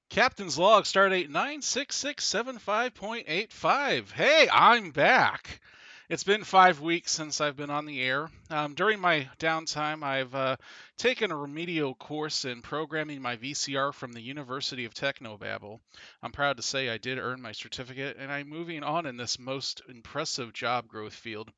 Captain's log, stardate 96675.85. Hey, I'm back. It's been 5 weeks since I've been on the air. During my downtime, I've taken a remedial course in programming my VCR from the University of Technobabble. I'm proud to say I did earn my certificate, and I'm moving on in this most impressive job growth field.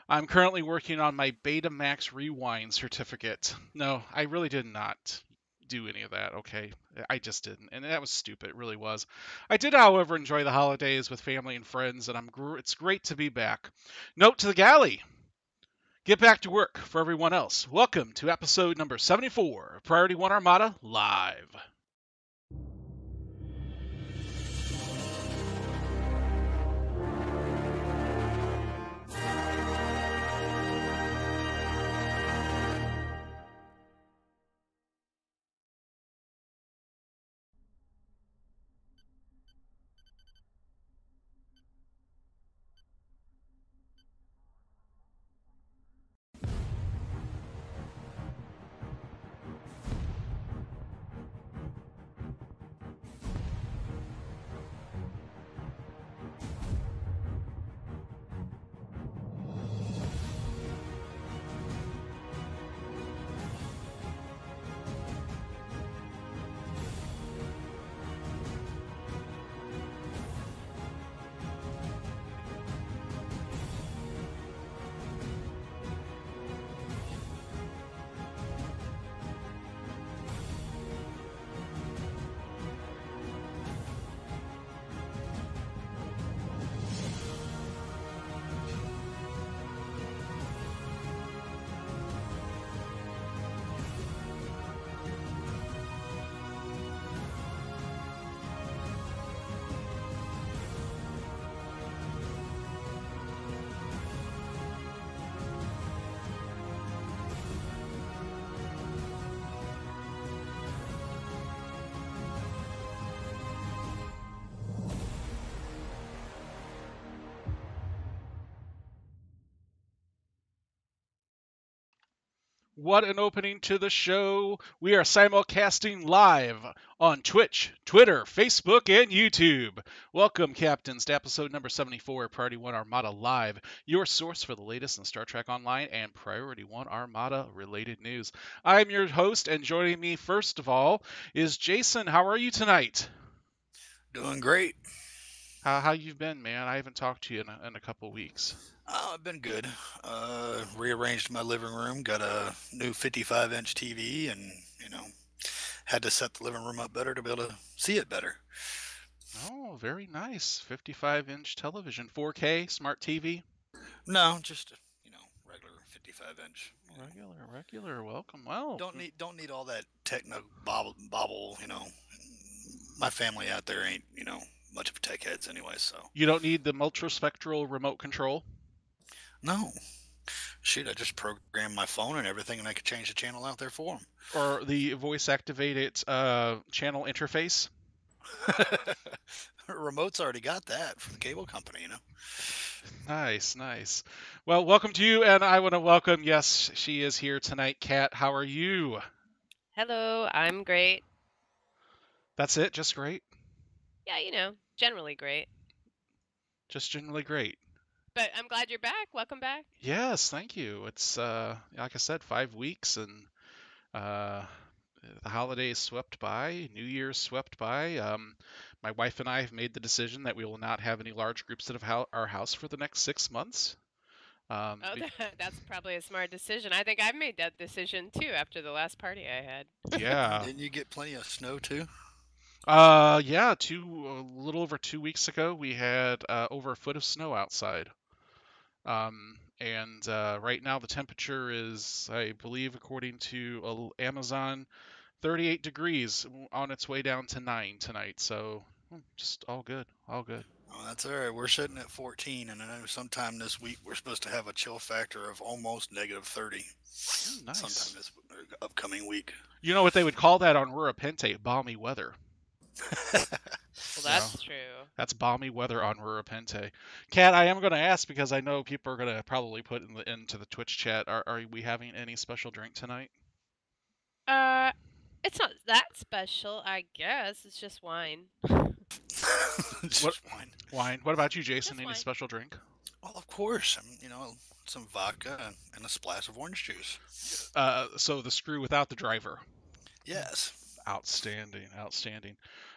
I'm currently working on my Betamax Rewind certificate. No, I really did not do any of that, okay? I just didn't. And that was stupid. It really was. I did, however, enjoy the holidays with family and friends, and it's great to be back. Note to the galley. Get back to work for everyone else. Welcome to episode number 74 of Priority One Armada Live. What an opening to the show. We are simulcasting live on Twitch, Twitter, Facebook, and YouTube. Welcome, Captains, to episode number 74 of Priority One Armada Live, your source for the latest in Star Trek Online and Priority One Armada related news. I'm your host, and joining me, first of all, is Jason. How are you tonight? Doing great. How you been, man? I haven't talked to you in a couple weeks. I've been good. Rearranged my living room, got a new 55-inch TV, and had to set the living room up better to be able to see it better. Oh, very nice. 55-inch television, 4K, smart TV. No, just regular 55-inch. Regular. Welcome. Well, Don't need all that techno bobble. My family out there ain't much of tech heads anyway. So you don't need the multispectral remote control. no. Shoot, I just programmed my phone and everything, and I could change the channel out there for them. Or the voice-activated channel interface. Remote's already got that from the cable company, Nice. Well, welcome to you, and I want to welcome, yes, she is here tonight, Kat. How are you? Hello, I'm great. That's it? Just great? Yeah, generally great. Just generally great. But I'm glad you're back. Welcome back. Yes, thank you. It's, like I said, 5 weeks, and the holidays swept by, New Year's swept by. My wife and I have made the decision that we will not have any large groups at our house for the next 6 months. That's probably a smart decision. I think I've made that decision too after the last party I had. Yeah. Didn't you get plenty of snow too? Yeah, a little over 2 weeks ago, we had over a foot of snow outside. And right now the temperature is, I believe, according to Amazon, 38 degrees, on its way down to 9 tonight. So just all good. Oh, that's all right. We're sitting at 14, and I know sometime this week we're supposed to have a chill factor of almost negative 30. Nice. Sometime this upcoming week. You know what they would call that on Rura Pente? Balmy weather. Well, that's true. That's balmy weather on Rura Pente. Kat, I am going to ask because I know people are going to probably put into the Twitch chat. Are we having any special drink tonight? It's not that special, I guess. It's just wine. Just What- wine. Wine. What about you, Jason? Just Any wine. special drink? Well, of course, some vodka and a splash of orange juice. So the screw without the driver. Yes. Outstanding.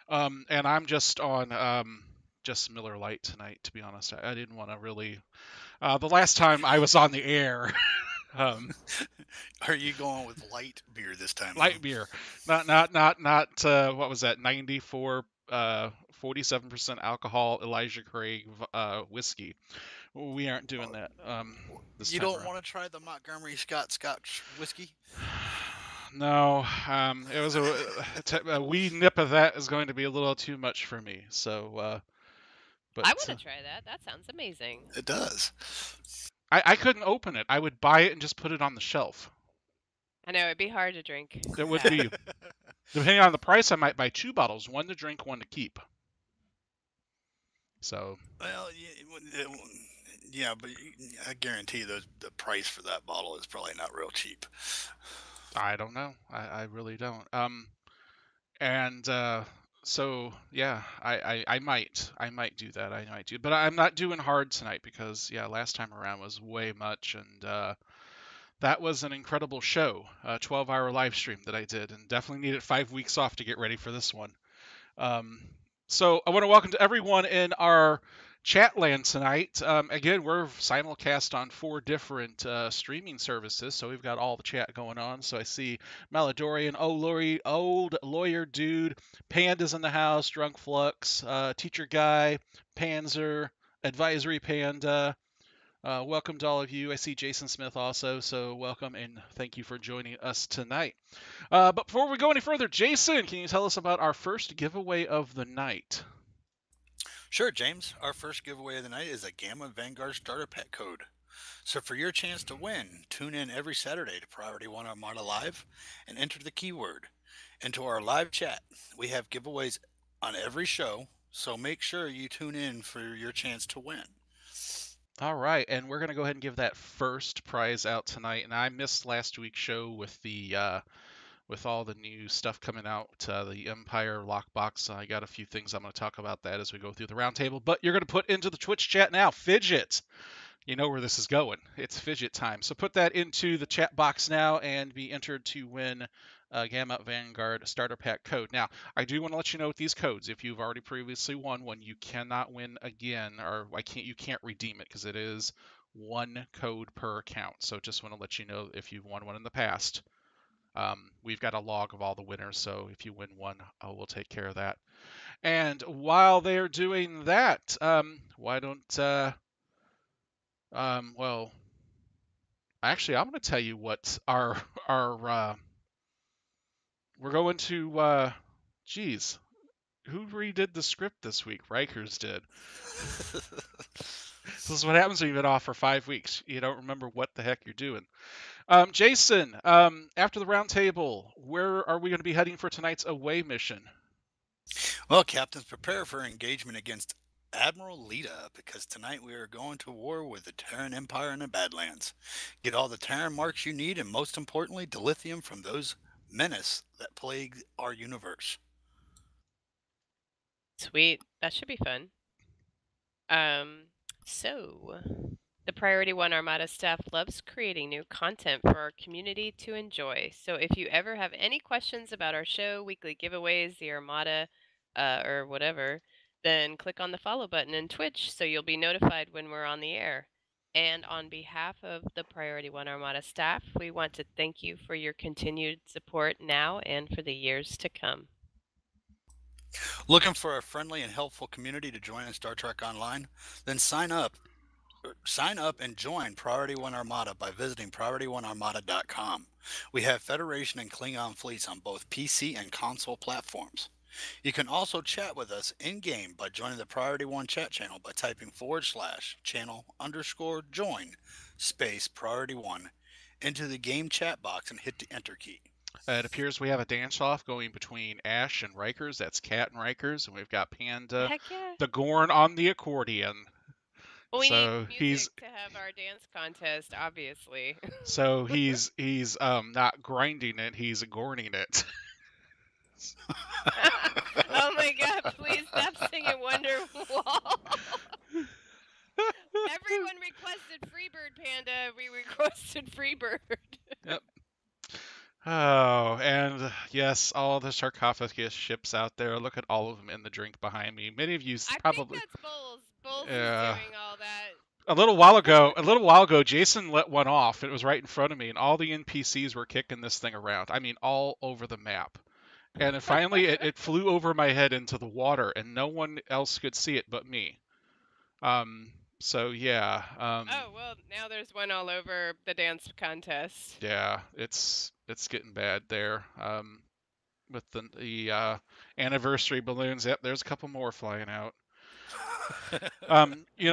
And I'm just on just Miller Lite tonight, to be honest. I didn't want to really. The last time I was on the air, Are you going with light beer this time? light beer, not what was that? 47% alcohol Elijah Craig whiskey. We aren't doing that. This You time don't around. want to try the Montgomery Scotch whiskey? No, it was a wee nip of that is going to be a little too much for me. So, but I want to try that. That sounds amazing. It does. I couldn't open it. I would buy it and just put it on the shelf. I know it'd be hard to drink. It would be, depending on the price, I might buy 2 bottles, one to drink, one to keep. So, Well, yeah, but I guarantee the price for that bottle is probably not real cheap. I don't know. I really don't. And so yeah, I might do that. I might do, but I'm not doing hard tonight because yeah, last time around was way much, and that was an incredible show, a 12-hour live stream that I did, and definitely needed 5 weeks off to get ready for this one. So I want to welcome to everyone in our chat land tonight. Again, we're simulcast on 4 different streaming services, so we've got all the chat going on. So I see Maladorian, old lawyer dude, Panda's in the house, Drunk Flux, Teacher Guy, Panzer, Advisory Panda. Welcome to all of you. I see Jason Smith also, so welcome and thank you for joining us tonight. But before we go any further, Jason, can you tell us about our first giveaway of the night? Sure, James. Our first giveaway of the night is a Gamma Vanguard starter pack code. So for your chance to win, tune in every Saturday to Priority One Armada Live and enter the keyword into our live chat. We have giveaways on every show, so make sure you tune in for your chance to win. All right, and we're gonna go ahead and give that first prize out tonight. And I missed last week's show with the with all the new stuff coming out, the Empire lockbox. I got a few things I'm going to talk about that as we go through the roundtable. But you're going to put into the Twitch chat now, Fidget. You know where this is going. It's Fidget time. So put that into the chat box now and be entered to win a Gamma Vanguard starter pack code. Now, I do want to let you know with these codes, if you've already previously won one, you cannot win again, or you can't redeem it because it is 1 code per account. So just want to let you know if you've won one in the past. We've got a log of all the winners, so if you win one, we'll take care of that. And while they're doing that, why don't well, actually, I'm going to tell you what our we're going to geez, who redid the script this week? Rikers did. This is what happens when you've been off for 5 weeks. You don't remember what the heck you're doing. Jason, after the roundtable, where are we going to be heading for tonight's away mission? Well, captains, prepare for engagement against Admiral Lita, because tonight we are going to war with the Terran Empire in the Badlands. Get all the Terran marks you need, and most importantly, dilithium from those menace that plague our universe. Sweet. That should be fun. So the Priority One Armada staff loves creating new content for our community to enjoy. So if you ever have any questions about our show, weekly giveaways, the Armada, or whatever, then click on the follow button in Twitch so you'll be notified when we're on the air. And on behalf of the Priority One Armada staff, we want to thank you for your continued support now and for the years to come. Looking for a friendly and helpful community to join in Star Trek Online? Then sign up and join Priority One Armada by visiting PriorityOneArmada.com. We have Federation and Klingon fleets on both PC and console platforms. You can also chat with us in-game by joining the Priority One chat channel by typing /channel_join_Priority One into the game chat box and hit the enter key. It appears we have a dance-off going between Ash and Rikers. That's Cat and Rikers, and we've got Panda, Heck yeah. the Gorn on the accordion. Well, we So need music to have our dance contest, obviously. So he's not grinding it, he's gorning it. Oh my God! Please stop singing Wonderwall. Everyone requested Freebird, Panda. We requested Freebird. Yep. Oh, and yes, all the sarcophagus ships out there. Look at all of them in the drink behind me. Many of you I probably. think that's Bowles. Bowles is Yeah. doing all that. A little while ago, Jason let one off. It was right in front of me, and all the NPCs were kicking this thing around. I mean, all over the map. And then finally, it flew over my head into the water, and no one else could see it but me. So yeah. Oh well, now there's one all over the dance contest. Yeah, it's getting bad there. With the anniversary balloons. Yep, there's a couple more flying out.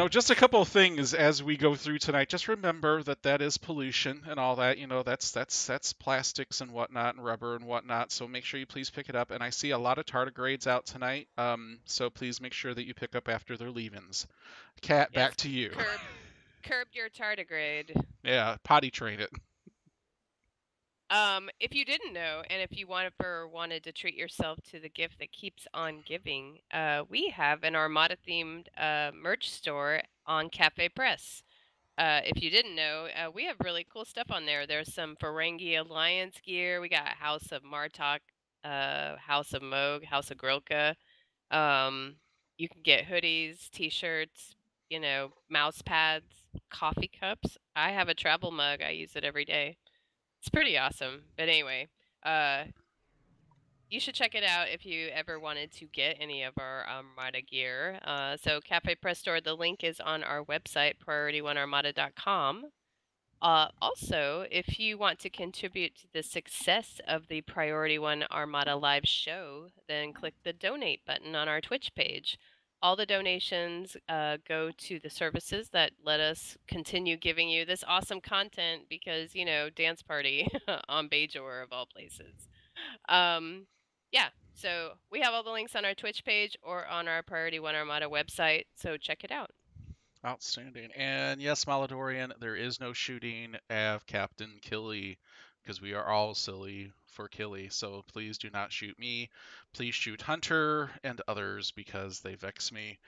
Just a couple of things as we go through tonight. Just remember that is pollution and all that. That's plastics and whatnot and rubber and whatnot. So make sure you please pick it up. And I see a lot of tardigrades out tonight. So please make sure that you pick up after their leavings. Kat, Yes, back to you. Curb your tardigrade. Yeah, potty train it. If you didn't know, and if you wanted to treat yourself to the gift that keeps on giving, we have an Armada-themed merch store on Cafe Press. If you didn't know, we have really cool stuff on there. There's some Ferengi Alliance gear. We got House of Martok, House of Moog, House of Grilka. You can get hoodies, t-shirts, mouse pads, coffee cups. I have a travel mug. I use it every day. It's pretty awesome. But anyway, you should check it out if you ever wanted to get any of our Armada gear. So Cafe Press Store, the link is on our website, priorityOneArmada.com. Also, if you want to contribute to the success of the Priority One Armada live show, then click the donate button on our Twitch page. All the donations go to the services that let us continue giving you this awesome content because, dance party on Bajor of all places. Yeah, so we have all the links on our Twitch page or on our Priority One Armada website, so check it out. Outstanding. And yes, Maladorian, there is no shooting of Captain Killy because we are all silly for Killy. So please do not shoot me. Please shoot Hunter and others because they vex me.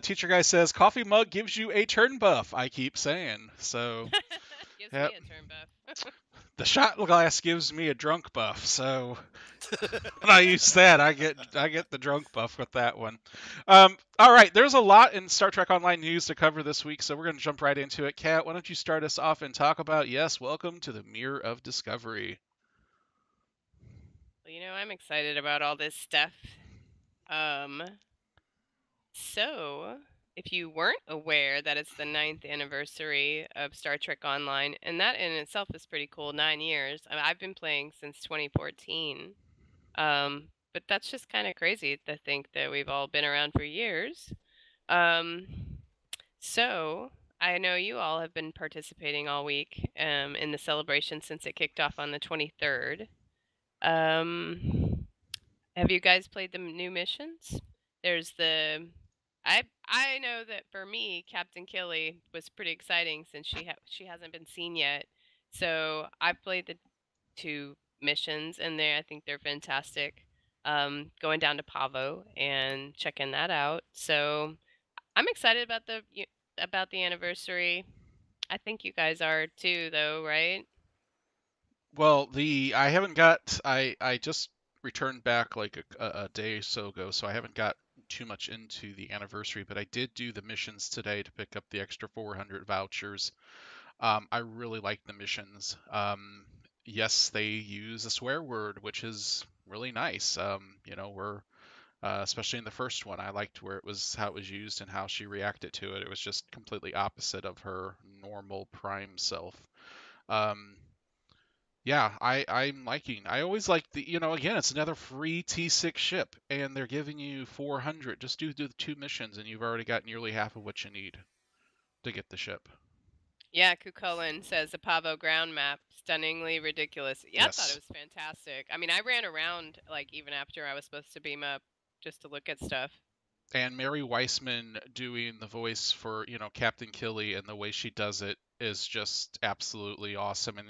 Teacher Guy says, coffee mug gives you a turn buff. I keep saying. So gives me a turn buff. The shot glass gives me a drunk buff, so when I use that, I get the drunk buff with that one. All right, there's a lot in Star Trek Online news to cover this week, so we're going to jump right into it. Kat, why don't you start us off and talk about, welcome to the Mirror of Discovery. Well, I'm excited about all this stuff. So, if you weren't aware that it's the 9th anniversary of Star Trek Online, and that in itself is pretty cool, 9 years. I've been playing since 2014. But that's just kind of crazy to think that we've all been around for years. So, I know you all have been participating all week in the celebration since it kicked off on the 23rd. Have you guys played the new missions? There's I know that for me, Captain Killy was pretty exciting since she hasn't been seen yet. So I've played the 2 missions, and I think they're fantastic. Going down to Pavo and checking that out. So I'm excited about the anniversary. I think you guys are too, though, right? Well, I haven't got. I just returned back like a day or so ago, so I haven't got too much into the anniversary, but I did do the missions today to pick up the extra 400 vouchers. I really like the missions. Yes, they use a swear word, which is really nice. We're especially in the first one, I liked how it was used and how she reacted to it. It was just completely opposite of her normal prime self. Yeah, I'm liking. I always like again, it's another free T6 ship, and they're giving you 400. Just do the 2 missions, and you've already got nearly half of what you need to get the ship. Yeah, Kukulin says the Pavo ground map, stunningly ridiculous. Yeah, yes. I thought it was fantastic. I mean, I ran around even after I was supposed to beam up just to look at stuff. And Mary Weissman doing the voice for Captain Killy, and the way she does it is just absolutely awesome. And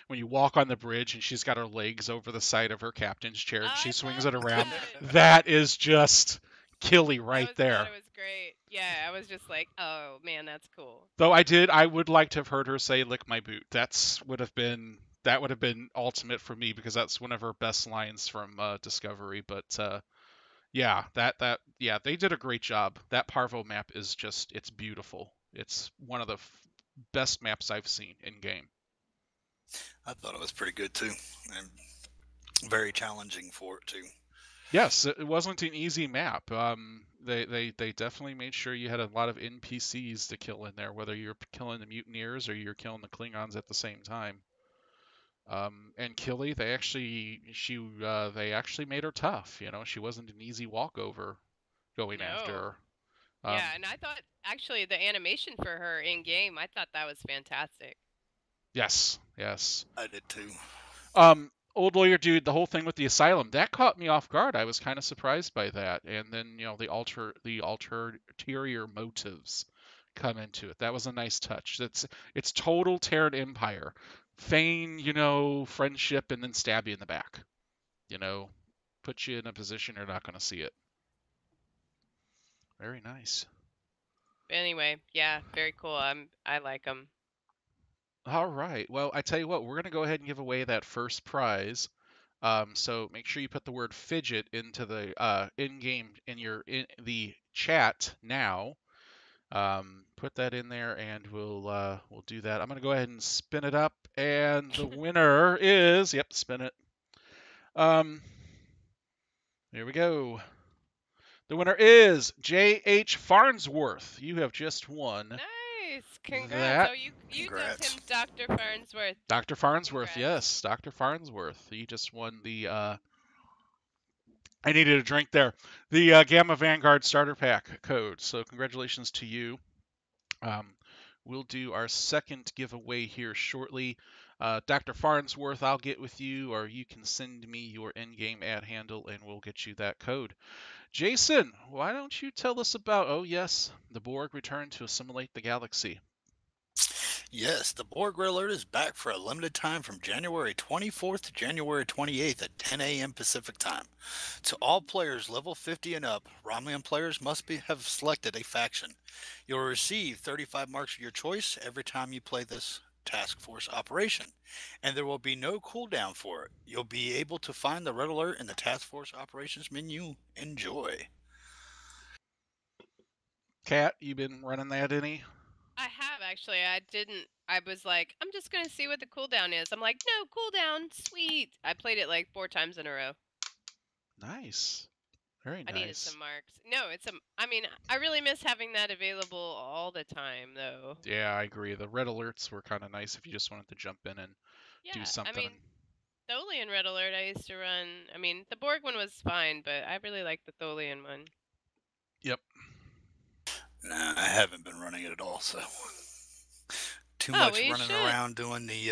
when you walk on the bridge and she's got her legs over the side of her captain's chair and she I swings love it around, that. that is just killy right I thought there. it was great. Yeah, I was just like, oh man, that's cool. Though I would like to have heard her say "lick my boot." That would have been ultimate for me because that's one of her best lines from Discovery. But yeah, yeah, they did a great job. That Parvo map is it's beautiful. It's one of the best maps I've seen in game. I thought it was pretty good too, and very challenging for it too. Yes, it wasn't an easy map. They definitely made sure you had a lot of NPCs to kill in there, whether you're killing the mutineers or you're killing the Klingons at the same time. And Killy, they actually made her tough. She wasn't an easy walkover going after No. her. Yeah, and I thought actually the animation for her in game, I thought that was fantastic. Yes. I did too. Old lawyer dude, the whole thing with the asylum, that caught me off guard. I was kind of surprised by that. And then, the ulterior motives come into it. That was a nice touch. It's total Terran Empire. Feign, friendship and then stab you in the back. Put you in a position you're not going to see it. Very nice. Anyway, yeah, very cool. I like them. All right. Well, I tell you what, we're going to go ahead and give away that first prize. So make sure you put the word fidget into the in-game in the chat now. Put that in there, and we'll do that. I'm going to go ahead and spin it up, and the winner is spin it. Here we go. The winner is J.H. Farnsworth. You have just won. Nice. Congrats. That. So you Congrats. dubbed him Dr. Farnsworth. Dr. Farnsworth, Congrats. yes. Dr. Farnsworth. You just won the I needed a drink there. The Gamma Vanguard starter pack code. So congratulations to you. We'll do our second giveaway here shortly. Dr. Farnsworth, I'll get with you, or you can send me your in-game ad handle, and we'll get you that code. Jason, why don't you tell us about, oh yes, the Borg return to assimilate the galaxy. Yes, the Borg Red Alert is back for a limited time from January 24th to January 28th at 10 a.m. Pacific time. To all players level 50 and up, Romulan players must have selected a faction. You'll receive 35 marks of your choice every time you play this task force operation, and there will be no cooldown for it. You'll be able to find the Red Alert in the task force operations menu. Enjoy. Kat, you been running that any? I have actually. I was like, I'm just going to see what the cooldown is. I'm like, no, cooldown. Sweet. I played it like 4 times in a row. Nice. Very nice. I needed some marks. No, I really miss having that available all the time, though. Yeah, I agree. The red alerts were kind of nice if you just wanted to jump in and do something. Tholian Red Alert I used to run. The Borg one was fine, but I really liked the Tholian one. Yep. Nah, I haven't been running it at all, so too much running around doing the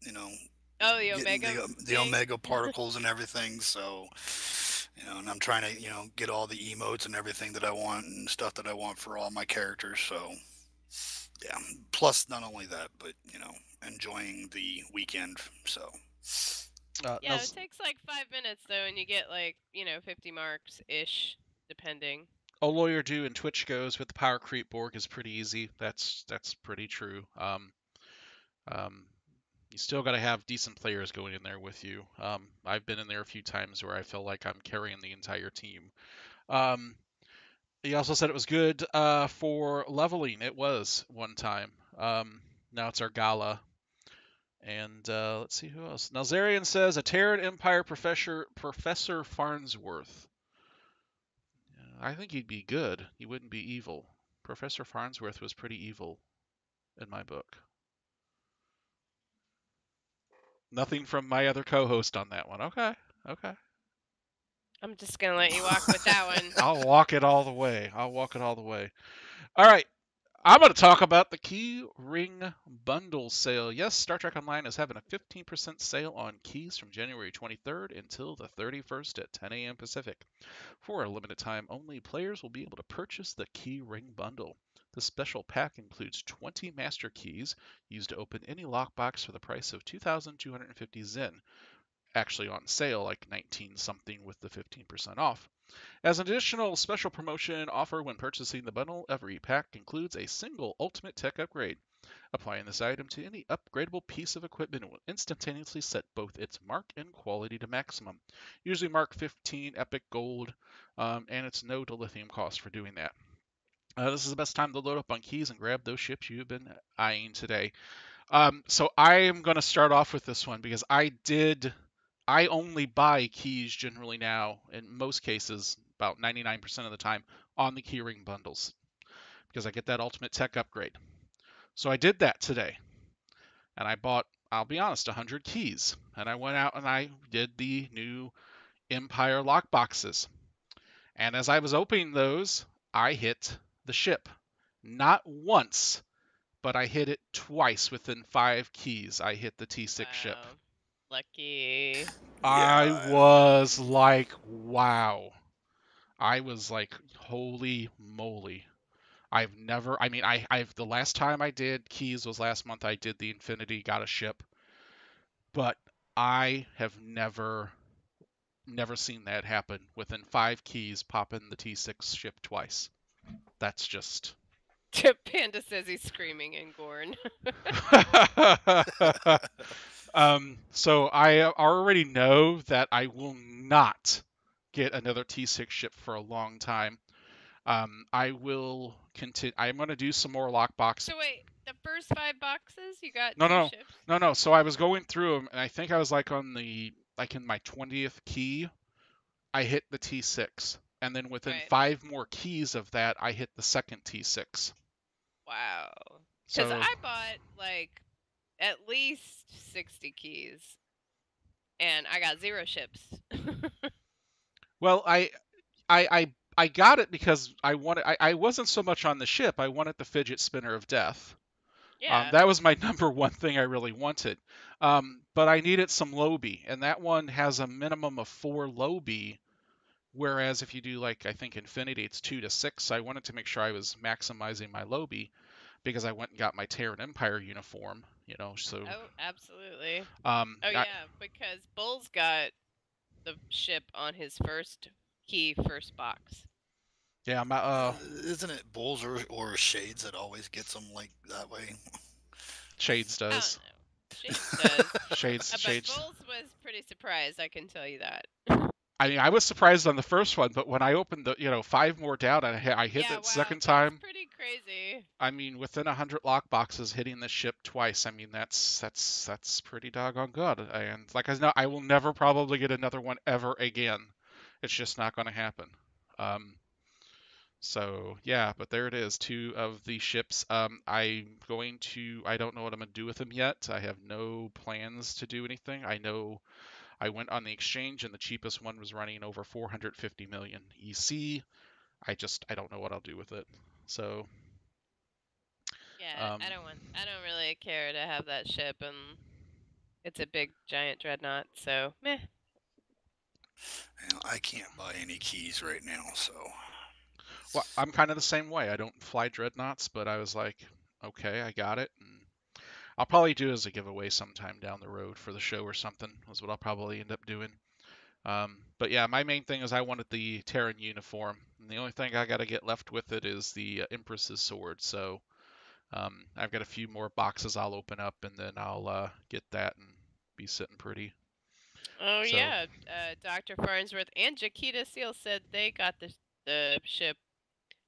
the Omega the Omega particles and everything. So and I'm trying to get all the emotes and everything that I want and stuff that I want for all my characters. So yeah. Plus, not only that, but enjoying the weekend. So it takes like 5 minutes though, and you get 50 marks ish, depending. Oh, Lawyer Do and Twitch goes with the power creep Borg is pretty easy. That's pretty true. You still got to have decent players going in there with you. I've been in there a few times where I feel like I'm carrying the entire team. He also said it was good for leveling. It was one time. Now it's our gala. And let's see who else. Nalzarian says a Terran Empire Professor Farnsworth. I think he'd be good. He wouldn't be evil. Professor Farnsworth was pretty evil in my book. Nothing from my other co-host on that one. Okay. I'm just going to let you walk with that one. I'll walk it all the way. All right. I'm going to talk about the Key Ring Bundle sale. Yes, Star Trek Online is having a 15% sale on keys from January 23rd until the 31st at 10 a.m. Pacific. For a limited time only, players will be able to purchase the Key Ring Bundle. The special pack includes 20 master keys used to open any lockbox for the price of 2,250 Zen, actually on sale like 19 something with the 15% off. As an additional special promotion offer when purchasing the bundle, every pack includes a single ultimate tech upgrade. Applying this item to any upgradable piece of equipment will instantaneously set both its mark and quality to maximum, usually Mark 15 Epic Gold, and it's no dilithium cost for doing that. This is the best time to load up on keys and grab those ships you've been eyeing today. So I am going to start off with this one because I only buy keys generally now, in most cases, about 99% of the time, on the keyring bundles because I get that ultimate tech upgrade. So I did that today, and I bought, I'll be honest, 100 keys, and I went out and I did the new Empire lockboxes. And as I was opening those, I hit the ship. Not once, but I hit it twice within 5 keys. I hit the T6 ship. Lucky. I was like, wow. I was like, holy moly. I've the last time I did keys was last month. I did the Infinity, got a ship. But I have never seen that happen. Within 5 keys, popping the T6 ship twice. That's just... Panda says he's screaming in Gorn. So I already know that I will not get another T6 ship for a long time. I will continue. I'm going to do some more lockbox. So wait, the first 5 boxes you got ships? No. So I was going through them, and I think I was like in my 20th key, I hit the T6, and then within 5 more keys of that, I hit the second T6. Wow. Because I bought like at least 60 keys, and I got 0 ships. Well, I got it because I wasn't so much on the ship. I wanted the fidget spinner of death. Yeah. That was my number one thing I really wanted. But I needed some Lobby, and that one has a minimum of 4 Lobby. Whereas if you do I think Infinity, it's 2 to 6. So I wanted to make sure I was maximizing my Lobby because I went and got my Terran Empire uniform. So. Oh, absolutely. Yeah, because Bull's got the ship on his first box. Yeah, isn't it Bulls or Shades that always gets them like that way? Shades does. Shades does. Shades. Bulls was pretty surprised, I can tell you that. I mean, I was surprised on the first one, but when I opened the 5 more down, and I hit it second time. That's pretty crazy. I mean, within 100 lockboxes, hitting the ship twice. I mean, that's pretty doggone good. And like I will never probably get another one ever again. It's just not going to happen. So yeah, but there it is, 2 of the ships. I don't know what I'm going to do with them yet. I have no plans to do anything. I know I went on the exchange and the cheapest one was running over 450 million EC. I don't know what I'll do with it. So yeah, I don't really care to have that ship, and it's a big giant dreadnought, so meh. I can't buy any keys right now, so. Well, I'm kind of the same way. I don't fly dreadnoughts, but I was like, okay, I got it. And I'll probably do it as a giveaway sometime down the road for the show or something, is what I'll probably end up doing. But yeah, my main thing is I wanted the Terran uniform, and the only thing I got to get left with it is the Empress's sword. So I've got a few more boxes I'll open up, and then I'll get that and be sitting pretty. Oh so. Yeah, Dr. Farnsworth and Jaquita Seal said they got the ship.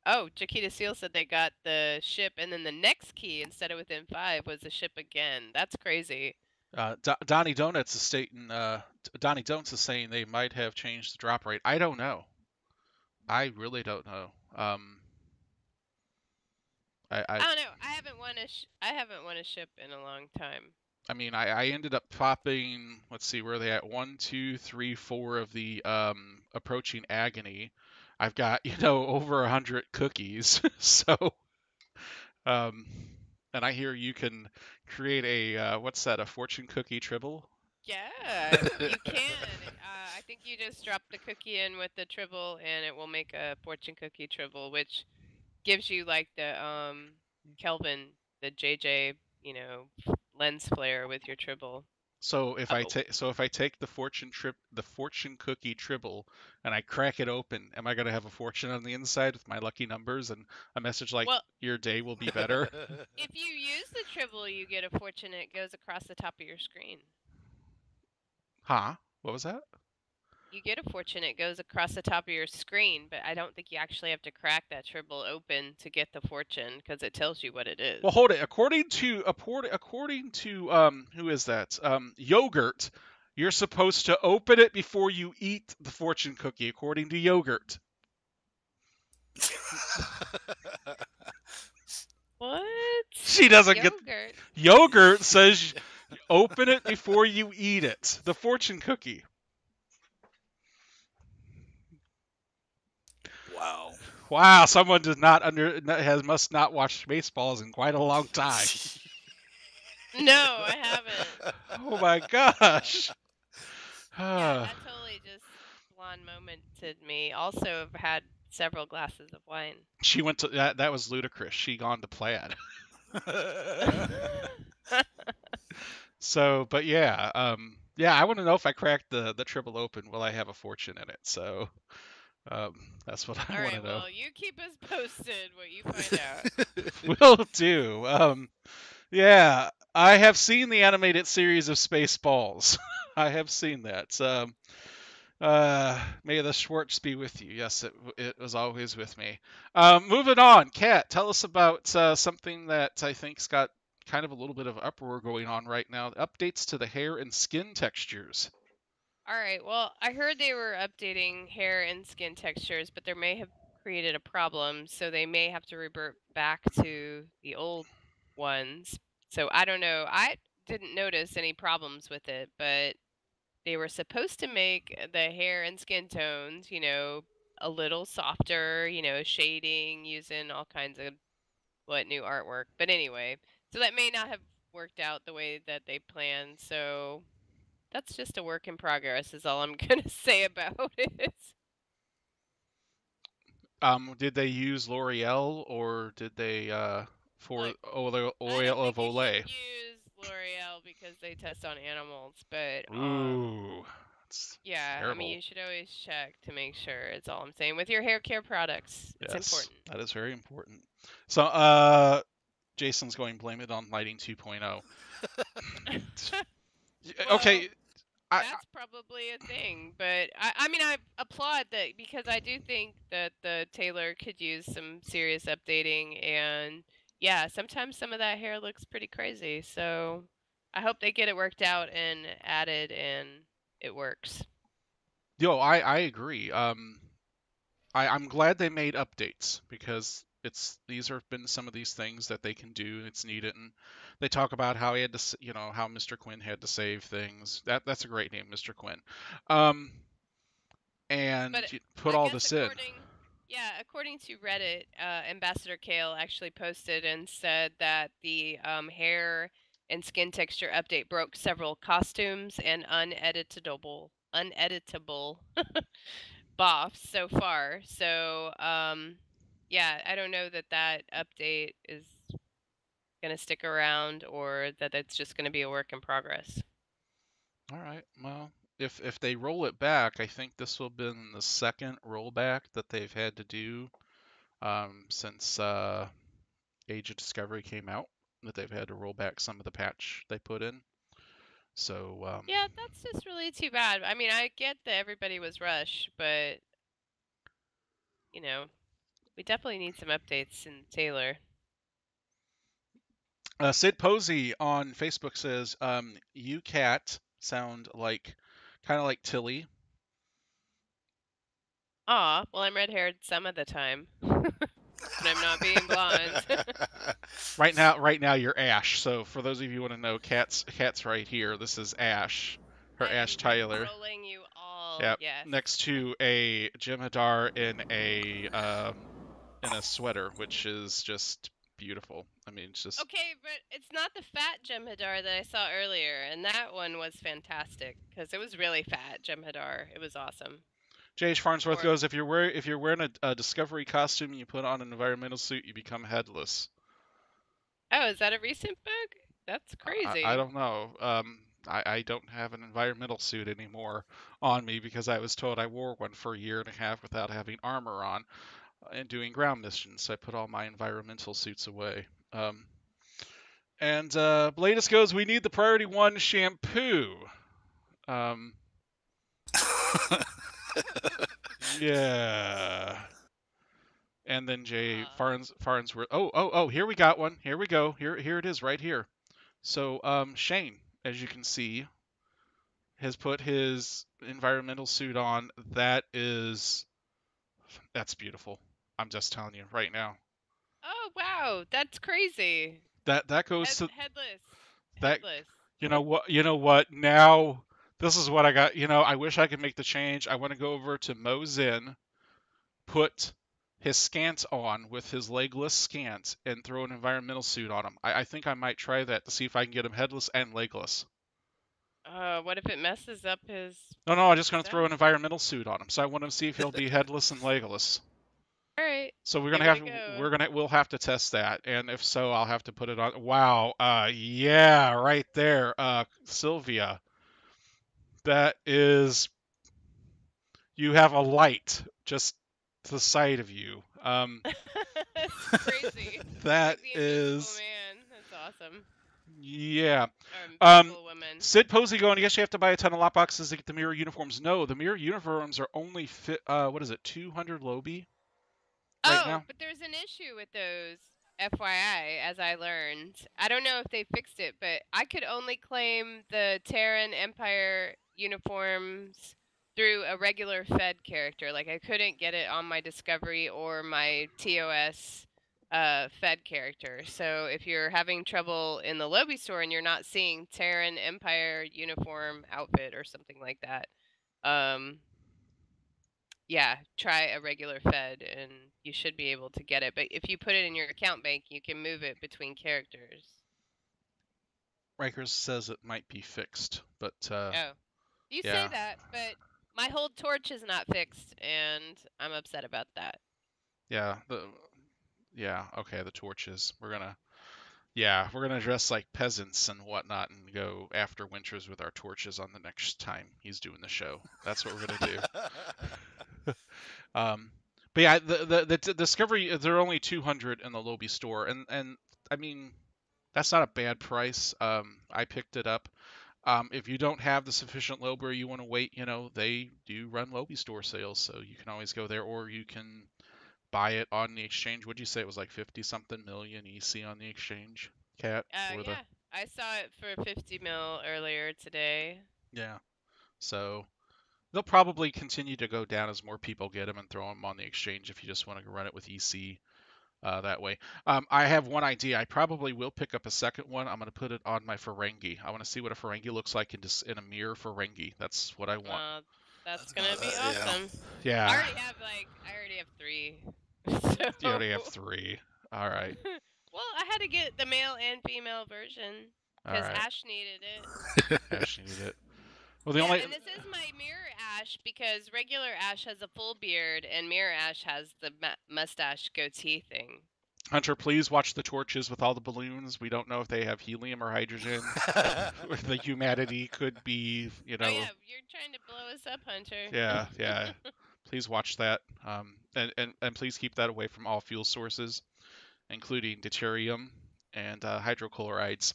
Oh, Jaquita Seal said they got the ship, and then the next key, instead of within 5, was the ship again. That's crazy. Donnie Donuts is stating. Donnie Donuts is saying they might have changed the drop rate. I don't know. I really don't know. I don't know. I haven't won a ship in a long time. I mean, I ended up popping. Let's see, where are they at? 1, 2, 3, 4 of the approaching agony. I've got over 100 cookies. So, and I hear you can create a what's that? A fortune cookie tribble? Yeah, you can. I think you just drop the cookie in with the tribble, and it will make a fortune cookie tribble, which gives you like the Kelvin, the JJ, lens flare with your tribble. So if I take the fortune cookie tribble, and I crack it open, am I gonna have a fortune on the inside with my lucky numbers and a message like your day will be better? If you use the tribble, you get a fortune. It goes across the top of your screen. Huh? What was that? You get a fortune. It goes across the top of your screen, but I don't think you actually have to crack that tribble open to get the fortune because it tells you what it is. Well, hold it. According to who is that? Yogurt. You're supposed to open it before you eat the fortune cookie, according to Yogurt. What? She doesn't Yogurt. get. Yogurt says open it before you eat it. The fortune cookie. Wow. Wow, someone must not watch Spaceballs in quite a long time. No, I haven't. Oh my gosh. Yeah, that totally just blonde momented me. Also, I've had several glasses of wine. She went to that was ludicrous. She gone to plaid. So, but yeah, I want to know if I crack the tribble open, will I have a fortune in it? So, that's what I want to know. Well, you keep us posted what you find out. Will do. Yeah, I have seen the animated series of Spaceballs. I have seen that. May the Schwartz be with you. Yes, it was always with me. Moving on, Kat, tell us about something that I think's got kind of a little bit of uproar going on right now. Updates to the hair and skin textures. All right. Well, I heard they were updating hair and skin textures, but there may have created a problem, so they may have to revert back to the old ones. So I don't know. I didn't notice any problems with it, but they were supposed to make the hair and skin tones, a little softer, shading using all kinds of new artwork. But anyway, so that may not have worked out the way that they planned. So that's just a work in progress is all I'm going to say about it. Did they use L'Oreal or did they for oil of Olay? Use L'Oreal because they test on animals, but Ooh, yeah, terrible. I mean you should always check to make sure. It's all I'm saying with your hair care products. It's important. That is very important. So, Jason's going blame it on lighting 2.0. Okay. That's probably a thing, but I mean, I applaud that because I do think that the tailor could use some serious updating, and yeah, sometimes some of that hair looks pretty crazy. So I hope they get it worked out and added, and it works. Yo, I agree. I'm glad they made updates because these have been some of these things that they can do. It's needed, and they talk about how he had to, how Mr. Quinn had to save things. That's a great name, Mr. Quinn. And put all this in. Yeah, according to Reddit, Ambassador Kale actually posted and said that the hair and skin texture update broke several costumes and uneditable buffs so far. So, yeah, I don't know that update is going to stick around or that it's just going to be a work in progress. All right. Well, if they roll it back, I think this will have been the second rollback that they've had to do since Age of Discovery came out, that they've had to roll back some of the patch they put in. So yeah, that's just really too bad. I mean, I get that everybody was rushed, but we definitely need some updates in Taylor. Sid Posey on Facebook says, "You cat sound kind of like Tilly." Aw, well, I'm red-haired some of the time. And I'm not being blonde. Right now you're Ash. So for those of you who want to know, Kat's right here. This is Ash, Ash Tyler. Trolling you all. Yep. Yes. Next to a Jem'Hadar in a sweater, which is just beautiful. I mean, it's just okay, but it's not the fat Jem'Hadar that I saw earlier, and that one was fantastic because it was really fat Jem'Hadar. It was awesome. J.H. Farnsworth Or- goes, if you're wearing a Discovery costume and you put on an environmental suit, you become headless. Oh, is that a recent book? That's crazy. I don't know. I don't have an environmental suit anymore on me because I was told I wore one for a year and a half without having armor on and doing ground missions. So I put all my environmental suits away. And Bladis goes, we need the Priority One shampoo. Yeah. And then Jay Farnsworth. Oh, here we got one. Here we go. Here it is right here. So Shane, as you can see, has put his environmental suit on. That's beautiful. I'm just telling you right now. Oh wow, that's crazy. That goes to headless. that. Headless. You know what? Now this is what I got. I wish I could make the change. I want to go over to Mozin, put his scant on with his legless scant, and throw an environmental suit on him. I think I might try that to see if I can get him headless and legless. What if it messes up his? No, I'm just going to throw an environmental suit on him. So I want to see if he'll be headless and legless. All right. So we'll have to test that, and if so, I'll have to put it on. Wow. Yeah, right there, Sylvia. That is. You have a light just to the side of you. That's crazy. That like the is. Man. That's awesome. Yeah. Woman. Sid Posey going, I guess you have to buy a ton of lot boxes to get the mirror uniforms. No, the mirror uniforms are only fit. What is it? 200 Lobi. Right now? But there's an issue with those. FYI, as I learned, I don't know if they fixed it, but I could only claim the Terran Empire uniforms through a regular Fed character. Like I couldn't get it on my Discovery or my TOS Fed character. So if you're having trouble in the Lobi store and you're not seeing Terran Empire uniform outfit or something like that, yeah, try a regular Fed and you should be able to get it. But if you put it in your account bank, you can move it between characters. Rikers says it might be fixed, but you say that, but my hold torch is not fixed, and I'm upset about that. Yeah, okay, the torches. We're gonna dress like peasants and whatnot and go after Winters with our torches on the next time he's doing the show. That's what we're gonna do. But yeah, the Discovery, there are only 200 in the Lobi store, and I mean, that's not a bad price. I picked it up. If you don't have the sufficient Lobi or you want to wait, they do run Lobi store sales, so you can always go there, or you can buy it on the exchange. Would you say it was like 50-something million EC on the exchange, Kat? Yeah, I saw it for 50 mil earlier today. Yeah, so they'll probably continue to go down as more people get them and throw them on the exchange if you just want to run it with EC that way. I have one idea. I probably will pick up a second one. I'm going to put it on my Ferengi. I want to see what a Ferengi looks like in a mirror Ferengi. That's what I want. That's going to be awesome. Yeah. I already have 3. So... You already have 3. All right. Well, I had to get the male and female version because Ash needed it. Ash needed it. Well, and this is my mirror Ash because regular Ash has a full beard and mirror Ash has the mustache goatee thing. Hunter, please watch the torches with all the balloons. We don't know if they have helium or hydrogen. The humanity could be, Oh yeah, you're trying to blow us up, Hunter. Yeah. Please watch that. And please keep that away from all fuel sources, including deuterium and hydrochlorides.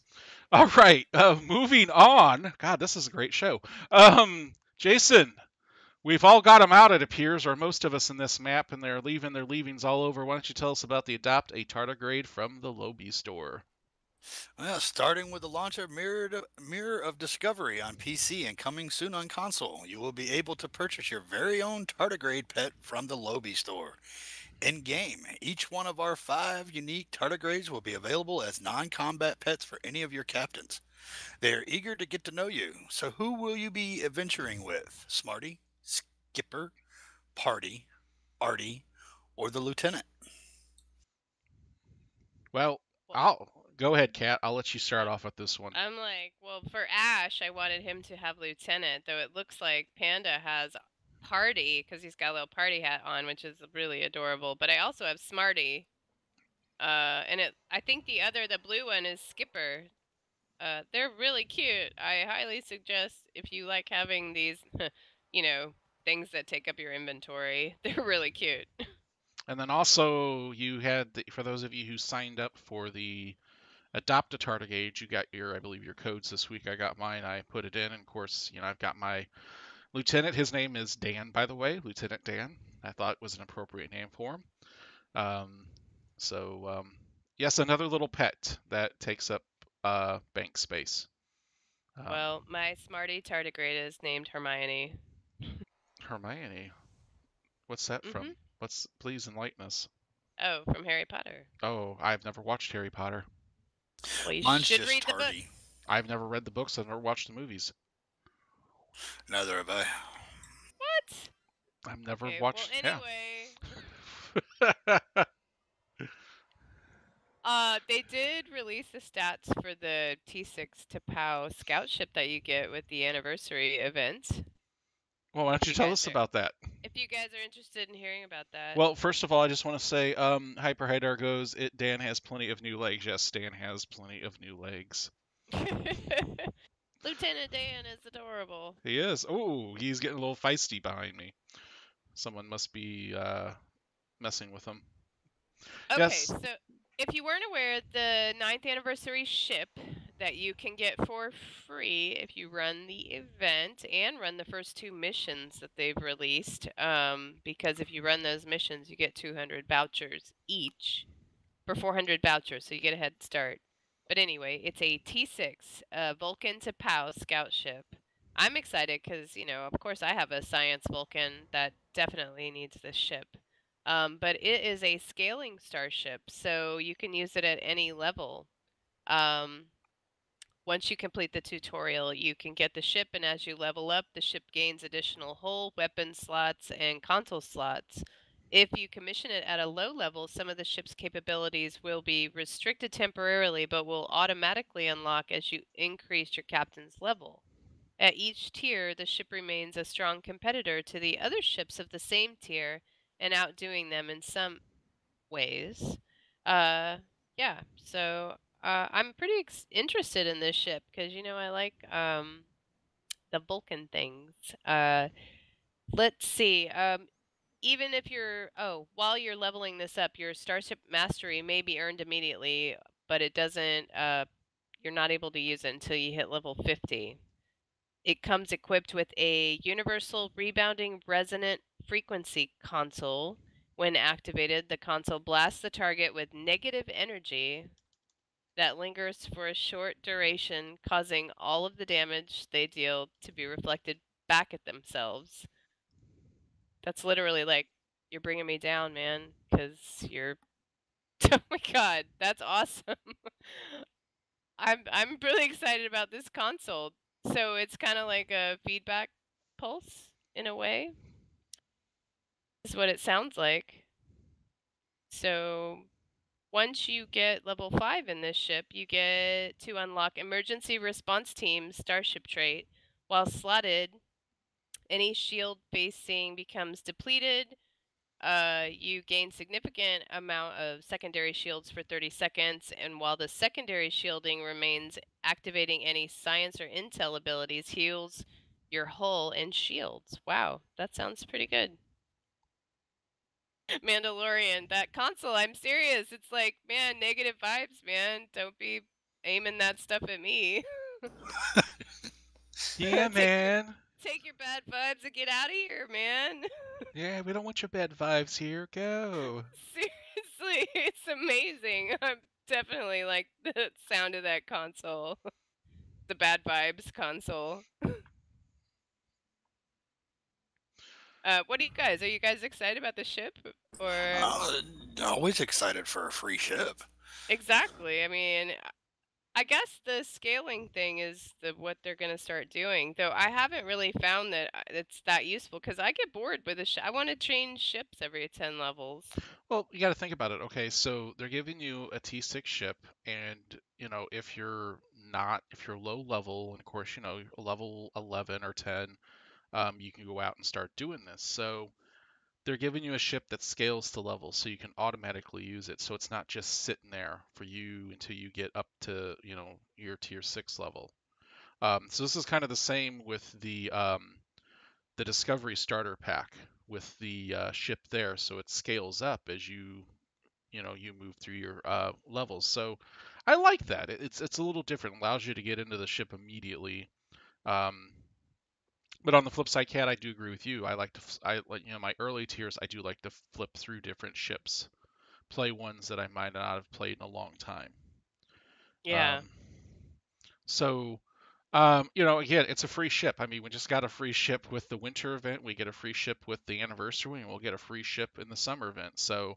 All right, moving on. God, this is a great show. Jason, we've all got them out, it appears, or most of us in this map, and they're leaving their leavings all over. Why don't you tell us about the Adopt a Tardigrade from the Lobi store? Well, starting with the launch of Mirror of Discovery on PC and coming soon on console, you will be able to purchase your very own tardigrade pet from the Lobi store. In-game, each one of our 5 unique tardigrades will be available as non-combat pets for any of your captains. They are eager to get to know you, so who will you be adventuring with? Smarty, Skipper, Party, Artie, or the Lieutenant? Well, I'll go ahead, Kat. I'll let you start off with this one. I'm like, well, for Ash, I wanted him to have Lieutenant, though it looks like Panda has Party, because he's got a little party hat on, which is really adorable. But I also have Smarty. And I think the blue one is Skipper. They're really cute. I highly suggest if you like having these, things that take up your inventory. They're really cute. And then also you had, for those of you who signed up for the Adopt a Tardigrade, you got I believe your codes this week. I got mine. I put it in, and of course, I've got my lieutenant. His name is Dan, by the way, Lieutenant Dan. I thought it was an appropriate name for him. Yes, another little pet that takes up bank space. Well, my Smarty tardigrade is named Hermione. Hermione. What's that from? Please enlighten us. Oh, from Harry Potter. Oh, I've never watched Harry Potter. Well, you Mine's should just read the book. tardy. I've never read the books. I've never watched the movies. Neither have I. What? I've never Okay, watched. well, anyway. They did release the stats for the T6 to POW scout ship that you get with the anniversary event. Well, why don't you tell us about that? If you guys are interested in hearing about that. Well, first of all, I just want to say, Hyper Hydar goes, Dan has plenty of new legs. Yes, Dan has plenty of new legs. Lieutenant Dan is adorable. He is. Oh, he's getting a little feisty behind me. Someone must be messing with him. Okay, yes. So if you weren't aware, the 9th anniversary ship that you can get for free if you run the event and run the first 2 missions that they've released, because if you run those missions, you get 200 vouchers each for 400 vouchers, so you get a head start. But anyway, it's a T6 Vulcan to POW scout ship. I'm excited because, of course I have a science Vulcan that definitely needs this ship. But it is a scaling starship, so you can use it at any level. Once you complete the tutorial, you can get the ship, and as you level up, the ship gains additional hull, weapon slots, and console slots. If you commission it at a low level, some of the ship's capabilities will be restricted temporarily, but will automatically unlock as you increase your captain's level. At each tier, the ship remains a strong competitor to the other ships of the same tier, and outdoing them in some ways. Yeah, so I'm pretty interested in this ship because I like the Vulcan things. Let's see. Even if while you're leveling this up, your Starship Mastery may be earned immediately, but it doesn't. You're not able to use it until you hit level 50. It comes equipped with a Universal Rebounding Resonant Frequency console. When activated, the console blasts the target with negative energy that lingers for a short duration, causing all of the damage they deal to be reflected back at themselves. That's literally like, you're bringing me down, man, because you're... Oh my god, that's awesome. I'm really excited about this console. So it's kind of like a feedback pulse in a way. Is what it sounds like. So once you get level 5 in this ship, you get to unlock Emergency Response Team Starship trait. While slotted, any shield facing becomes depleted. You gain significant amount of secondary shields for 30 seconds, and while the secondary shielding remains, activating any science or intel abilities heals your hull and shields. Wow, that sounds pretty good. Mandalorian, that console, I'm serious. It's like, man, negative vibes, man. Don't be aiming that stuff at me. Yeah, man. Take your bad vibes and get out of here, man. Yeah, we don't want your bad vibes here. Go. Seriously, it's amazing. I'm definitely like the sound of that console. The bad vibes console. What do you guys? Are you guys excited about the ship? Or Always excited for a free ship. Exactly. I mean, I guess the scaling thing is what they're going to start doing. Though I haven't really found that it's that useful because I get bored with a ship. I want to change ships every 10 levels. Well, you got to think about it. Okay, so they're giving you a T6 ship, and if you're low level, and of course, level 11 or 10, you can go out and start doing this. So they're giving you a ship that scales to level, so you can automatically use it. So it's not just sitting there for you until you get up to, your tier 6 level. So this is kind of the same with the Discovery Starter Pack with the ship there. So it scales up as you move through your levels. So I like that. It's a little different. It allows you to get into the ship immediately. But on the flip side, Kat, I do agree with you. I like my early tiers. I do like to flip through different ships, play ones that I might not have played in a long time. Yeah. So, again, it's a free ship. I mean, we just got a free ship with the winter event. We get a free ship with the anniversary, and we'll get a free ship in the summer event. So,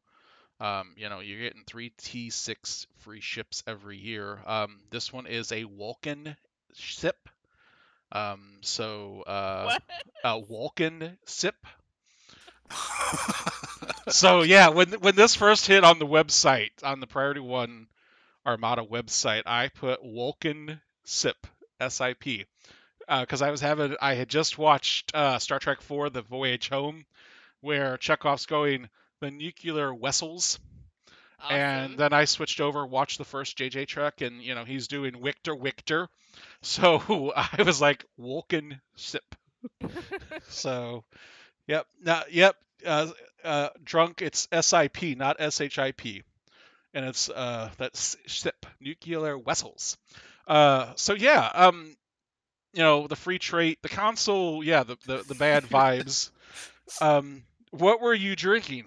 you're getting 3 T6 free ships every year. This one is a Vulcan ship. What? A Vulcan ship. So yeah, when this first hit on the website, on the Priority One Armada website, I put Vulcan SIP, S-I-P, because I had just watched Star Trek IV: The Voyage Home, where Chekhov's going the nuclear vessels. Awesome. And then I switched over, watched the first JJ Trek, and he's doing Victor. So I was like, Vulcan SIP. So, yep, drunk. It's SIP, not SHIP, and it's that's SIP, nuclear vessels. So yeah, the free trait, the console, yeah, the bad vibes. What were you drinking?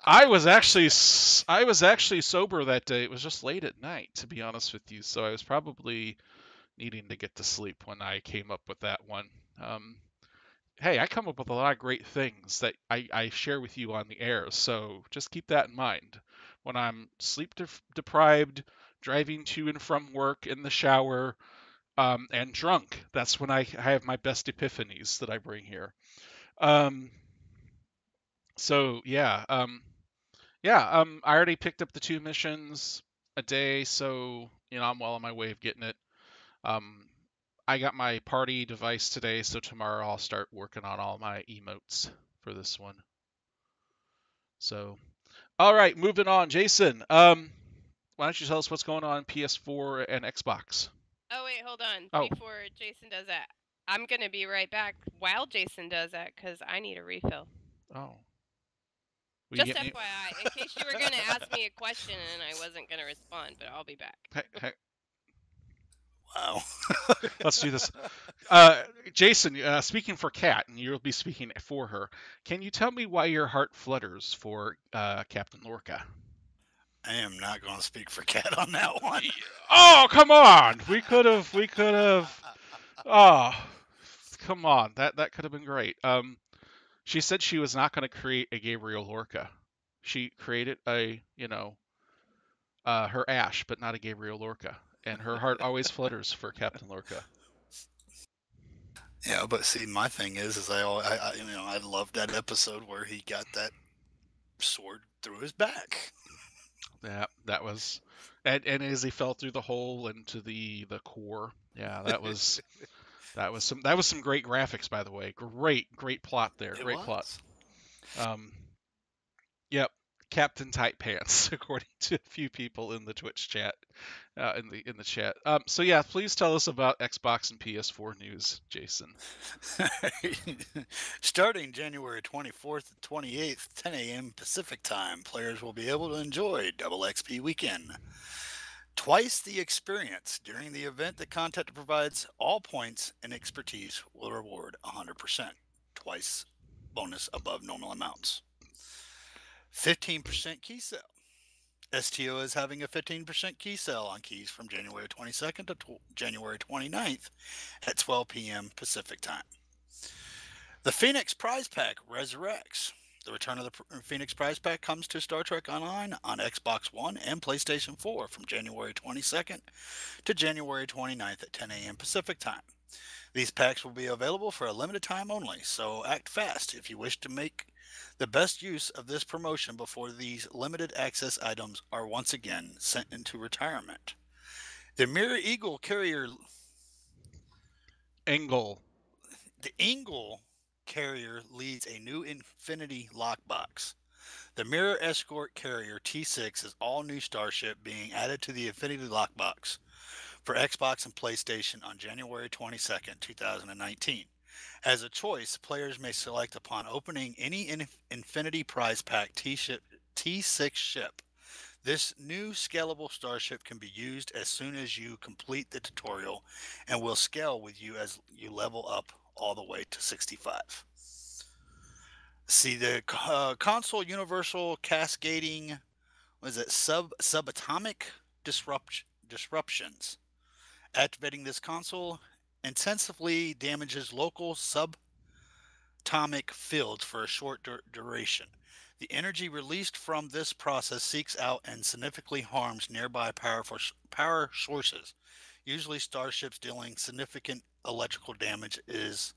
I was actually sober that day. It was just late at night, to be honest with you. So I was probably needing to get to sleep when I came up with that one. Hey, I come up with a lot of great things that I share with you on the air. So just keep that in mind. When I'm sleep deprived, driving to and from work, in the shower, and drunk, that's when I have my best epiphanies that I bring here. So yeah, I already picked up the 2 missions a day, so I'm well on my way of getting it. I got my party device today, so tomorrow I'll start working on all my emotes for this one. So, all right, moving on, Jason. Why don't you tell us what's going on PS4 and Xbox? Oh wait, hold on. Oh. Before Jason does that, I'm gonna be right back while Jason does that because I need a refill. Oh. Just FYI, in case you were gonna ask me a question and I wasn't gonna respond, but I'll be back. Hey. Wow. Let's do this. Jason, speaking for Kat, and you'll be speaking for her, can you tell me why your heart flutters for Captain Lorca? I am not going to speak for Kat on that one. Oh, come on! We could have. Oh, come on! That could have been great. She said she was not going to create a Gabriel Lorca. She created her Ash, but not a Gabriel Lorca. And her heart always flutters for Captain Lorca. Yeah, but see, my thing is I loved that episode where he got that sword through his back. Yeah, that was, and as he fell through the hole into the core. Yeah, that was some great graphics, by the way. Great plot there. Great plot. Yep. Captain Tight Pants, according to a few people in the Twitch chat, in the chat. So yeah, please tell us about Xbox and PS4 news, Jason. Starting January 24th and 28th, 10 a.m. Pacific time, players will be able to enjoy Double XP Weekend. Twice the experience. During the event, the content provides all points and expertise will reward 100%. Twice bonus above normal amounts. 15% key sale. STO is having a 15% key sale on keys from January 22nd to January 29th at 12 p.m. Pacific time. The Phoenix Prize Pack resurrects. The return of the Phoenix Prize Pack comes to Star Trek Online on Xbox One and PlayStation 4 from January 22nd to January 29th at 10 a.m. Pacific time. These packs will be available for a limited time only, so act fast if you wish to make the best use of this promotion before these limited access items are once again sent into retirement. The Mirror Eagle carrier... Angle. The Eagle carrier leads a new Infinity lockbox. The Mirror Escort Carrier T6 is all new starship being added to the Infinity lockbox for Xbox and PlayStation on January 22nd, 2019. As a choice, players may select upon opening any Infinity Prize Pack T6 ship. This new scalable starship can be used as soon as you complete the tutorial and will scale with you as you level up all the way to 65. See the console universal cascading, was it subatomic disruptions. Activating this console intensively damages local subatomic fields for a short duration. The energy released from this process seeks out and significantly harms nearby power sources. Usually starships dealing significant electrical damage as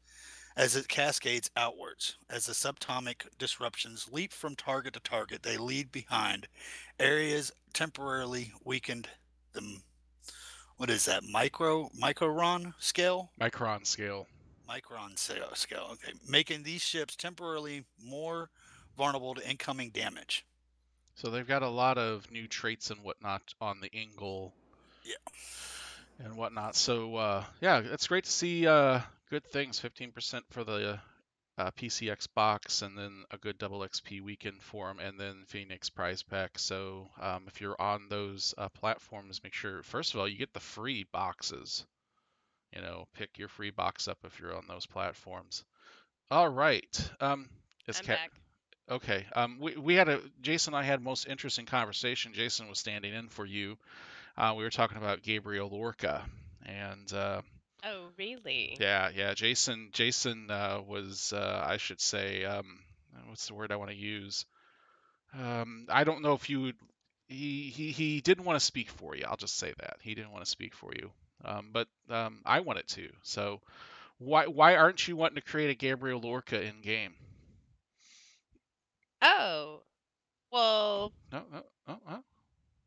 it cascades outwards. As the subatomic disruptions leap from target to target, they leave behind areas temporarily weakened. What is that? Micron scale? Micron scale. Micron scale. Okay, making these ships temporarily more vulnerable to incoming damage. So they've got a lot of new traits and whatnot on the Ingle. Yeah. And whatnot. So yeah, it's great to see good things. 15% for the PC Xbox, and then a good double XP weekend for them, and then Phoenix Prize Pack. So if you're on those platforms, make sure first of all you get the free boxes. You know, pick your free box up if you're on those platforms. All right. I'm back. Okay. We had Jason and I had most interesting conversation. Jason was standing in for you. We were talking about Gabriel Lorca, and Oh, really? yeah. Jason was I should say what's the word I want to use? I don't know if you would. He didn't want to speak for you. I'll just say that he didn't want to speak for you. But I wanted to. So why aren't you wanting to create a Gabriel Lorca in game? Oh, well, No.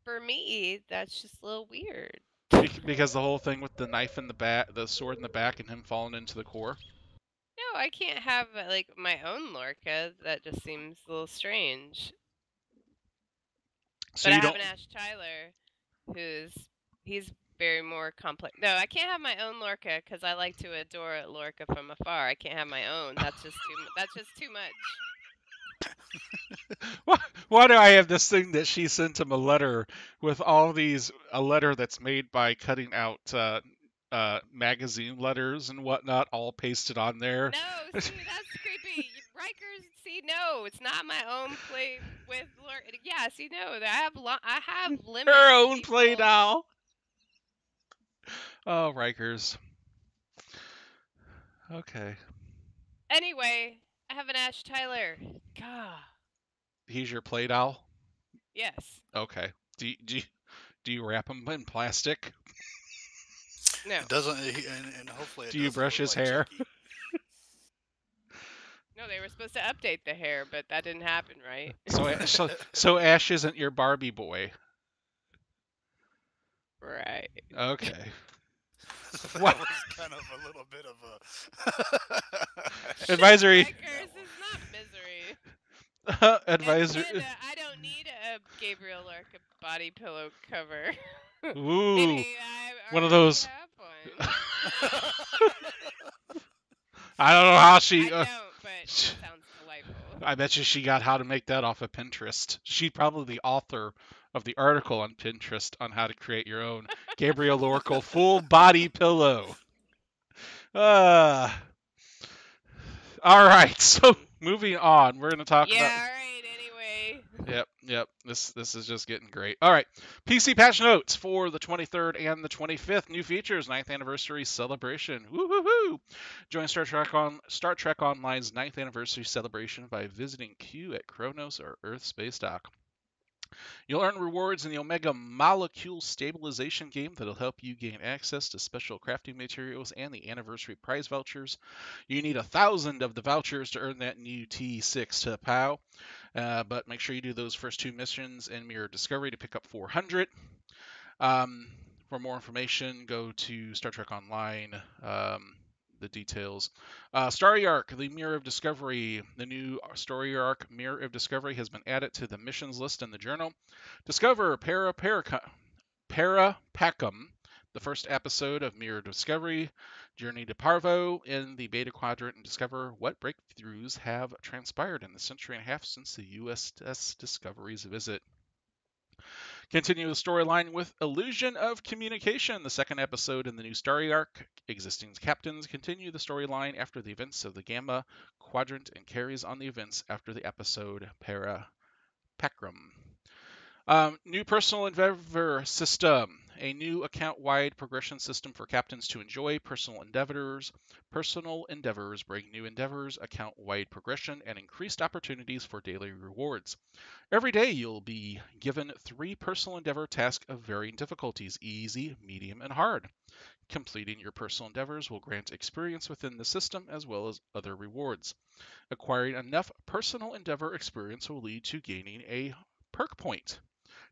for me, that's just a little weird. Because the whole thing with the knife in the back, the sword in the back, and him falling into the core. No, I can't have like my own Lorca. That just seems a little strange. So but you I have don't. an Ash Tyler, he's very more complex. No, I can't have my own Lorca because I like to adore Lorca from afar. I can't have my own. That's just too much. Why do I have this thing that she sent him a letter with a letter that's made by cutting out magazine letters and whatnot, all pasted on there? No, see, that's creepy. Rikers, see, no, it's not my own play with Lorca. Yeah, see, no, I have limits. Her own people. play doll. Oh, Rikers. Okay. Anyway, I have an Ash Tyler. God. He's your play doll? Yes. Okay. Do you wrap him in plastic? No. It doesn't, and hopefully it Do you doesn't brush look his like hair? Chucky. No, they were supposed to update the hair, but that didn't happen, right? So Ash isn't your Barbie boy. Right. Okay. That What? was kind of a little bit of a Advisory. Rikers is not misery. Advisory. And I don't need a Gabriel Lorca body pillow cover. Ooh. Maybe I One of already those. have one. I don't know how she. I don't, but it sounds delightful. I bet you she got how to make that off of Pinterest. She's probably the author of the article on Pinterest on how to create your own Gabriel Lorca full body pillow. All right, so moving on, we're going to talk about. Yeah, all right, anyway. Yep. This is just getting great. All right, PC patch notes for the 23rd and the 25th. New features, 9th anniversary celebration. Woo-hoo-hoo! Join Star Trek Online's 9th anniversary celebration by visiting Q at Kronos or Earth Space Dock. You'll earn rewards in the Omega Molecule Stabilization game that'll help you gain access to special crafting materials and the anniversary prize vouchers. You need 1,000 of the vouchers to earn that new T6 to POW, but make sure you do those first two missions in Mirror Discovery to pick up 400. For more information, go to Star Trek Online the details. Story Arc, the Mirror of Discovery. The new Story Arc, Mirror of Discovery, has been added to the missions list in the journal. Discover Parapacum, the first episode of Mirror of Discovery. Journey to Parvo in the Beta Quadrant and discover what breakthroughs have transpired in the century and a half since the USS Discovery's visit. Continue the storyline with Illusion of Communication, the second episode in the new Story Arc. Existing captains continue the storyline after the events of the Gamma Quadrant and carries on the events after the episode Parapacrum. New personal endeavor system. A new account-wide progression system for captains to enjoy personal endeavors. Personal endeavors bring new endeavors, account-wide progression, and increased opportunities for daily rewards. Every day you'll be given 3 personal endeavor tasks of varying difficulties: easy, medium, and hard. Completing your personal endeavors will grant experience within the system as well as other rewards. Acquiring enough personal endeavor experience will lead to gaining a perk point.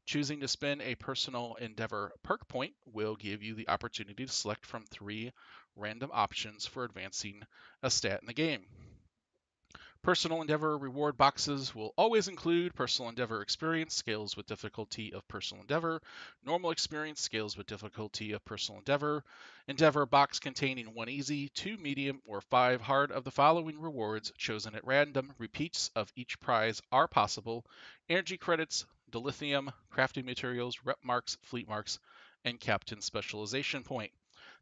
Choosing to spend a personal endeavor perk point will give you the opportunity to select from 3 random options for advancing a stat in the game. Personal endeavor reward boxes will always include personal endeavor experience, scales with difficulty of personal endeavor, normal experience, scales with difficulty of personal endeavor box containing 1 easy, 2 medium, or 5 hard of the following rewards chosen at random. Repeats of each prize are possible: energy credits, dilithium, crafting materials, rep marks, fleet marks, and captain specialization point.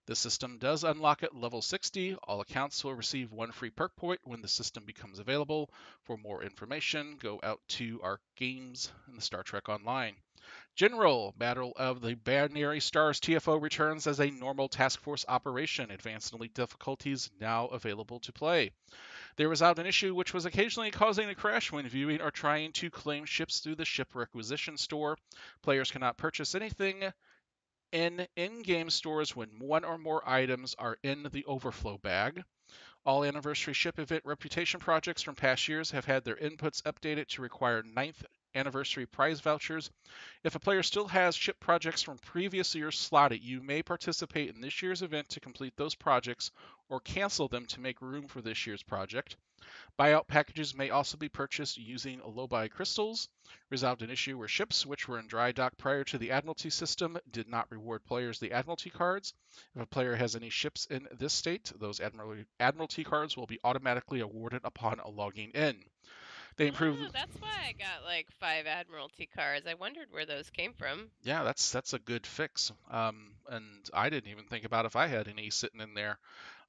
The system does unlock at level 60. All accounts will receive 1 free perk point when the system becomes available. For more information, go out to our games in the Star Trek Online. General Battle of the Binary Stars TFO returns as a normal task force operation. Advanced and elite difficulties now available to play. There was out an issue which was occasionally causing a crash when viewing or trying to claim ships through the ship requisition store. Players cannot purchase anything in-game stores when 1 or more items are in the overflow bag. All Anniversary Ship Event reputation projects from past years have had their inputs updated to require 9th Anniversary prize vouchers. If a player still has ship projects from previous years slotted, you may participate in this year's event to complete those projects or cancel them to make room for this year's project. Buyout packages may also be purchased using low-buy crystals. Resolved an issue where ships which were in dry dock prior to the Admiralty system did not reward players the Admiralty cards. If a player has any ships in this state, those Admiralty cards will be automatically awarded upon logging in. They improved. Oh, that's why I got like 5 Admiralty cards. I wondered where those came from. Yeah, that's a good fix. And I didn't even think about if I had any sitting in there.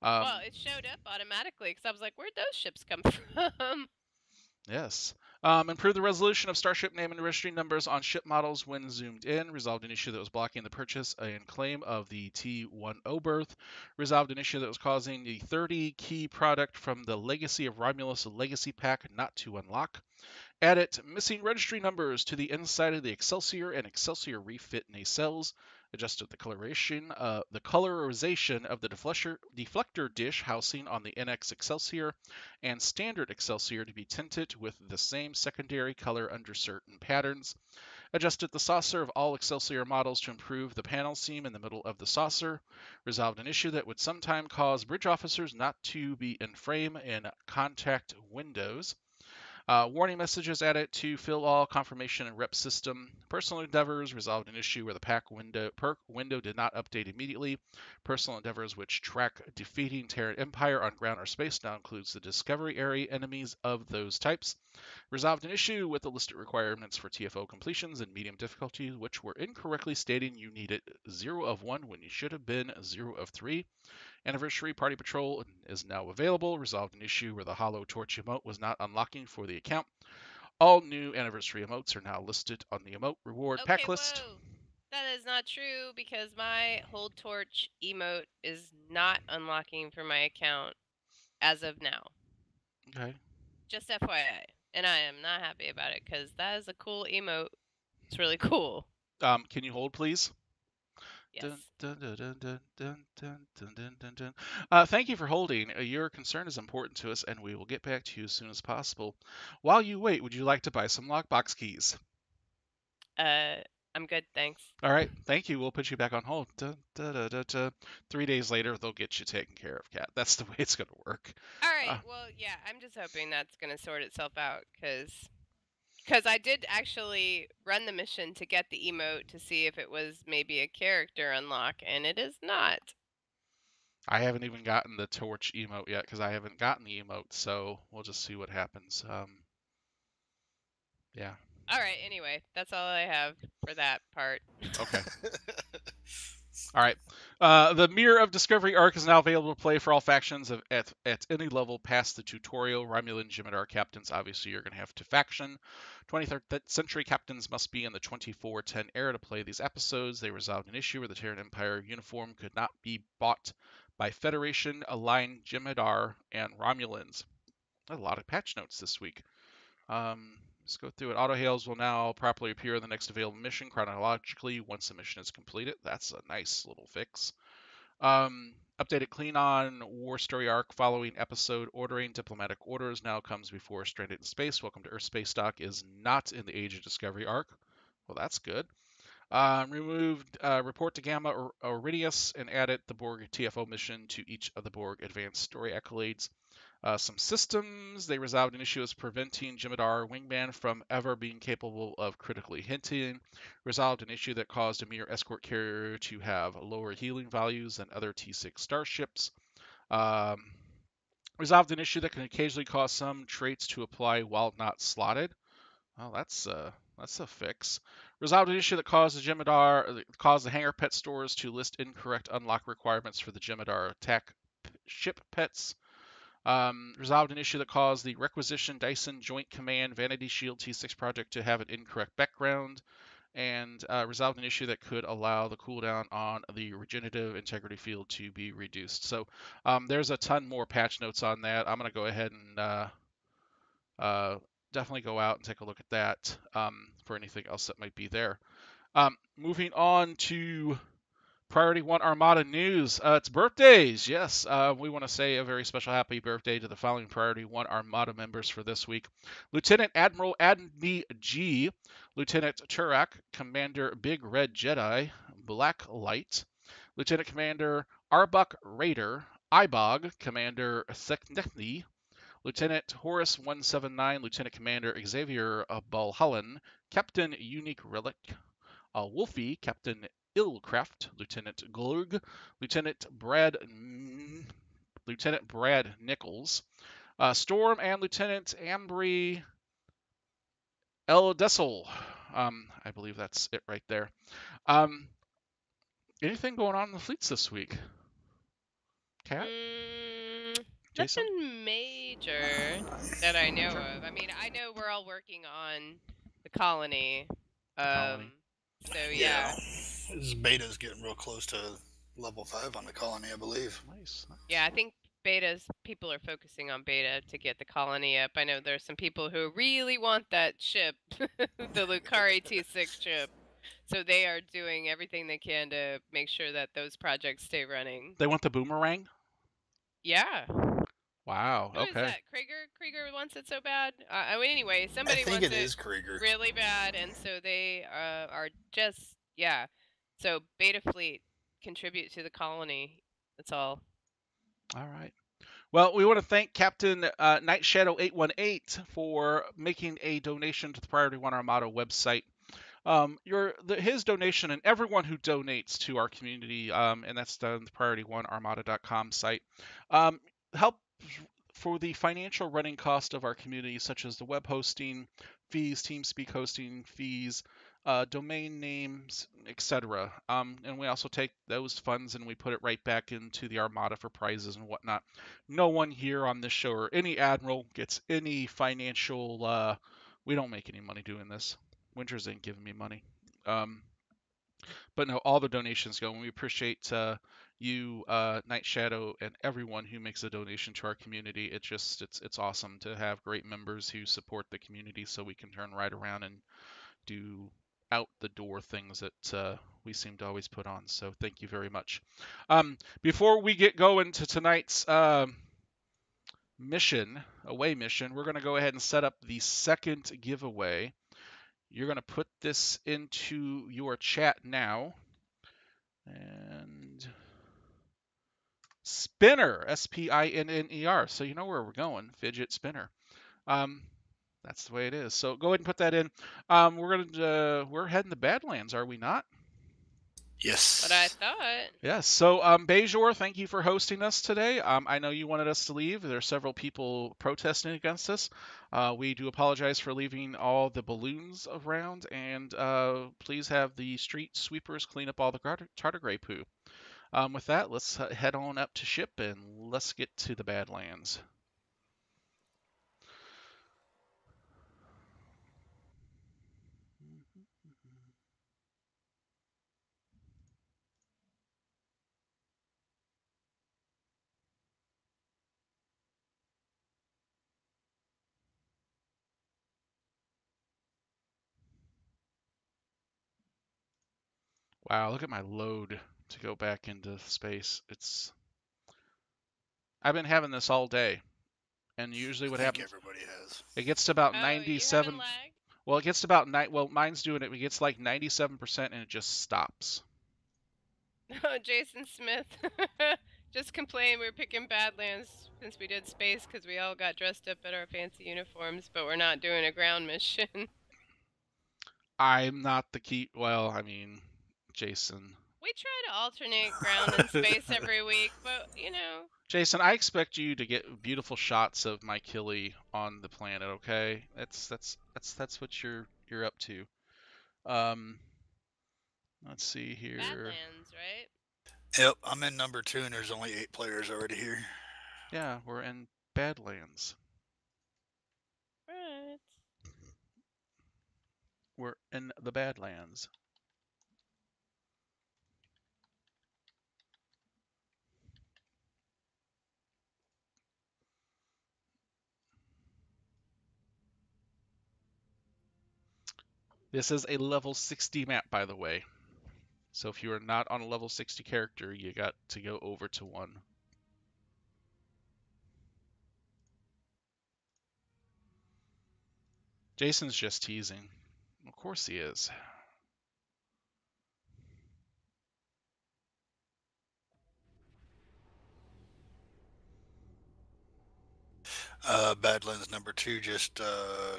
Well, it showed up automatically because I was like, where'd those ships come from? Yes. Improve the resolution of starship name and registry numbers on ship models when zoomed in. Resolved an issue that was blocking the purchase and claim of the T-10 berth. Resolved an issue that was causing the 30 key product from the Legacy of Romulus Legacy Pack not to unlock. Added missing registry numbers to the inside of the Excelsior and Excelsior refit nacelles. Adjusted the colorization of the deflector dish housing on the NX Excelsior and standard Excelsior to be tinted with the same secondary color under certain patterns. Adjusted the saucer of all Excelsior models to improve the panel seam in the middle of the saucer. Resolved an issue that would sometimes cause bridge officers not to be in frame in contact windows. Warning messages added to fill all confirmation and rep system. Personal endeavors resolved an issue where the perk window did not update immediately. Personal endeavors which track defeating Terran Empire on ground or space now includes the discovery area enemies of those types. Resolved an issue with the listed requirements for TFO completions in medium difficulty, which were incorrectly stating you needed 0 of 1 when you should have been 0 of 3. Anniversary Party Patrol is now available. Resolved an issue where the Hollow Torch emote was not unlocking for the account. All new Anniversary emotes are now listed on the emote reward pack list. Whoa. That is not true because my Hold Torch emote is not unlocking for my account as of now. Okay. Just FYI. And I am not happy about it because that is a cool emote. It's really cool. Can you hold, please? Yes. Thank you for holding. Your concern is important to us, and we will get back to you as soon as possible. While you wait, would you like to buy some lockbox keys? I'm good, thanks. All right, thank you. We'll put you back on hold. 3 days later, they'll get you taken care of, Kat. That's the way it's going to work. All right, well, yeah, I'm just hoping that's going to sort itself out, because I did actually run the mission to get the emote to see if it was maybe a character unlock, and it is not. I haven't even gotten the torch emote yet because I haven't gotten the emote, so we'll just see what happens. Yeah. All right, anyway, that's all I have for that part. Okay. All right. The Mirror of Discovery arc is now available to play for all factions at any level past the tutorial. Romulan Jim'Hadar captains, obviously, you're going to have to faction. 23rd century captains must be in the 2410 era to play these episodes. They resolved an issue where the Terran Empire uniform could not be bought by Federation, aligned Jim'Hadar, and Romulans. A lot of patch notes this week. Let's go through it. Auto hails will now properly appear in the next available mission chronologically once the mission is completed. That's a nice little fix. Updated Klingon War Story arc following episode Ordering Diplomatic Orders now comes before Stranded in Space. Welcome to Earth Space Dock is not in the Age of Discovery arc. Well, that's good. Removed Report to Gamma Iridius and added the Borg TFO mission to each of the Borg Advanced Story accolades. Some systems, they resolved an issue as preventing Jim'Hadar Wingman from ever being capable of critically hitting. Resolved an issue that caused a mere escort carrier to have lower healing values than other T6 starships. Resolved an issue that can occasionally cause some traits to apply while not slotted. Well, that's a fix. Resolved an issue that caused the hangar pet stores to list incorrect unlock requirements for the Jim'Hadar attack ship pets. Resolved an issue that caused the Requisition Dyson Joint Command Vanity Shield T6 project to have an incorrect background, and resolved an issue that could allow the cooldown on the Regenerative Integrity Field to be reduced. So there's a ton more patch notes on that. I'm going to go ahead and definitely go out and take a look at that for anything else that might be there. Moving on to Priority One Armada news. It's birthdays. Yes, we want to say a very special happy birthday to the following Priority One Armada members for this week. Lieutenant Admiral Adney G, Lieutenant Turak, Commander Big Red Jedi, Black Light, Lieutenant Commander Arbuk Raider, Ibog, Commander Seknechny, Lieutenant Horus 179, Lieutenant Commander Xavier Balhallen, Captain Unique Relic, Wolfie, Captain Illcraft, Lieutenant Glurg, Lieutenant Brad Nichols, Storm, and Lieutenant Ambry Eldessel. I believe that's it right there. Anything going on in the fleets this week? Kat? Jason? Nothing major that I know of. I mean, I know we're all working on the colony. So yeah. This beta's getting real close to level 5 on the colony, I believe. Nice. Yeah, I think people are focusing on beta to get the colony up. I know there's some people who really want that ship, the Lucari T6 ship. So they are doing everything they can to make sure that those projects stay running. They want the boomerang? Yeah. Wow. Who Okay. is that? Krieger wants it so bad. Anyway, somebody I think wants it is Krieger. really bad, and so they are just So Beta Fleet contribute to the colony. That's all. All right. Well, we want to thank Captain Night Shadow 818 for making a donation to the Priority One Armada website. His donation and everyone who donates to our community, and that's done on the PriorityOneArmada.com site, help for the financial running cost of our community, such as the web hosting fees, TeamSpeak hosting fees, domain names, etc. And we also take those funds and we put it right back into the Armada for prizes and whatnot. No one here on this show or any admiral gets any financial. We don't make any money doing this. Winters ain't giving me money. But no, all the donations go, and we appreciate you, Night Shadow, and everyone who makes a donation to our community. It's awesome to have great members who support the community, so we can turn right around and do out the door things that we seem to always put on. So thank you very much. Before we get going to tonight's away mission, we're going to go ahead and set up the second giveaway. you're going to put this into your chat now. And spinner, SPINNER. So you know where we're going, fidget spinner. That's the way it is. So go ahead and put that in. We're heading to Badlands, are we not? Yes. But I thought. Yes. So Bejor, thank you for hosting us today. I know you wanted us to leave. There are several people protesting against us. We do apologize for leaving all the balloons around, and please have the street sweepers clean up all the tardigrade poo. With that, let's head on up to ship and let's get to the Badlands. Wow, look at my load to go back into space. I've been having this all day, and usually what happens? Everybody has. It gets to about Oh, 97. You haven't lagged? Well, it gets to about well, mine's doing it. It gets like 97% and it just stops. Oh, Jason Smith. Just complained we were picking Badlands since we did space because we all got dressed up in our fancy uniforms, but we're not doing a ground mission. I'm not the key. Well, I mean, Jason. We try to alternate ground and space every week, but you know. Jason, I expect you to get beautiful shots of my Killy on the planet. Okay, that's what you're up to. Let's see here. Badlands, right? Yep, I'm in number 2, and there's only 8 players already here. Yeah, we're in Badlands. Right. We're in the Badlands. This is a level 60 map, by the way. So if you are not on a level 60 character, you got to go over to one. Jason's just teasing. Of course he is. Badlands number 2 just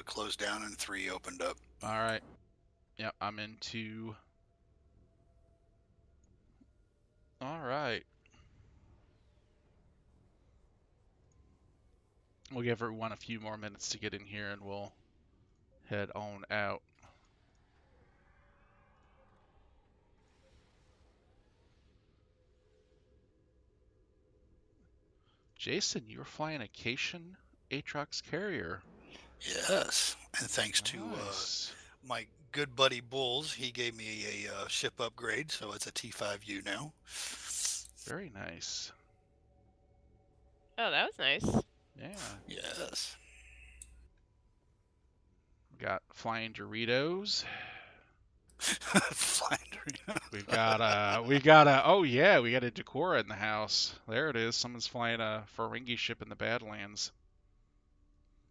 closed down and 3 opened up. All right. Yep, I'm into. All right. We'll give everyone a few more minutes to get in here and we'll head on out. Jason, you're flying a Cation Atrox carrier. Yes, and thanks Nice. to my good buddy Bulls, he gave me a ship upgrade, so it's a T5U now. Very nice. Oh, that was nice. Yeah. Yes. We got flying Doritos. Flying Doritos. we got a oh yeah, we got a Decora in the house. There it is. Someone's flying a Ferengi ship in the Badlands.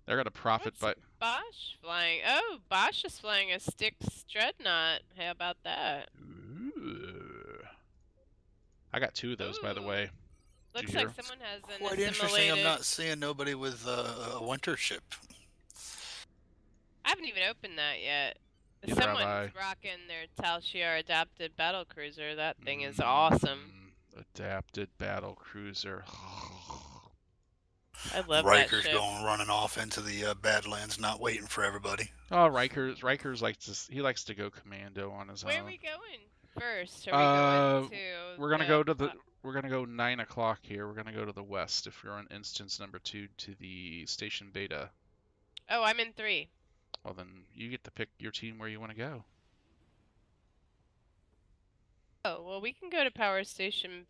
They're gonna profit, What's Bosch flying? Oh, Bosch is flying a Styx dreadnought. How about that? Ooh. I got 2 of those, by the way. Looks you like hear? someone has an Quite interesting. I'm not seeing nobody with a winter ship. I haven't even opened that yet. Neither have I. Someone's rocking their Tal Shiar adapted battle cruiser. That thing is awesome. Adapted battle cruiser. I love Riker's that ship. going running off into the Badlands, not waiting for everybody. Oh, Riker's likes to go commando on his own. Where are we going first? Are we going to? We're gonna go 9 o'clock here. We're gonna go to the west. If you're on instance number 2 to the station beta. Oh, I'm in 3. Well, then you get to pick your team where you want to go. Oh, well, we can go to Power Station.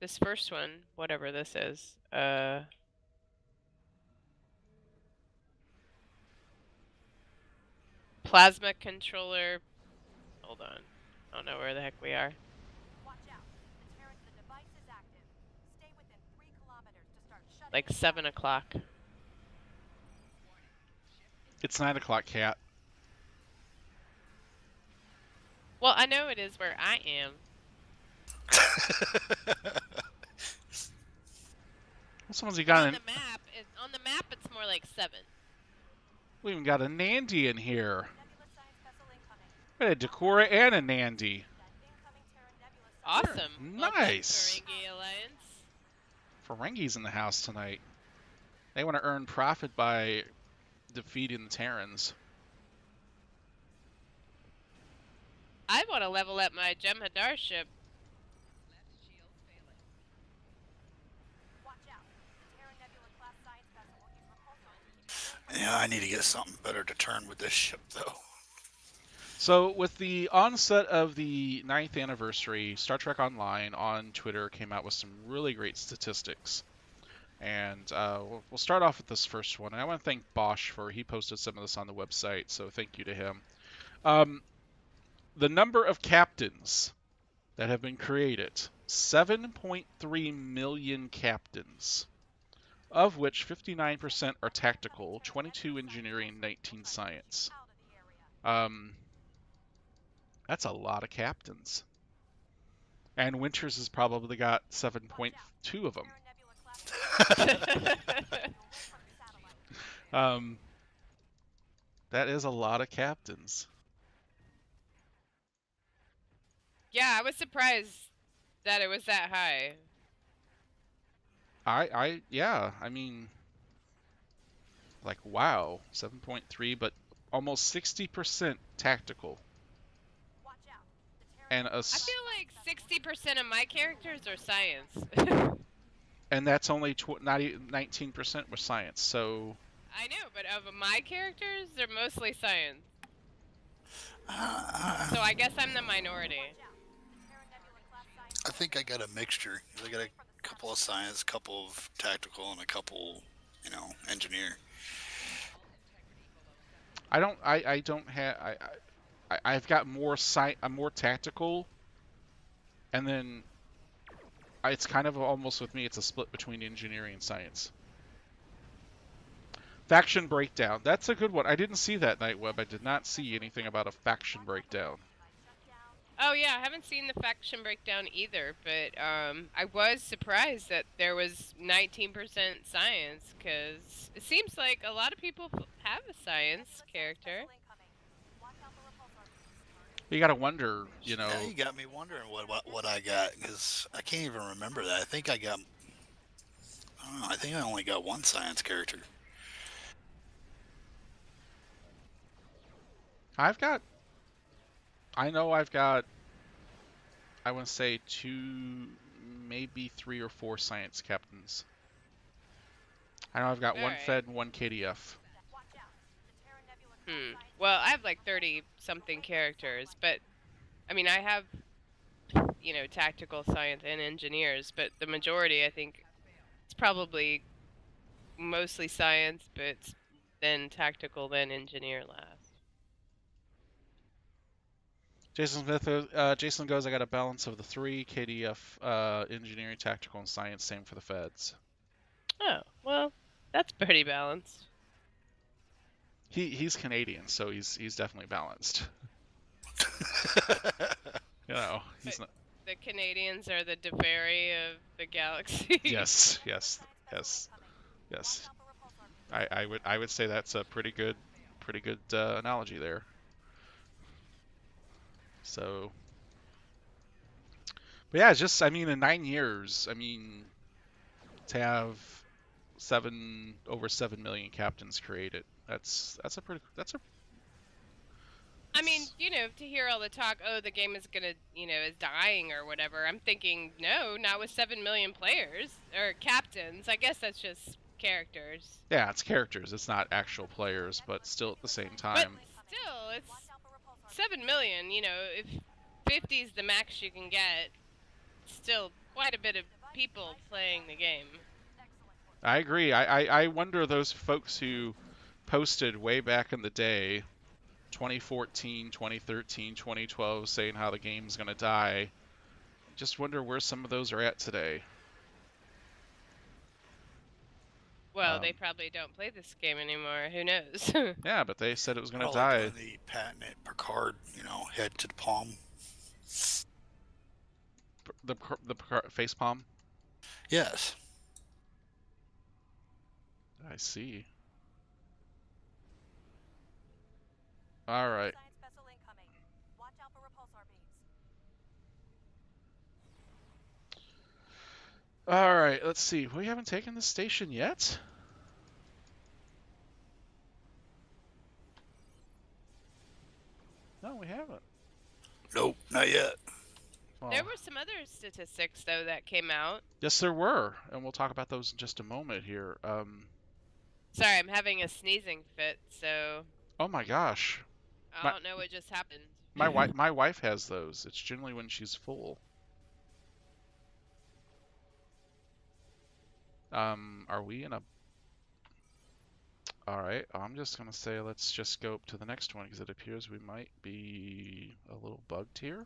This first one, whatever this is. Plasma controller. Hold on. I don't know where the heck we are. Watch out. The device is active. Stay within 3 kilometers to start shutting Like it down. 7 o'clock. It's 9 o'clock, Cat. Well, I know it is where I am. Someone's But got on an. the map, it's more like 7. We even got a Nandy in here. Nebula science vessel incoming. We had a Decorah and a Nandy. Incoming Terran Nebula science. Awesome. Nice. Welcome, Ferengi Alliance. Ferengi's in the house tonight. They want to earn profit by defeating the Terrans. I want to level up my Jem'Hadar ship. Watch out. The Terran Nebula class science vessel will use repulsors to keep Yeah, I need to get something better to turn with this ship, though. So, with the onset of the 9th anniversary, Star Trek Online on Twitter came out with some really great statistics. And we'll start off with this first one. And I want to thank Bosch he posted some of this on the website, so thank you to him. The number of captains that have been created, 7.3 million captains, of which 59% are tactical, 22 engineering, 19 science. out of the area. That's a lot of captains. And Winters has probably got 7.2 of them. Terran Nebula class satellite. That is a lot of captains. Yeah, I was surprised that it was that high. Yeah, I mean, like, wow, 7.3, but almost 60% tactical. Watch out. The Terran And I feel like 60% of my characters are science. and that's only 19% were science. So I know, but of my characters, they're mostly science. So I guess I'm the minority. Terran Nebula class science I think I got a mixture. I got a couple of science, a couple of tactical, and a couple, engineer. I've got more I'm more tactical, and then it's kind of almost with me. It's a split between engineering and science. Faction breakdown. That's a good one. I didn't see that, Nightweb. I did not see anything about a faction breakdown. Oh yeah, I haven't seen the faction breakdown either, but I was surprised that there was 19% science, because it seems like a lot of people have a science character. You gotta wonder, Yeah, you got me wondering what I got, because I can't even remember that. I think I got. I don't know. I think I only got one science character. I want to say 2, maybe 3 or 4 science captains. I know I've got one Alright. Fed and one KDF. Well, I have like 30-something characters, but, I mean, I have, tactical science and engineers, but the majority, I think, it's probably mostly science, but then tactical, then engineer last. Jason Smith, Jason goes, I got a balance of the 3, KDF, engineering, tactical, and science, same for the Feds. Oh, well, that's pretty balanced. He's Canadian, so he's definitely balanced. He's not. The Canadians are the DeFerry of the galaxy. Yes. I would say that's a pretty good analogy there. So, but yeah, it's just, I mean, in 9 years, I mean, to have over 7 million captains created, that's a. I mean, to hear all the talk, oh, the game is gonna, is dying or whatever, I'm thinking, no, not with 7 million players, or captains. I guess that's just characters. Yeah, it's characters, it's not actual players, but still at the same But time. still, it's 7 million, if 50's the max you can get, still quite a bit of people playing the game. I agree. I wonder those folks who posted way back in the day, 2014, 2013, 2012, saying how the game's going to die. Just wonder where some of those are at today. Well, they probably don't play this game anymore. Who knows? Yeah, but they said it was going to Probably die. doing the patented Picard, head to the palm. The facepalm. Yes. I see. All right. Science vessel incoming. Watch out for repulsor beams. All right. Let's see. We haven't taken the station yet. No, we haven't. Nope, not yet. Well, There were some other statistics though that came out. yes, there were, and we'll talk about those in just a moment here. Sorry, I'm having a sneezing fit, so Oh my gosh. I don't know what just happened. My wife has those. It's generally when she's full. Are we in a... All right, I'm just gonna say let's just go up to the next one because it appears we might be a little bugged here.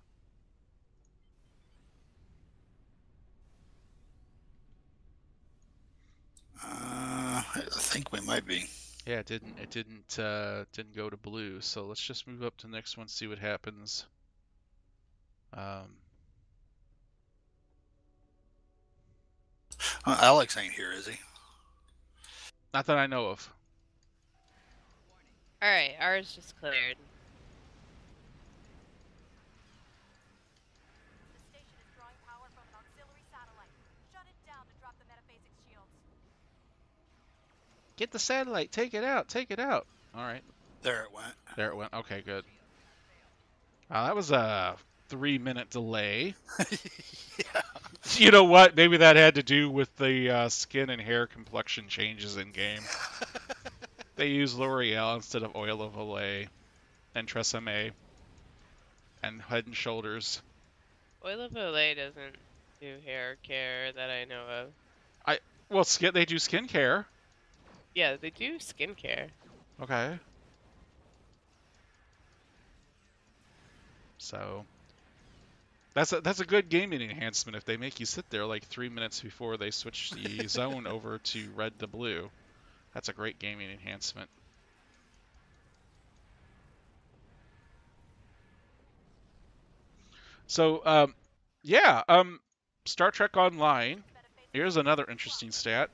I think we might be. Yeah, it didn't go to blue. So let's just move up to the next one, see what happens. Alex ain't here, is he? Not that I know of. All right, ours just cleared. The station is drawing power from an auxiliary satellite. Shut it down to drop the metaphasics shields. Get the satellite. Take it out. Take it out. All right. There it went. There it went. Okay, good. That was a 3-minute delay. Yeah. You know what? Maybe that had to do with the skin and hair complexion changes in game. They use L'Oreal instead of Oil of Olay and Tresemme and Head and Shoulders. Oil of Olay doesn't do hair care that I know of. Well, they do skincare. Yeah, they do skincare. Okay. So that's a good gaming enhancement if they make you sit there like 3 minutes before they switch the zone over to red to blue. That's a great gaming enhancement. So, yeah, Star Trek Online. Here's another interesting stat.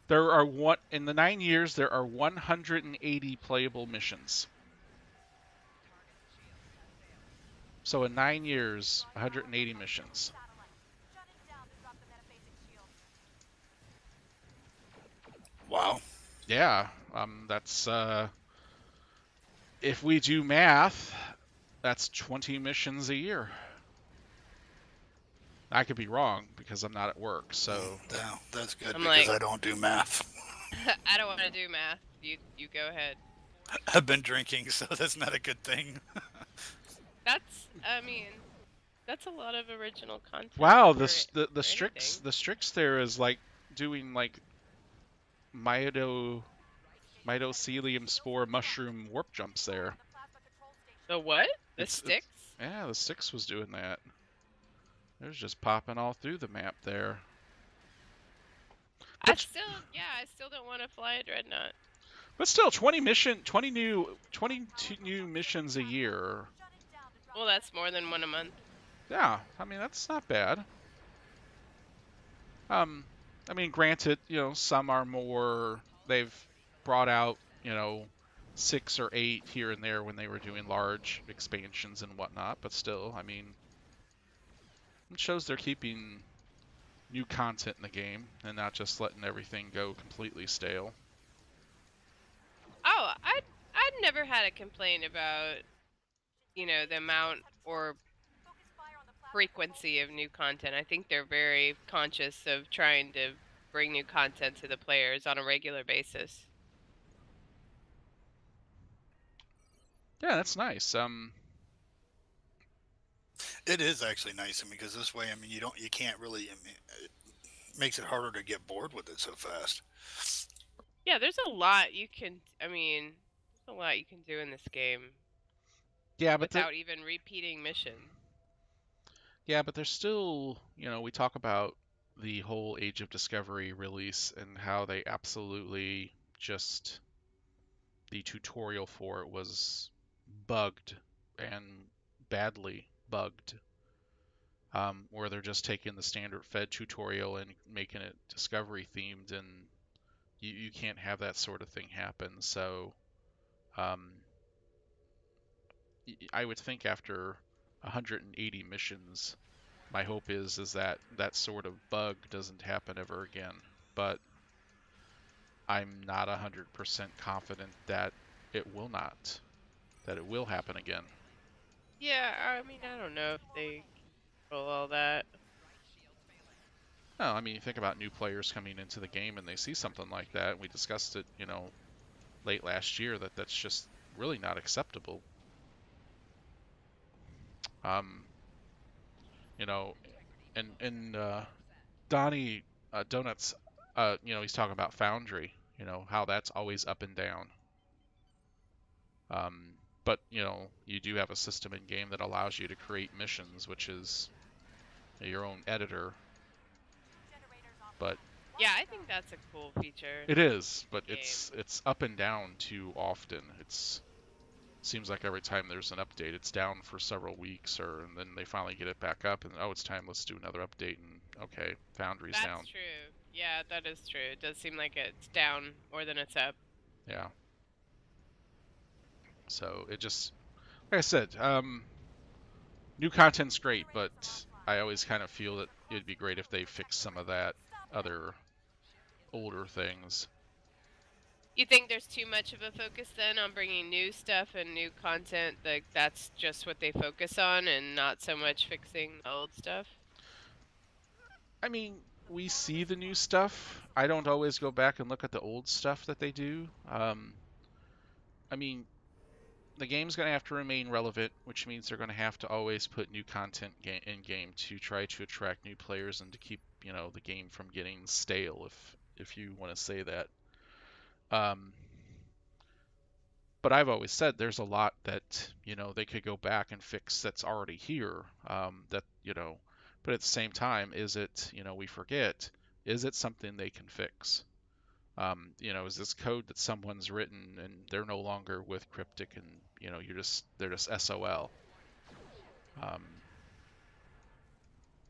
In the 9 years there are 180 playable missions. So in 9 years, 180 missions. Wow. Yeah, that's if we do math, that's 20 missions a year. I could be wrong because I'm not at work, so... Yeah, that's good I'm because like- I don't do math. I don't want to do math. You go ahead. I've been drinking, so that's not a good thing. I mean, that's a lot of original content. Wow, for the Strix anything. the Strix there is like doing like mycelium spore mushroom warp jumps there. The what? The It's- sticks? Yeah, the Strix was doing that. There's just popping all through the map there. I still don't want to fly a dreadnought. But still, 22 new missions a year. Well, that's more than one a month. Yeah, I mean that's not bad. I mean, granted, some are more. They've brought out, 6 or 8 here and there when they were doing large expansions and whatnot. But still, I mean, it shows they're keeping new content in the game and not just letting everything go completely stale. Oh, I'd never had a complaint about, the amount or frequency of new content. I think they're very conscious of trying to bring new content to the players on a regular basis. Yeah, that's nice. It is actually nice, because this way, you can't really, it makes it harder to get bored with it so fast. Yeah, there's a lot you can do in this game Yeah, but without even repeating missions. Yeah, but there's still, we talk about the whole Age of Discovery release and how they absolutely just, the tutorial for it was bugged and badly bugged, where they're just taking the standard Fed tutorial and making it Discovery themed, and you can't have that sort of thing happen. So I would think after 180 missions, my hope is that that sort of bug doesn't happen ever again. But I'm not 100% confident that it will not, that it will happen again. Yeah, I mean, I don't know if they control all that. No, I mean, you think about new players coming into the game and they see something like that. We discussed it, late last year, that's just really not acceptable. And Donnie Donuts, he's talking about Foundry, how that's always up and down. But you do have a system in game that allows you to create missions, which is your own editor. But Yeah, I think that's a cool feature. it is, but Game. it's up and down too often. Seems like every time there's an update, it's down for several weeks, and then they finally get it back up, and it's time, let's do another update, and okay, Foundry's That's down. true. Yeah, that is true. It does seem like it's down more than it's up. Yeah. So it just, like I said, new content's great, but I always kind of feel that it'd be great if they fixed some of that other older things. You think there's too much of a focus then on bringing new stuff and new content? Like that's just what they focus on, and not so much fixing the old stuff? I mean, we see the new stuff. I don't always go back and look at the old stuff that they do. I mean, the game's going to have to remain relevant, which means they're going to have to always put new content in game to try to attract new players and to keep, the game from getting stale, if you want to say that. But I've always said there's a lot that, they could go back and fix that's already here. But at the same time, is it, we forget, is it something they can fix? Is this code that someone's written and they're no longer with Cryptic, and, they're just SOL?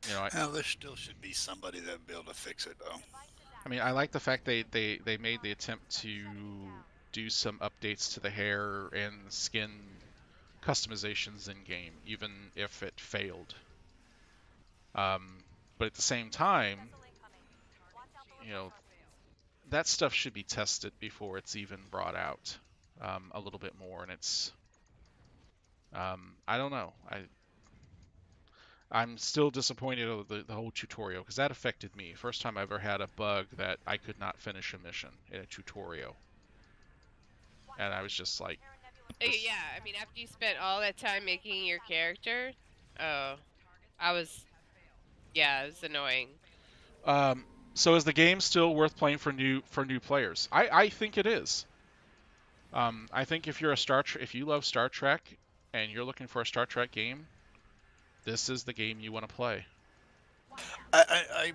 There still should be somebody that would be able to fix it, though. I mean, I like the fact they made the attempt to do some updates to the hair and skin customizations in game, even if it failed. But at the same time, that stuff should be tested before it's even brought out a little bit more. And it's, I don't know. I'm still disappointed with the whole tutorial, because that affected me. First time I ever had a bug that I could not finish a mission in a tutorial. And I was just like... Yeah, I mean, after you spent all that time making your character, it was annoying. So is the game still worth playing for new players? I think it is. I think if you love Star Trek and you're looking for a Star Trek game, this is the game you want to play. I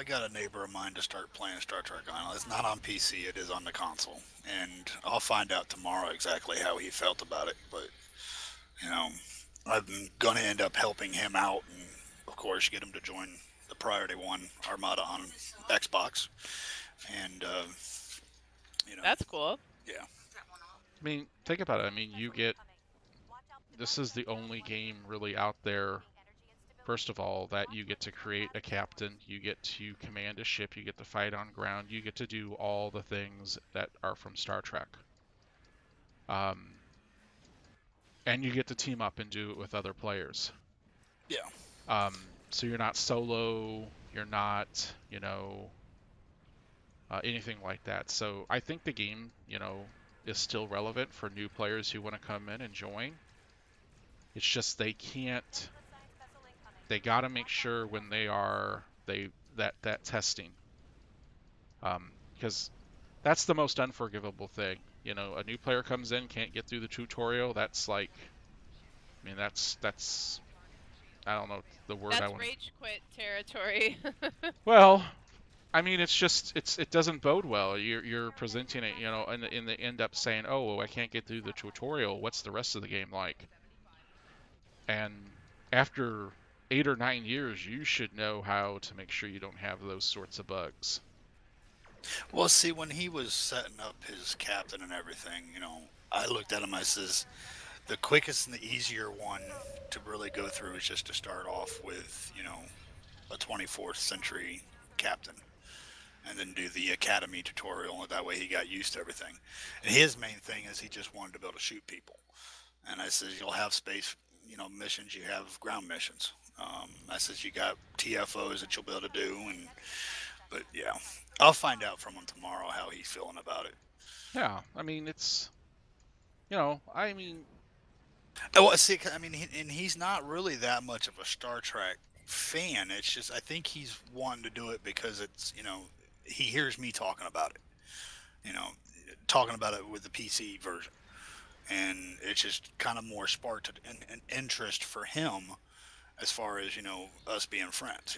got a neighbor of mine to start playing Star Trek on. It's not on PC, it is on the console. And I'll find out tomorrow exactly how he felt about it. But, I'm going to end up helping him out and, of course, get him to join the Priority One Armada on Xbox. And, That's cool. Yeah. I mean, think about it. I mean, this is the only game really out there, first of all, that you get to create a captain, you get to command a ship, you get to fight on ground, you get to do all the things that are from Star Trek. And you get to team up and do it with other players. Yeah. So you're not solo, you're not, anything like that. So I think the game, is still relevant for new players who want to come in and join. It's just they got to make sure when that testing, because that's the most unforgivable thing. A new player comes in, can't get through the tutorial. That's like, I mean, that's I don't know the word I want. That's rage quit territory. Well, I mean, it's just it doesn't bode well. You're presenting it, and they end up saying, oh, well, I can't get through the tutorial. What's the rest of the game like? And after 8 or 9 years, you should know how to make sure you don't have those sorts of bugs. Well, see, when he was setting up his captain and everything, I looked at him. I says, the quickest and the easier one to really go through is just to start off with, a 24th century captain, and then do the academy tutorial, and that way he got used to everything. And his main thing is he just wanted to be able to shoot people. And I says, you'll have space, missions, you have ground missions. I says, you got TFOs that you'll be able to do, but yeah, I'll find out from him tomorrow how he's feeling about it. Yeah, I mean, it's, I mean... Well, see, and he's not really that much of a Star Trek fan. It's just, I think he's wanting to do it because it's, he hears me talking about it, talking about it with the PC version. And it's just kind of more sparked an interest for him as far as, us being friends,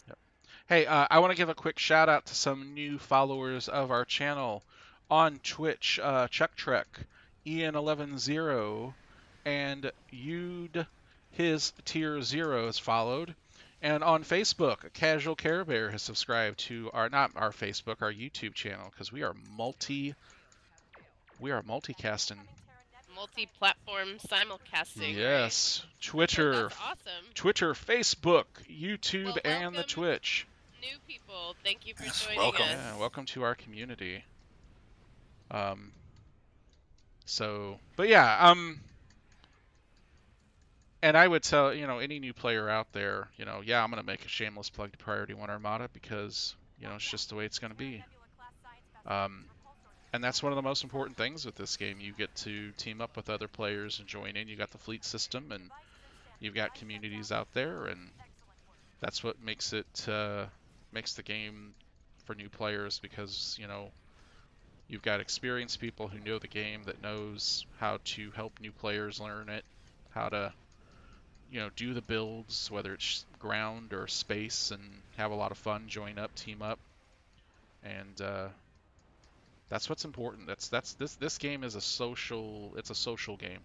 Yep. Hey, I want to give a quick shout out to some new followers of our channel on Twitch. Chuck Trek, Ian110, and Yud his tier 0 is followed. And on Facebook, Casual Care Bear has subscribed to not our Facebook, our YouTube channel, because we are multicasting. Multi-platform simulcasting. Yes, Right? Twitter, That's awesome. Twitter, Facebook, YouTube, Well, and the Twitch. New people, thank you for Yes, joining welcome. us. Yeah, welcome to our community. But yeah, and I would tell, any new player out there, yeah, I'm going to make a shameless plug to Priority One Armada because, it's just the way it's going to be. And that's one of the most important things with this game. You get to team up with other players and join in. You got the fleet system, and you've got communities out there, and that's what makes the game for new players because, you've got experienced people who know the game that knows how to help new players learn it, how to do the builds, whether it's ground or space, and have a lot of fun, join up, team up, and that's what's important. This game is it's a social game.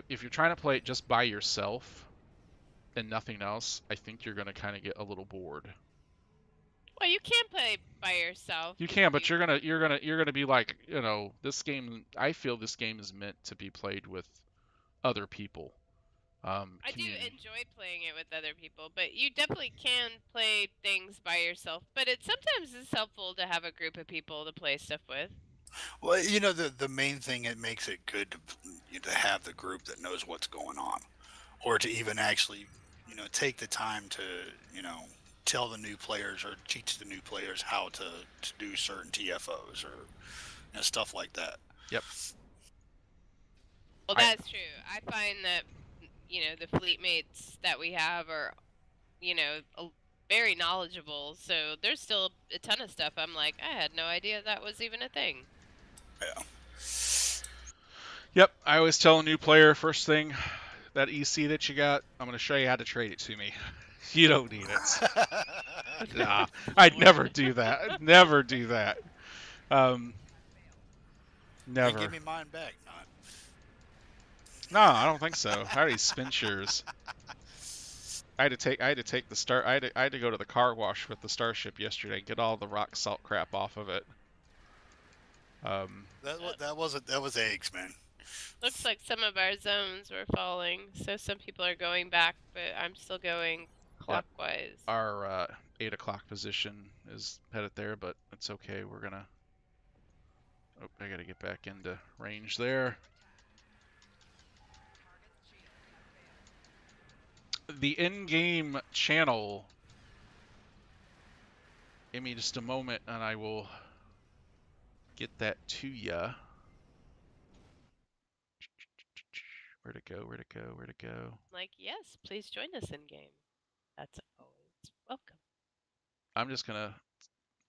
If you're trying to play it just by yourself and nothing else, I think you're gonna kind of get a little bored. Well, you can play by yourself. You can, but you're gonna be like, this game. I feel this game is meant to be played with other people. I do enjoy playing it with other people, but you definitely can play things by yourself. But sometimes it's helpful to have a group of people to play stuff with. Well, the main thing that makes it good to have the group that knows what's going on, or to even actually, take the time to, tell the new players or teach the new players how to do certain TFOs or stuff like that. Yep. Well, that's true. I find that, the fleet mates that we have are, very knowledgeable. So there's still a ton of stuff I'm like, I had no idea that was even a thing. Yeah. Yep. I always tell a new player, first thing, that EC that you got, I'm going to show you how to trade it to me. You don't need it. Nah, I'd never do that. Never do that. Never. And give me mine back, not. No, I don't think so. I already spent yours. I had to take the star. I had to go to the car wash with the Starship yesterday and get all the rock salt crap off of it. That was eggs, man. Looks like some of our zones were falling, so some people are going back, but I'm still going clockwise. Our 8 o'clock position is headed there, but it's okay. We're gonna. Oh, I gotta get back into range there. The in-game channel. Give me just a moment, and I will get that to ya. Where'd it go? Where'd it go? Where'd it go? Like, yes, please join us in game. That's always welcome. I'm just gonna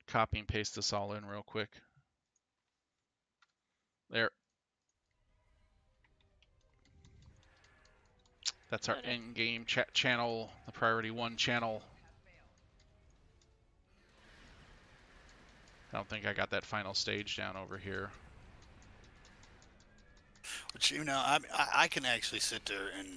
copy and paste this all in real quick. There. That's our in-game chat channel, the Priority One channel. I don't think I got that final stage down over here. Which, I can actually sit there and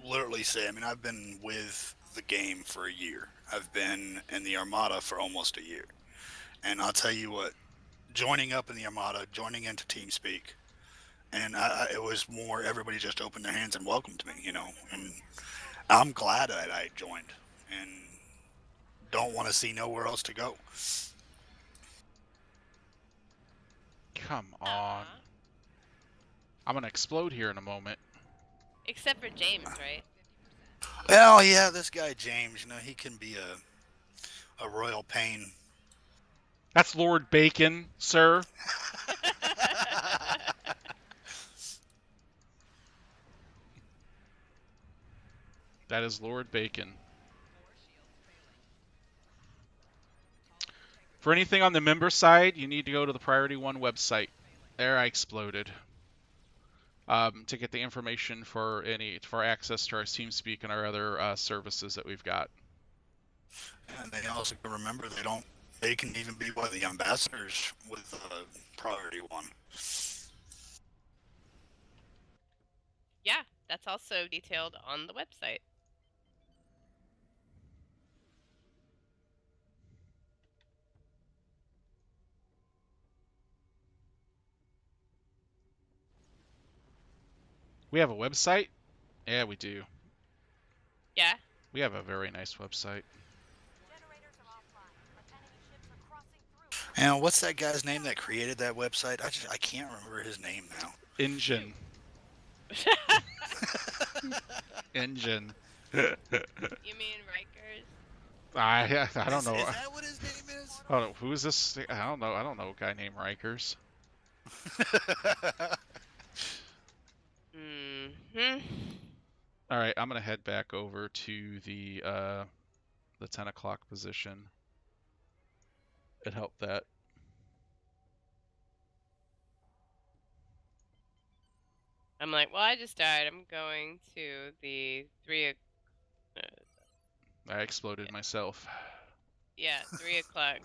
literally say, I've been with the game for a year. I've been in the Armada for almost a year. And I'll tell you what, joining up in the Armada, joining into TeamSpeak, and it was more, everybody just opened their hands and welcomed me, and I'm glad that I joined and don't want to see nowhere else to go. Come on. I'm going to explode here in a moment. Except for James, right? Well, yeah, this guy James, he can be a royal pain. That's Lord Bacon, sir. That is Lord Bacon. For anything on the member side, you need to go to the Priority One website. There, I exploded. To get the information for access to our TeamSpeak and our other services that we've got. And they also can remember they can even be one of the ambassadors with Priority One. Yeah, that's also detailed on the website. We have a website? Yeah, we do. Yeah. We have a very nice website. Generators are offline, but enemy ships are crossing through. And what's that guy's name that created that website? I can't remember his name now. Engine. Engine. You mean Rikers? I don't know. Is that what his name is? Oh, who is this? I don't know. I don't know a guy named Rikers. All right, I'm gonna head back over to the 10 o'clock position. It helped that. I'm like, well, I just died. I'm going to the 3 I exploded myself. Yeah, 3 o'clock.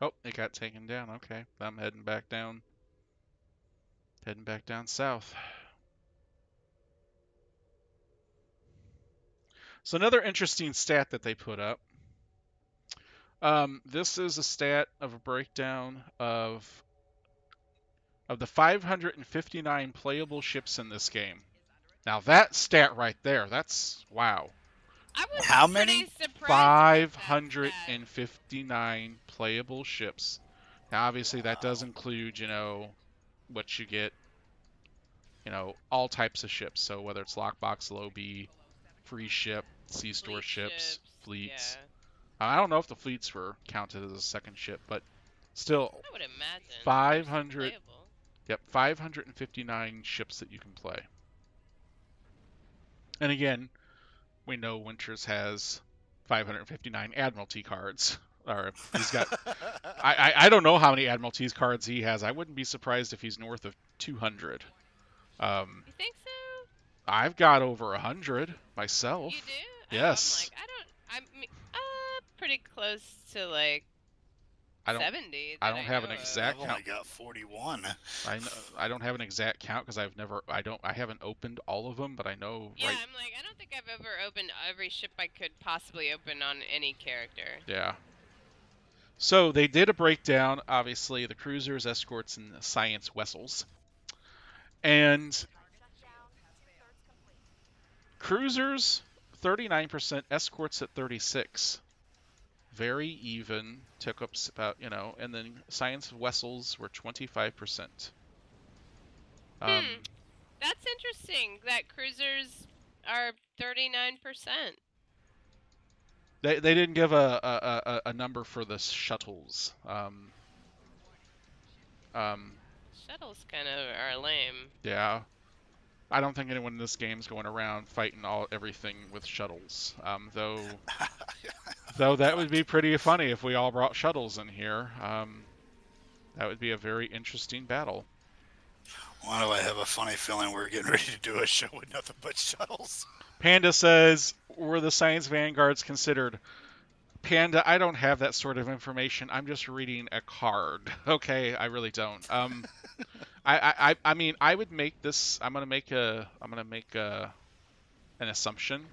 Oh, it got taken down. Okay, I'm heading back down. Heading back down south. So another interesting stat that they put up. This is a stat of a breakdown of the 559 playable ships in this game. Now that stat right there, that's wow. I was How pretty many? surprised with that 559 playable ships. Now obviously that does include, what you get, all types of ships. So whether it's lockbox, low B, free ship, C-store Fleet ships, fleets. Yeah. I don't know if the fleets were counted as a second ship, but still, I would imagine. 500. Playable. Yep, 559 ships that you can play. And again, we know Winters has 559 Admiralty cards. Or he's got. I don't know how many Admiralties cards he has. I wouldn't be surprised if he's north of 200. You think so? I've got over 100 myself. You do? Yes. I'm pretty close to like I don't 70. I don't have an know of. exact I've count. only got 41. I don't have an exact count because I haven't opened all of them, but I know Yeah, right. I'm like, I don't think I've ever opened every ship I could possibly open on any character. Yeah. So they did a breakdown, obviously, the cruisers, escorts, and science vessels. And Shutdown, 2/3 complete. cruisers, 39%, escorts at 36%. Very even, took up about, and then science vessels were 25%. That's interesting that cruisers are 39%. They didn't give a number for the shuttles. Shuttles kind of are lame. Yeah. I don't think anyone in this game's going around fighting everything with shuttles. Though that would be pretty funny if we all brought shuttles in here. That would be a very interesting battle. Why do I have a funny feeling we're getting ready to do a show with nothing but shuttles? Panda says, were the science vanguards considered? Panda, I don't have that sort of information. I'm just reading a card. Okay, I really don't. I mean, I would make this. I'm gonna make an assumption,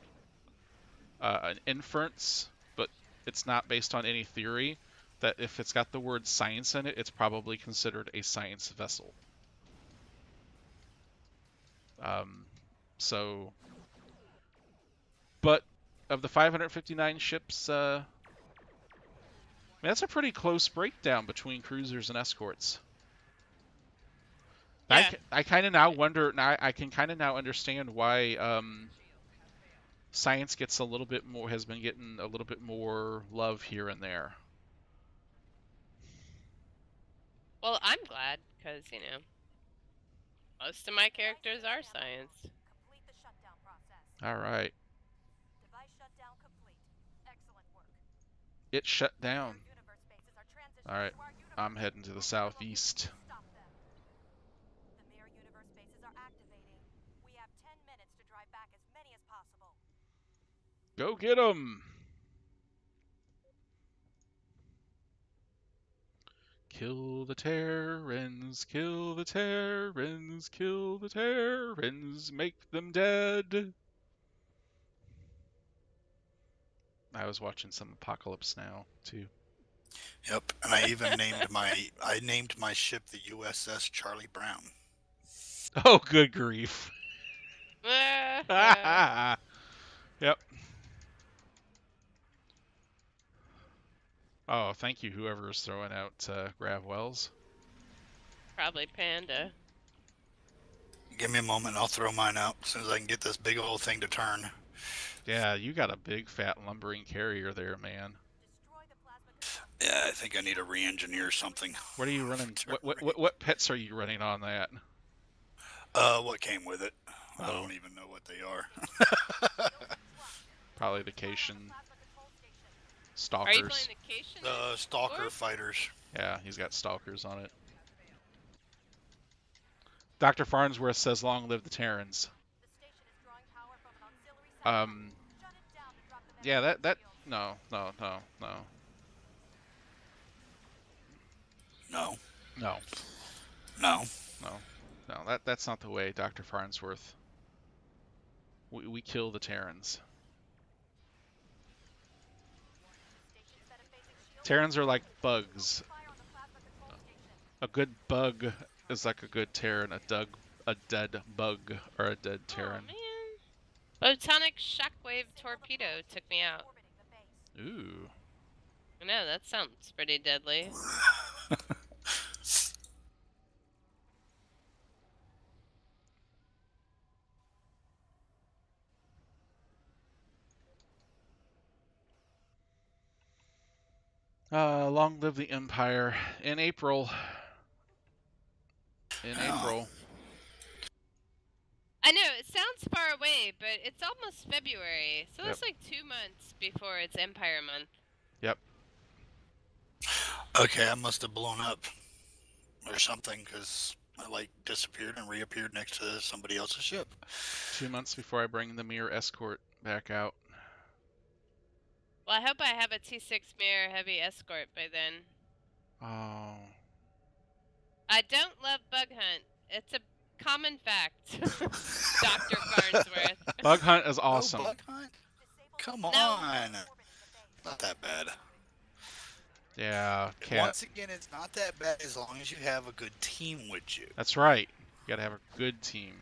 an inference, but it's not based on any theory. That if it's got the word science in it, it's probably considered a science vessel. So, but of the 559 ships, that's a pretty close breakdown between cruisers and escorts. Yeah. I kind of now wonder. Now I can kind of now understand why science gets a little bit more, has been getting a little bit more love here and there. Well, I'm glad, because, most of my characters are science. Complete the shutdown process. All right, Device shutdown complete. Excellent work. it shut down. Universe bases are transitioning All right, to our universe. I'm heading to the southeast. Stop them. The mirror universe bases are activating. We have 10 minutes to drive back as many as possible. Go get 'em! Kill the Terrans, kill the Terrans, kill the Terrans, make them dead. I was watching some Apocalypse Now too. Yep, and I even named my ship the USS Charlie Brown. Oh, good grief! Yep. Oh, thank you, whoever is throwing out grav wells. Probably Panda. Give me a moment, and I'll throw mine out as soon as I can get this big old thing to turn. Yeah, you got a big fat lumbering carrier there, man. Destroy the plasma. Yeah, I think I need to re-engineer something. What are you running? What pets are you running on that? What came with it? I Oh. don't even know what they are. Probably the Cation Are you stalkers. playing the Cation? Stalker Or- fighters. Yeah, he's got stalkers on it. Dr. Farnsworth says, "Long live the Terrans." The station is drawing power from an auxiliary satellite. Shut it down to drop the Yeah, that shield. no. That's not the way, Dr. Farnsworth. We kill the Terrans. Station set a phasing shield. Terrans are like bugs. Fire on the plasma control station. A good bug is like a good Terran. A dead bug or a dead Terran. Oh, man. Photonic shockwave torpedo took me out. Orbiting the base. Ooh. I know, that sounds pretty deadly. Long live the Empire. In April. Oh. I know, it sounds far away, but it's almost February. So that's Yep. like 2 months before it's Empire Month. Yep. Okay, I must have blown up or something because I disappeared and reappeared next to somebody else's ship. 2 months before I bring the Mirror Escort back out. Well, I hope I have a T6 Mirror Heavy Escort by then. Oh. I don't love bug hunt. It's a common fact. Dr. Farnsworth. Bug Hunt is awesome. Oh, Bug Hunt? Come No. on. Not that bad. Yeah, Cat. Once again, it's not that bad as long as you have a good team with you. That's right. You gotta have a good team.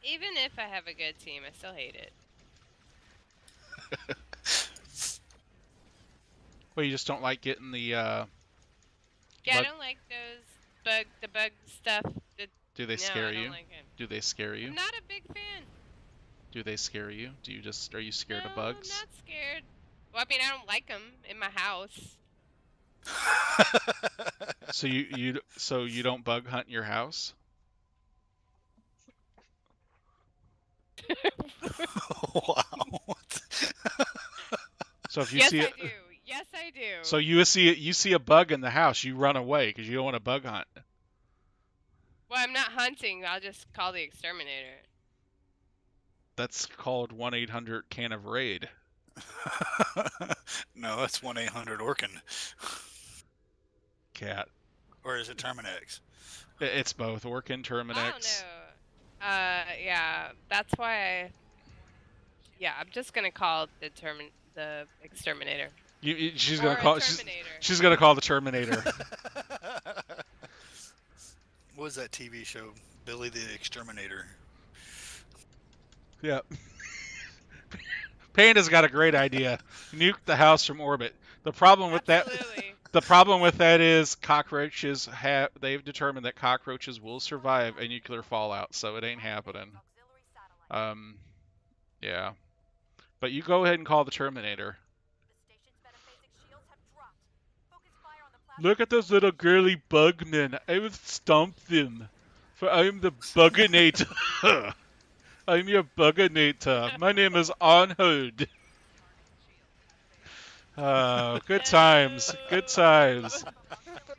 Even if I have a good team, I still hate it. Well, you just don't like getting the. Yeah, I Bug- don't like the bug stuff. Do they No, scare I don't you? like it. Do they scare you? I'm not a big fan. Do they scare you? Are you scared No, of bugs? I'm not scared. Well, I mean, I don't like them in my house. So you don't bug hunt your house? Wow. So if you Yes, see I it, do. Yes, I do. so you see a bug in the house, you run away because you don't want to bug hunt. hunting, I'll just call the exterminator. That's called 1-800 can of raid. No, that's 1-800-ORCAN. Cat. Or is it Terminex? It's both. Orkin, Terminex. Oh no. Yeah, that's why I'm just gonna call the exterminator. She's Or gonna a call. Terminator. She's gonna call the Terminator. What was that TV show? Billy the Exterminator. Yep. Panda's got a great idea. Nuke the house from orbit. The problem with Absolutely. The problem with that is cockroaches they've determined that cockroaches will survive a nuclear fallout, so it ain't happening. Yeah. But you go ahead and call the Terminator. Look at those little girly bugmen. I will stomp them. For I am the Buginator. I'm your Buginator. My name is Onhood. Oh, good times. Good times.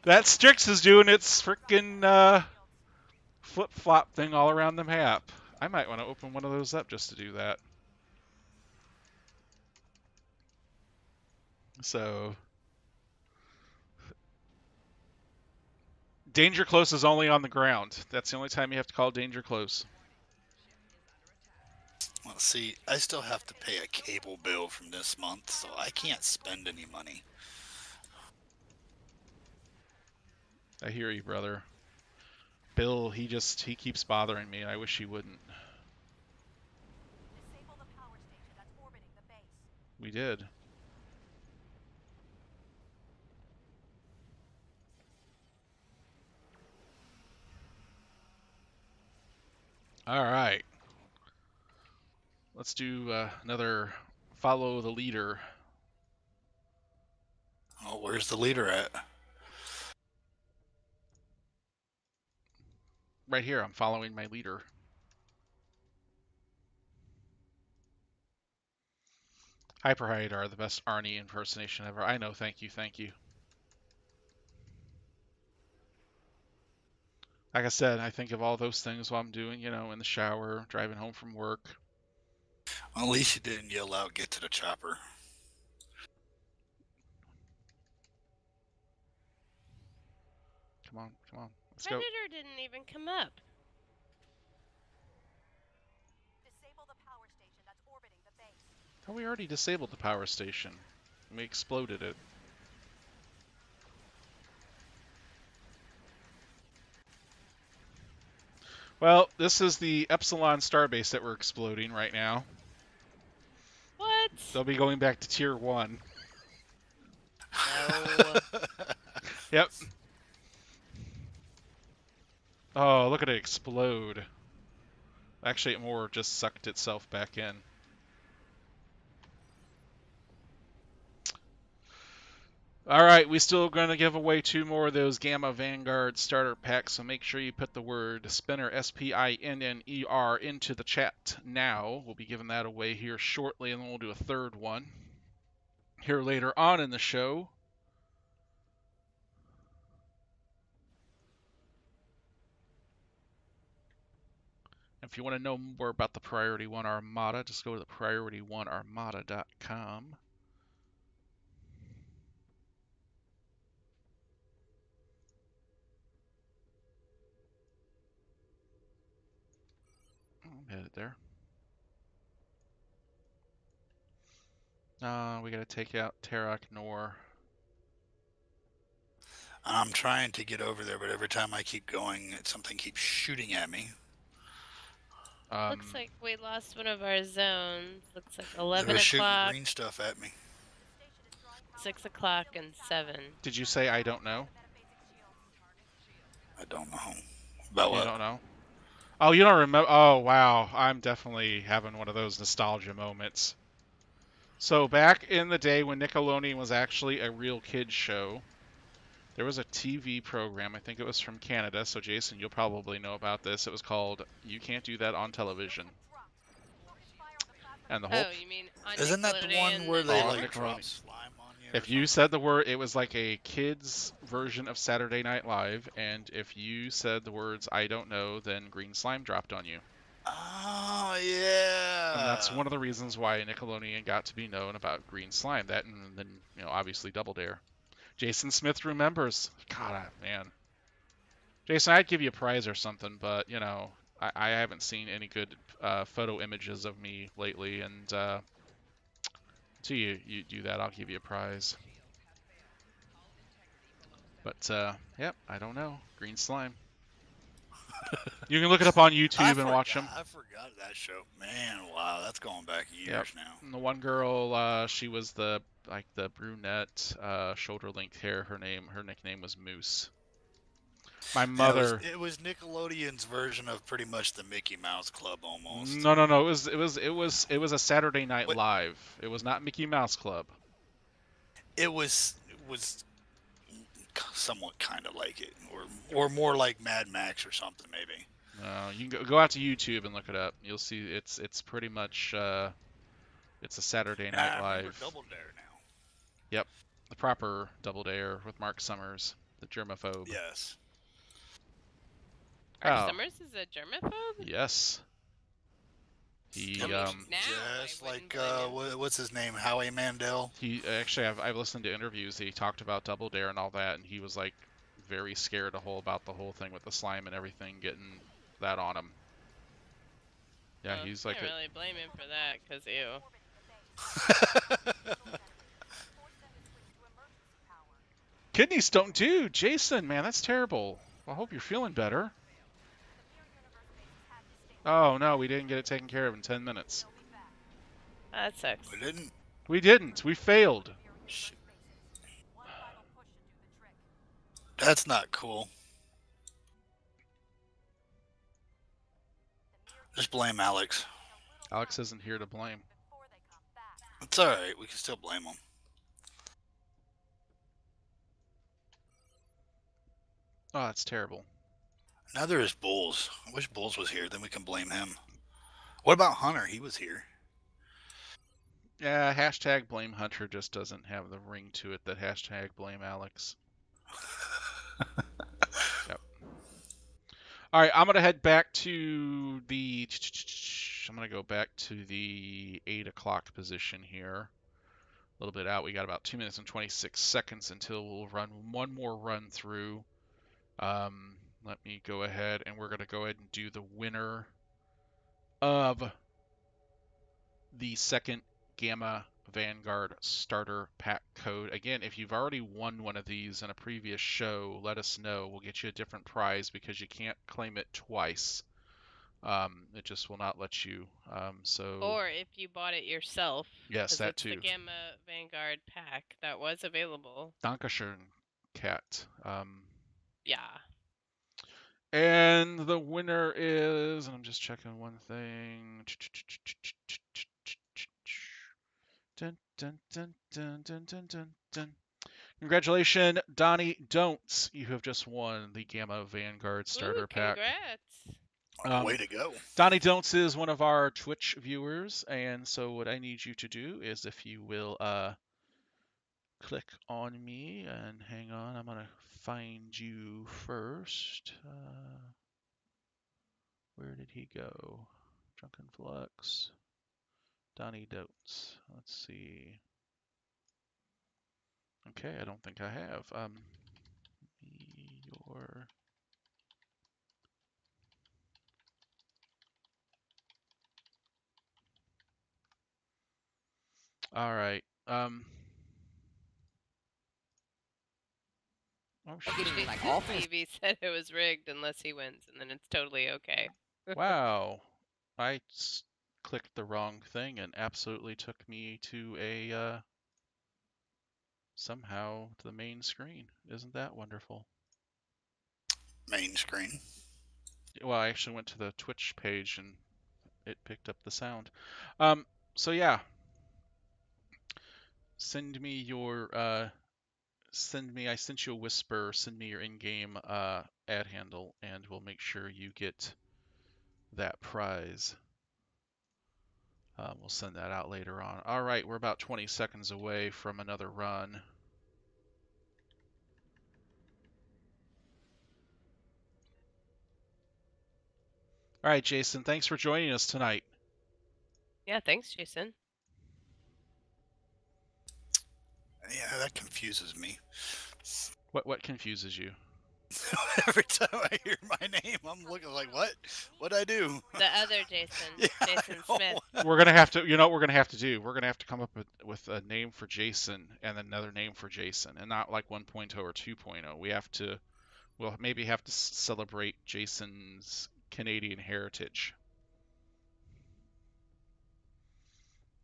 That Strix is doing its frickin' flip-flop thing all around the map. I might want to open one of those up just to do that. So... Danger Close is only on the ground. That's the only time you have to call Danger Close. Well, see, I still have to pay a cable bill from this month, so I can't spend any money. I hear you, brother. Bill, he keeps bothering me, and I wish he wouldn't. Disable the power station that's orbiting the base. We did. All right. Let's do another follow the leader. Oh, where's the leader at? Right here, I'm following my leader. Hyper Hyder, the best Arnie impersonation ever. I know, thank you, thank you. Like I said, I think of all those things while I'm doing, in the shower, driving home from work. Well, at least you didn't yell out, "Get to the chopper." Come on, come on. Let's go. Predator didn't even come up. Disable the power station that's orbiting the base. Oh, we already disabled the power station. We exploded it. Well, this is the Epsilon starbase that we're exploding right now. What? They'll be going back to Tier 1. No. Yep. Oh, look at it explode. Actually, it more just sucked itself back in. Alright, we still going to give away 2 more of those Gamma Vanguard starter packs, so make sure you put the word Spinner, S-P-I-N-N-E-R, into the chat now. We'll be giving that away here shortly, and then we'll do a third one here later on in the show. If you want to know more about the Priority One Armada, just go to the PriorityOneArmada.com. I'm headed there. We gotta take out Tarak Nor. I'm trying to get over there, but every time I keep going, something keeps shooting at me. Looks like we lost one of our zones. Looks like 11 They were shooting o'clock, green stuff at me. 6 o'clock, and 7. Did you say I don't know? I don't know. About You what? don't know? Oh, you don't remember? Oh, wow. I'm definitely having one of those nostalgia moments. So back in the day when Nickelodeon was actually a real kids show, there was a TV program, I think it was from Canada, so Jason, you'll probably know about this. It was called You Can't Do That on Television. And the whole... Oh, you mean on Isn't that the one Nickelodeon where they Oh, like Nickelodeon. drop slime on you? If you said the word, it was like a kid's version of Saturday Night Live, and if you said the words "I don't know," then green slime dropped on you. Oh yeah. And that's one of the reasons why Nickelodeon got to be known about green slime. That, and then obviously Double Dare. Jason Smith remembers. God, man. Jason, I'd give you a prize or something, but I haven't seen any good photo images of me lately, and until you do that, I'll give you a prize. But yep, I don't know. Green slime. You can look it up on YouTube and watch them. I forgot that show. Man, wow, that's going back years now. And the one girl, she was the brunette, shoulder length hair. Her nickname was Moose. My mother. It was Nickelodeon's version of pretty much the Mickey Mouse Club almost. No. It was a Saturday Night Live. It was not Mickey Mouse Club. It was somewhat kind of like it, or more like Mad Max or something maybe. No, you can go out to YouTube and look it up. You'll see it's pretty much it's a Saturday Night Live. Double Dare now. Yep, the proper Double Dare with Mark Summers, the germaphobe. Yes. Mark Summers is a germaphobe? Yes. He just like what's his name, Howie Mandel. He actually, I've listened to interviews. He talked about Double Dare and all that, and he was like very scared about the whole thing with the slime and everything, getting that on him. Yeah, he's like. I can't really blame him for that, cause ew. Kidney stone, dude, Jason, man, that's terrible. I hope you're feeling better. Oh no, we didn't get it taken care of in 10 minutes. That sucks. We didn't. We failed. Shoot. That's not cool. Just blame Alex. Alex isn't here to blame. It's alright, we can still blame him. Oh, that's terrible. Now there is Bulls. I wish Bulls was here, then we can blame him. What about Hunter? He was here. Yeah, hashtag blame Hunter just doesn't have the ring to it that hashtag blame Alex. Yep. All right, I'm going to head back to the... I'm going to go back to the 8 o'clock position here. A little bit out. We got about 2 minutes and 26 seconds until we'll run one more run through. Let me go ahead, and we're going to go ahead and do the winner of the second Gamma Vanguard starter pack code. Again, if you've already won one of these in a previous show, let us know. We'll get you a different prize because you can't claim it twice. It just will not let you. Or if you bought it yourself. Yes, that it's too. The Gamma Vanguard pack that was available. Dankeschön, Cat. Yeah. And the winner is, and I'm just checking one thing. Dun, dun, dun, dun, dun, dun, dun, dun. Congratulations, Donnie Don'ts. You have just won the Gamma Vanguard starter pack. Congrats. Way to go. Donnie Don'ts is one of our Twitch viewers, and so what I need you to do is if you will click on me and hang on, I'm going to find you first. Where did he go? Drunken Flux. Donnie Don'ts. Let's see. Okay, I don't think I have. Your... All right. Oh, Evie said it was rigged unless he wins, and then it's totally okay. Wow. I clicked the wrong thing and absolutely took me to a somehow to the main screen. Isn't that wonderful? Main screen. Well, I actually went to the Twitch page and it picked up the sound. So yeah. Send me your I sent you a whisper, send me your in-game ad handle and we'll make sure you get that prize. We'll send that out later on. All right, we're about 20 seconds away from another run. All right, Jason, thanks for joining us tonight. Yeah, thanks, Jason. Yeah, that confuses me. What confuses you? Every time I hear my name, I'm looking like, what? What'd I do? The other Jason, Yeah, I Jason know. Smith. We're gonna have to, you know what we're gonna have to do? We're gonna have to come up with a name for Jason and another name for Jason, and not like 1.0 or 2.0. We'll maybe have to celebrate Jason's Canadian heritage.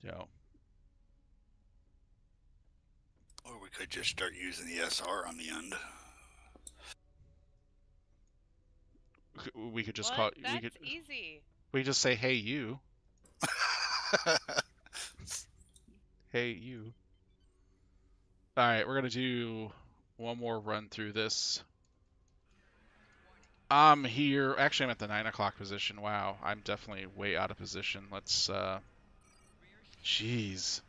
So, Or we could just start using the SR on the end. we could just What? call That's easy. we just say hey you. Hey you. All right, we're gonna do one more run through this. I'm here. Actually, I'm at the 9 o'clock position. Wow, I'm definitely way out of position. Let's. Jeez.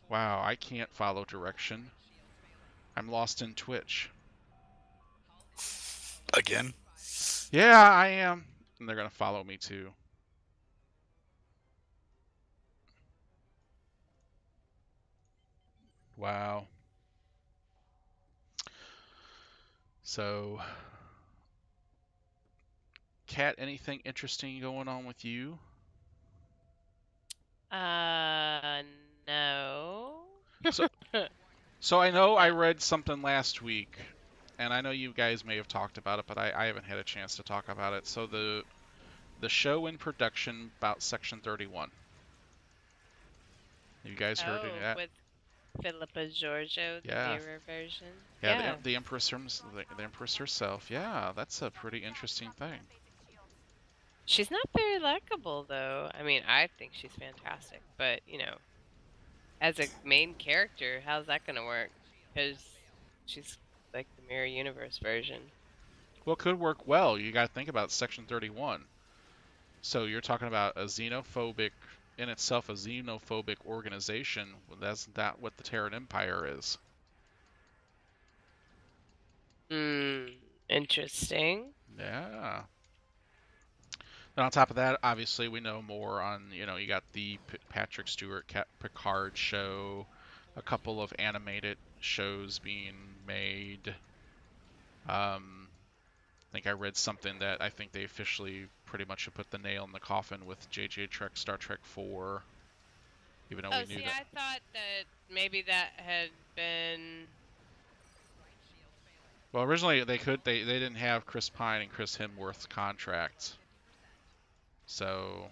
Wow, I can't follow direction. I'm lost in Twitch. Again? Yeah, I am. And they're gonna follow me too. Wow. So, Kat, anything interesting going on with you? No. So I know I read something last week, and I know you guys may have talked about it, but I haven't had a chance to talk about it. So the show in production about Section 31. Have you guys heard of that? With Philippa Giorgio, the Yeah. mirror version. Yeah, the Empress, the Empress herself. Yeah, that's a pretty interesting thing. She's not very likable, though. I mean, I think she's fantastic, but, you know, as a main character, how's that going to work? Because she's like the Mirror Universe version. Well, it could work well. You got to think about Section 31. So you're talking about a xenophobic, in itself, a xenophobic organization. Well, that's not what the Terran Empire is. Interesting. Yeah. And on top of that, obviously, we know more on, you got the Patrick Stewart Picard show, a couple of animated shows being made. I think I read something that I think they officially pretty much have put the nail in the coffin with JJ Star Trek 4. Even though we knew that. I thought that maybe that had been... Well, originally they didn't have Chris Pine and Chris Hemsworth's contracts. So,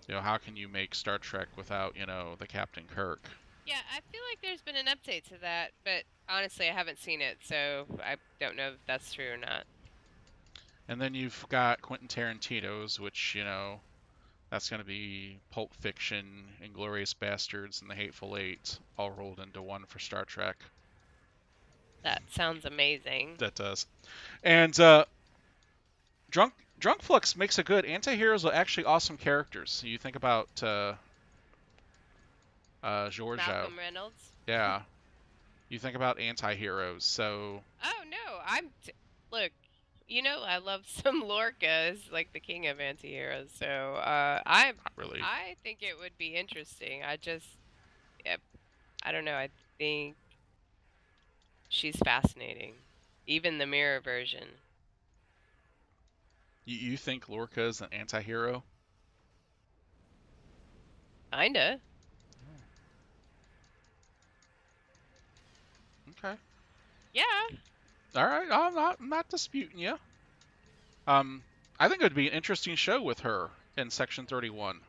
how can you make Star Trek without, the Captain Kirk? Yeah, I feel like there's been an update to that, but honestly, I haven't seen it, so I don't know if that's true or not. And then you've got Quentin Tarantino's, which, that's going to be Pulp Fiction, Inglourious Bastards, and The Hateful Eight, all rolled into one for Star Trek. That sounds amazing. That does. And Drunk Flux makes a good. Anti-heroes are actually awesome characters. You think about Giorgio. Malcolm Reynolds. Yeah. You think about anti-heroes, so... Oh, no, look, I love some Lorca as, like, the king of anti-heroes, so, Not really. I think it would be interesting. I don't know, I think she's fascinating. Even the mirror version. You think Lorca is an anti-hero? Kinda. Okay. Yeah. All right. I'm not disputing you. I think it would be an interesting show with her in Section 31.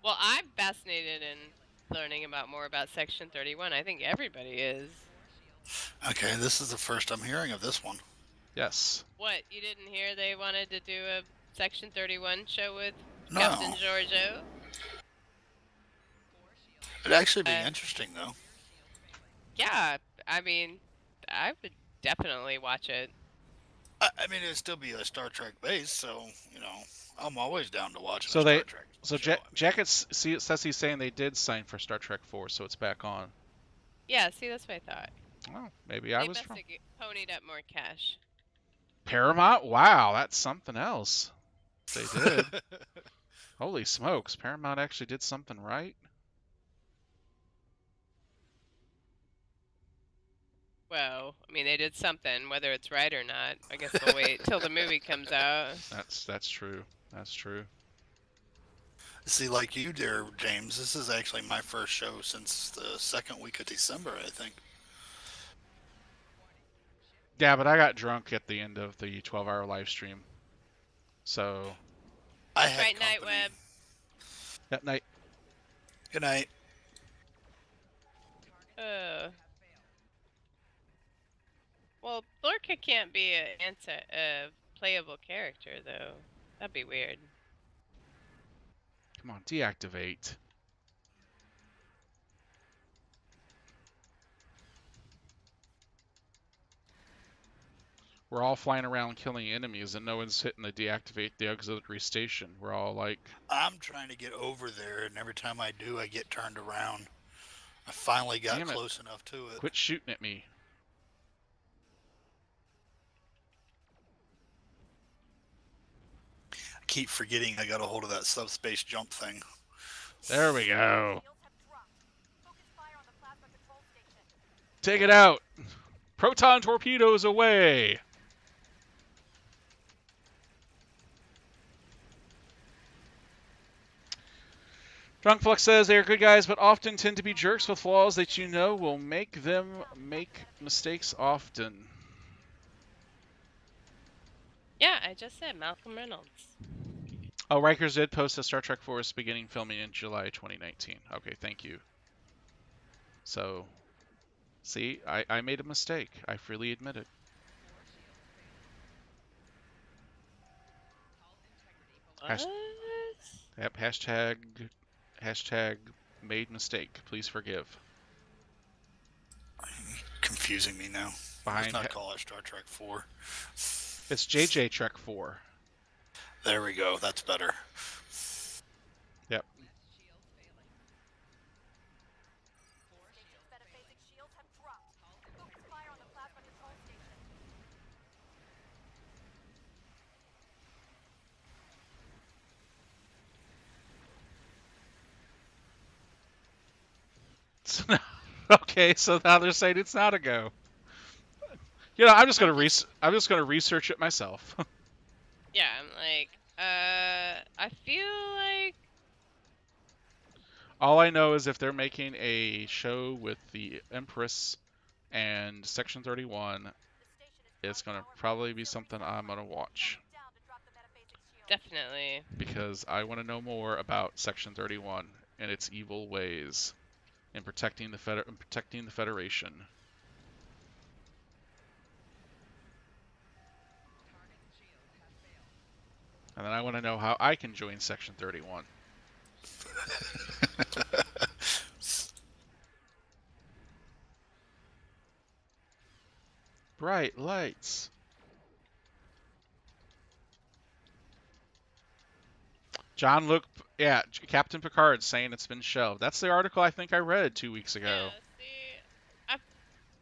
Well, I'm fascinated in learning more about Section 31. I think everybody is. Okay, this is the first I'm hearing of this one. Yes. What, you didn't hear they wanted to do a Section 31 show with No. Captain Giorgio? It'd actually be interesting, though. Yeah, I mean, I would definitely watch it. I mean, it'd still be a Star Trek base, so, I'm always down to watch So a Star they, Trek so show. Jacket says he's saying they did sign for Star Trek 4, so it's back on. Yeah, see, that's what I thought. Oh, maybe I They was must wrong. have ponied up more cash. Paramount? Wow, that's something else. They did. Holy smokes, Paramount actually did something right. Well, I mean, they did something, whether it's right or not. I guess we'll wait till the movie comes out. That's true. That's true. See, like you, dear James, this is actually my first show since the second week of December, I think. Yeah, but I got drunk at the end of the 12-hour live stream. So. I had Right, company. Nightweb. That night. Good night. Well, Lorca can't be a playable character, though. That'd be weird. Come on, deactivate. We're all flying around killing enemies, and no one's hitting the deactivate the auxiliary station. We're all like... I'm trying to get over there, and every time I do, I get turned around. I finally got close enough to it. Quit shooting at me. I keep forgetting I got a hold of that subspace jump thing. There we go. Shields have dropped. Focus fire on the plasma control station. Take it out. Proton torpedoes away. Drunkflux says they are good guys, but often tend to be jerks with flaws that you know will make them make mistakes often. Yeah, I just said Malcolm Reynolds. Oh, Rikers did post that Star Trek 4 is beginning filming in July 2019. Okay, thank you. So, see, I made a mistake. I freely admit it. What? Yep, hashtag made mistake. Please forgive. Confusing me now. Let's not call it Star Trek 4. It's JJ Trek 4. There we go. That's better. Yep. Station's metaphasic shields have dropped. Focus fire on the plasma control station. Okay, so now they're saying it's not a go. You know, I'm just gonna research it myself. Yeah, I'm like, I feel like... All I know is if they're making a show with the Empress and Section 31, it's gonna probably be something I'm gonna watch. Definitely. Because I want to know more about Section 31 and its evil ways in protecting the Federation. And then I want to know how I can join Section 31. Bright lights. John Luke, yeah, Captain Picard saying it's been shelved. That's the article I think I read 2 weeks ago. Yeah, see, I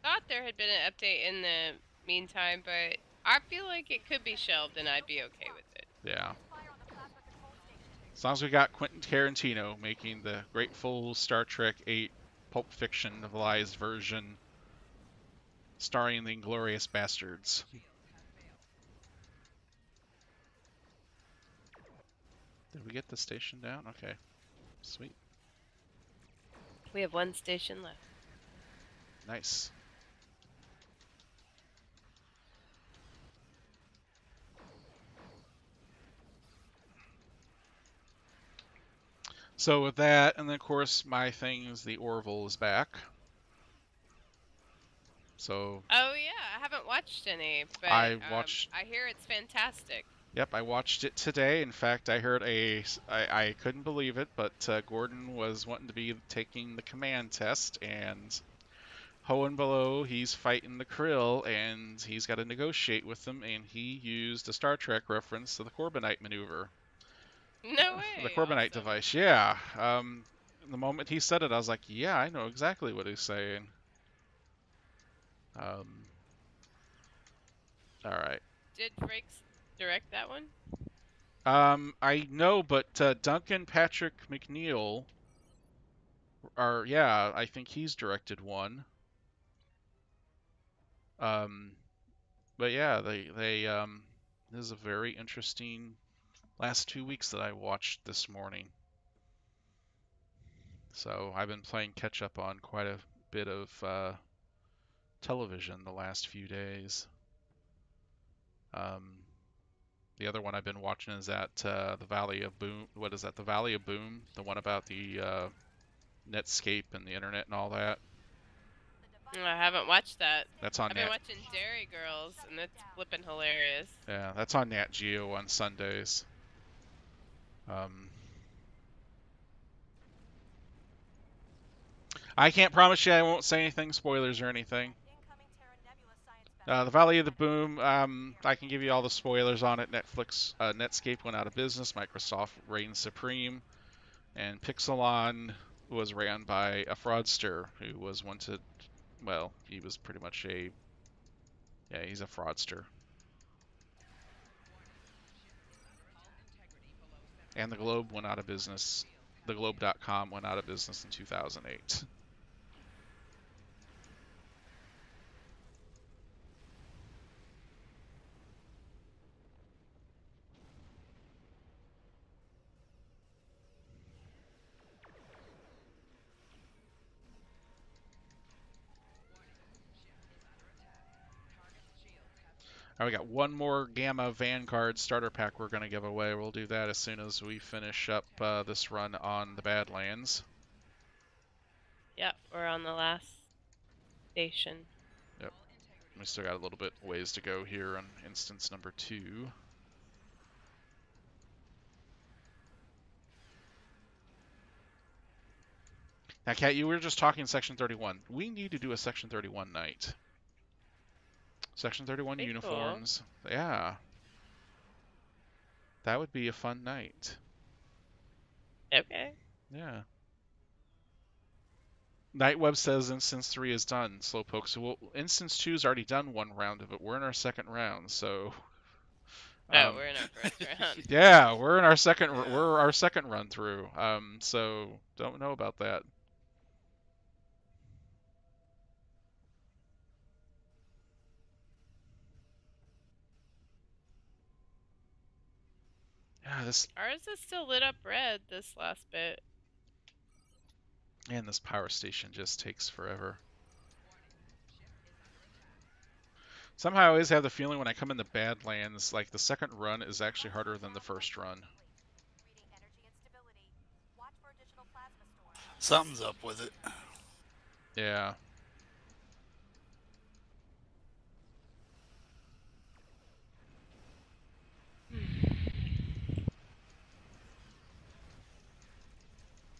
thought there had been an update in the meantime, but I feel like it could be shelved and I'd be okay with it. Yeah. As long as we got Quentin Tarantino making the grateful Star Trek 8 Pulp Fiction novelized version starring the Inglourious Bastards. Did we get the station down? Okay. Sweet. We have one station left. Nice. So with that, and then of course my thing is the Orville is back. So. Oh yeah, I haven't watched any, but I watched. I hear it's fantastic. Yep, I watched it today. In fact, I heard I couldn't believe it, but Gordon was wanting to be taking the command test, and ho and below, he's fighting the Krill, and he's got to negotiate with them, and he used a Star Trek reference to the Corbinite maneuver. No way. The Corbinite awesome. device, yeah. The moment he said it, I was like, yeah, I know exactly what he's saying. All right. Did Frakes direct that one? I know, but Duncan Patrick McNeil, yeah, I think he's directed one. But yeah, this is a very interesting last 2 weeks that I watched this morning. So I've been playing catch up on quite a bit of television the last few days. The other one I've been watching is at the Valley of Boom. What is that? The Valley of Boom, the one about the Netscape and the internet and all that. I haven't watched that. That's on I've been Nat. watching Dairy Girls, and it's flipping hilarious. Yeah, that's on Nat Geo on Sundays. I can't promise you I won't say anything, spoilers or anything. Incoming Terra Nebula science vessel. The Valley of the Boom, I can give you all the spoilers on it. Netscape went out of business. Microsoft reigned supreme. And Pixelon was ran by a fraudster who was wanted. Well, he was pretty much he's a fraudster. And the Globe went out of business. The Globe.com went out of business in 2008. All right, we got one more Gamma Vanguard starter pack we're going to give away. We'll do that as soon as we finish up this run on the Badlands. Yep, we're on the last station. Yep. We still got a little bit ways to go here on instance number 2. Now, Kat, you were just talking Section 31. We need to do a Section 31 night. Section 31 Pretty uniforms. Cool. Yeah. That would be a fun night. Okay. Yeah. Nightweb says Instance 3 is done, Slowpoke. So Instance 2 is already done one round of it. We're in our second round, so... Oh, we're in our first round. Yeah, we're in our second. We're our second run through. So don't know about that. Yeah, Ours is still lit up red, this last bit. And this power station just takes forever. Somehow I always have the feeling when I come in the Badlands, like the second run is actually harder than the first run. Reading energy and stability. Watch for additional plasma storms. Something's up with it. Yeah.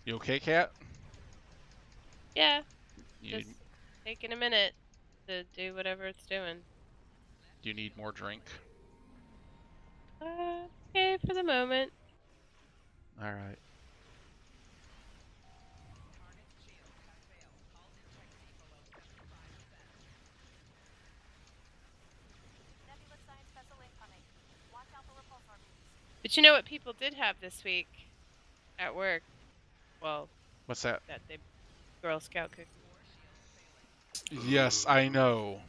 You okay, Kat? Yeah. You, Just taking a minute to do whatever it's doing. do you need more drink? Okay for the moment. All right. Nebula science vessel incoming. Watch out for repulsor beams. But you know what people did have this week at work? Well, What's that? that they Girl Scout cookie. Yes, I know.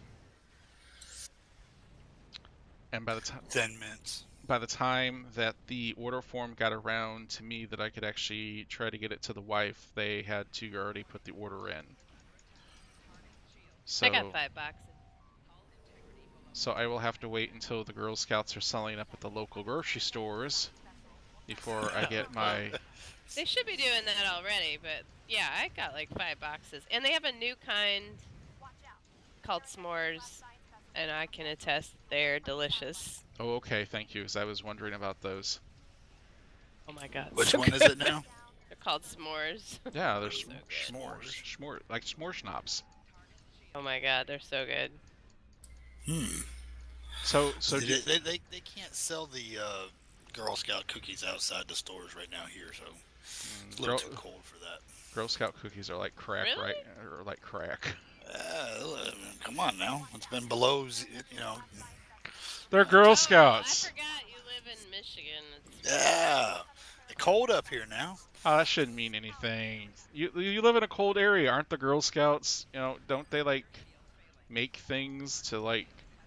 And by the time Thin mints. by the time that the order form got around to me that I could actually try to get it to the wife, they had to already put the order in. So I got 5 boxes. So I will have to wait until the Girl Scouts are selling up at the local grocery stores before I get my... They should be doing that already, but yeah, I got like 5 boxes. And they have a new kind Watch out. called s'mores, and I can attest they're delicious. Oh, okay, thank you, 'cause I was wondering about those. Oh my god. Which so one is it now? They're called s'mores. Yeah, they're So good. s'mores, like s'more schnapps. Oh my god, they're so good. So they can't sell the Girl Scout cookies outside the stores right now here, so it's a Girl, little too cold for that. Girl Scout cookies are like crack, Really? right? Or like crack. Come on now. It's been below, you know. They're Girl Oh, I Scouts. forgot you live in Michigan. It's Yeah. It's cold up here now. Oh, that shouldn't mean anything. You live in a cold area, aren't the Girl Scouts? You know, don't they like make things to like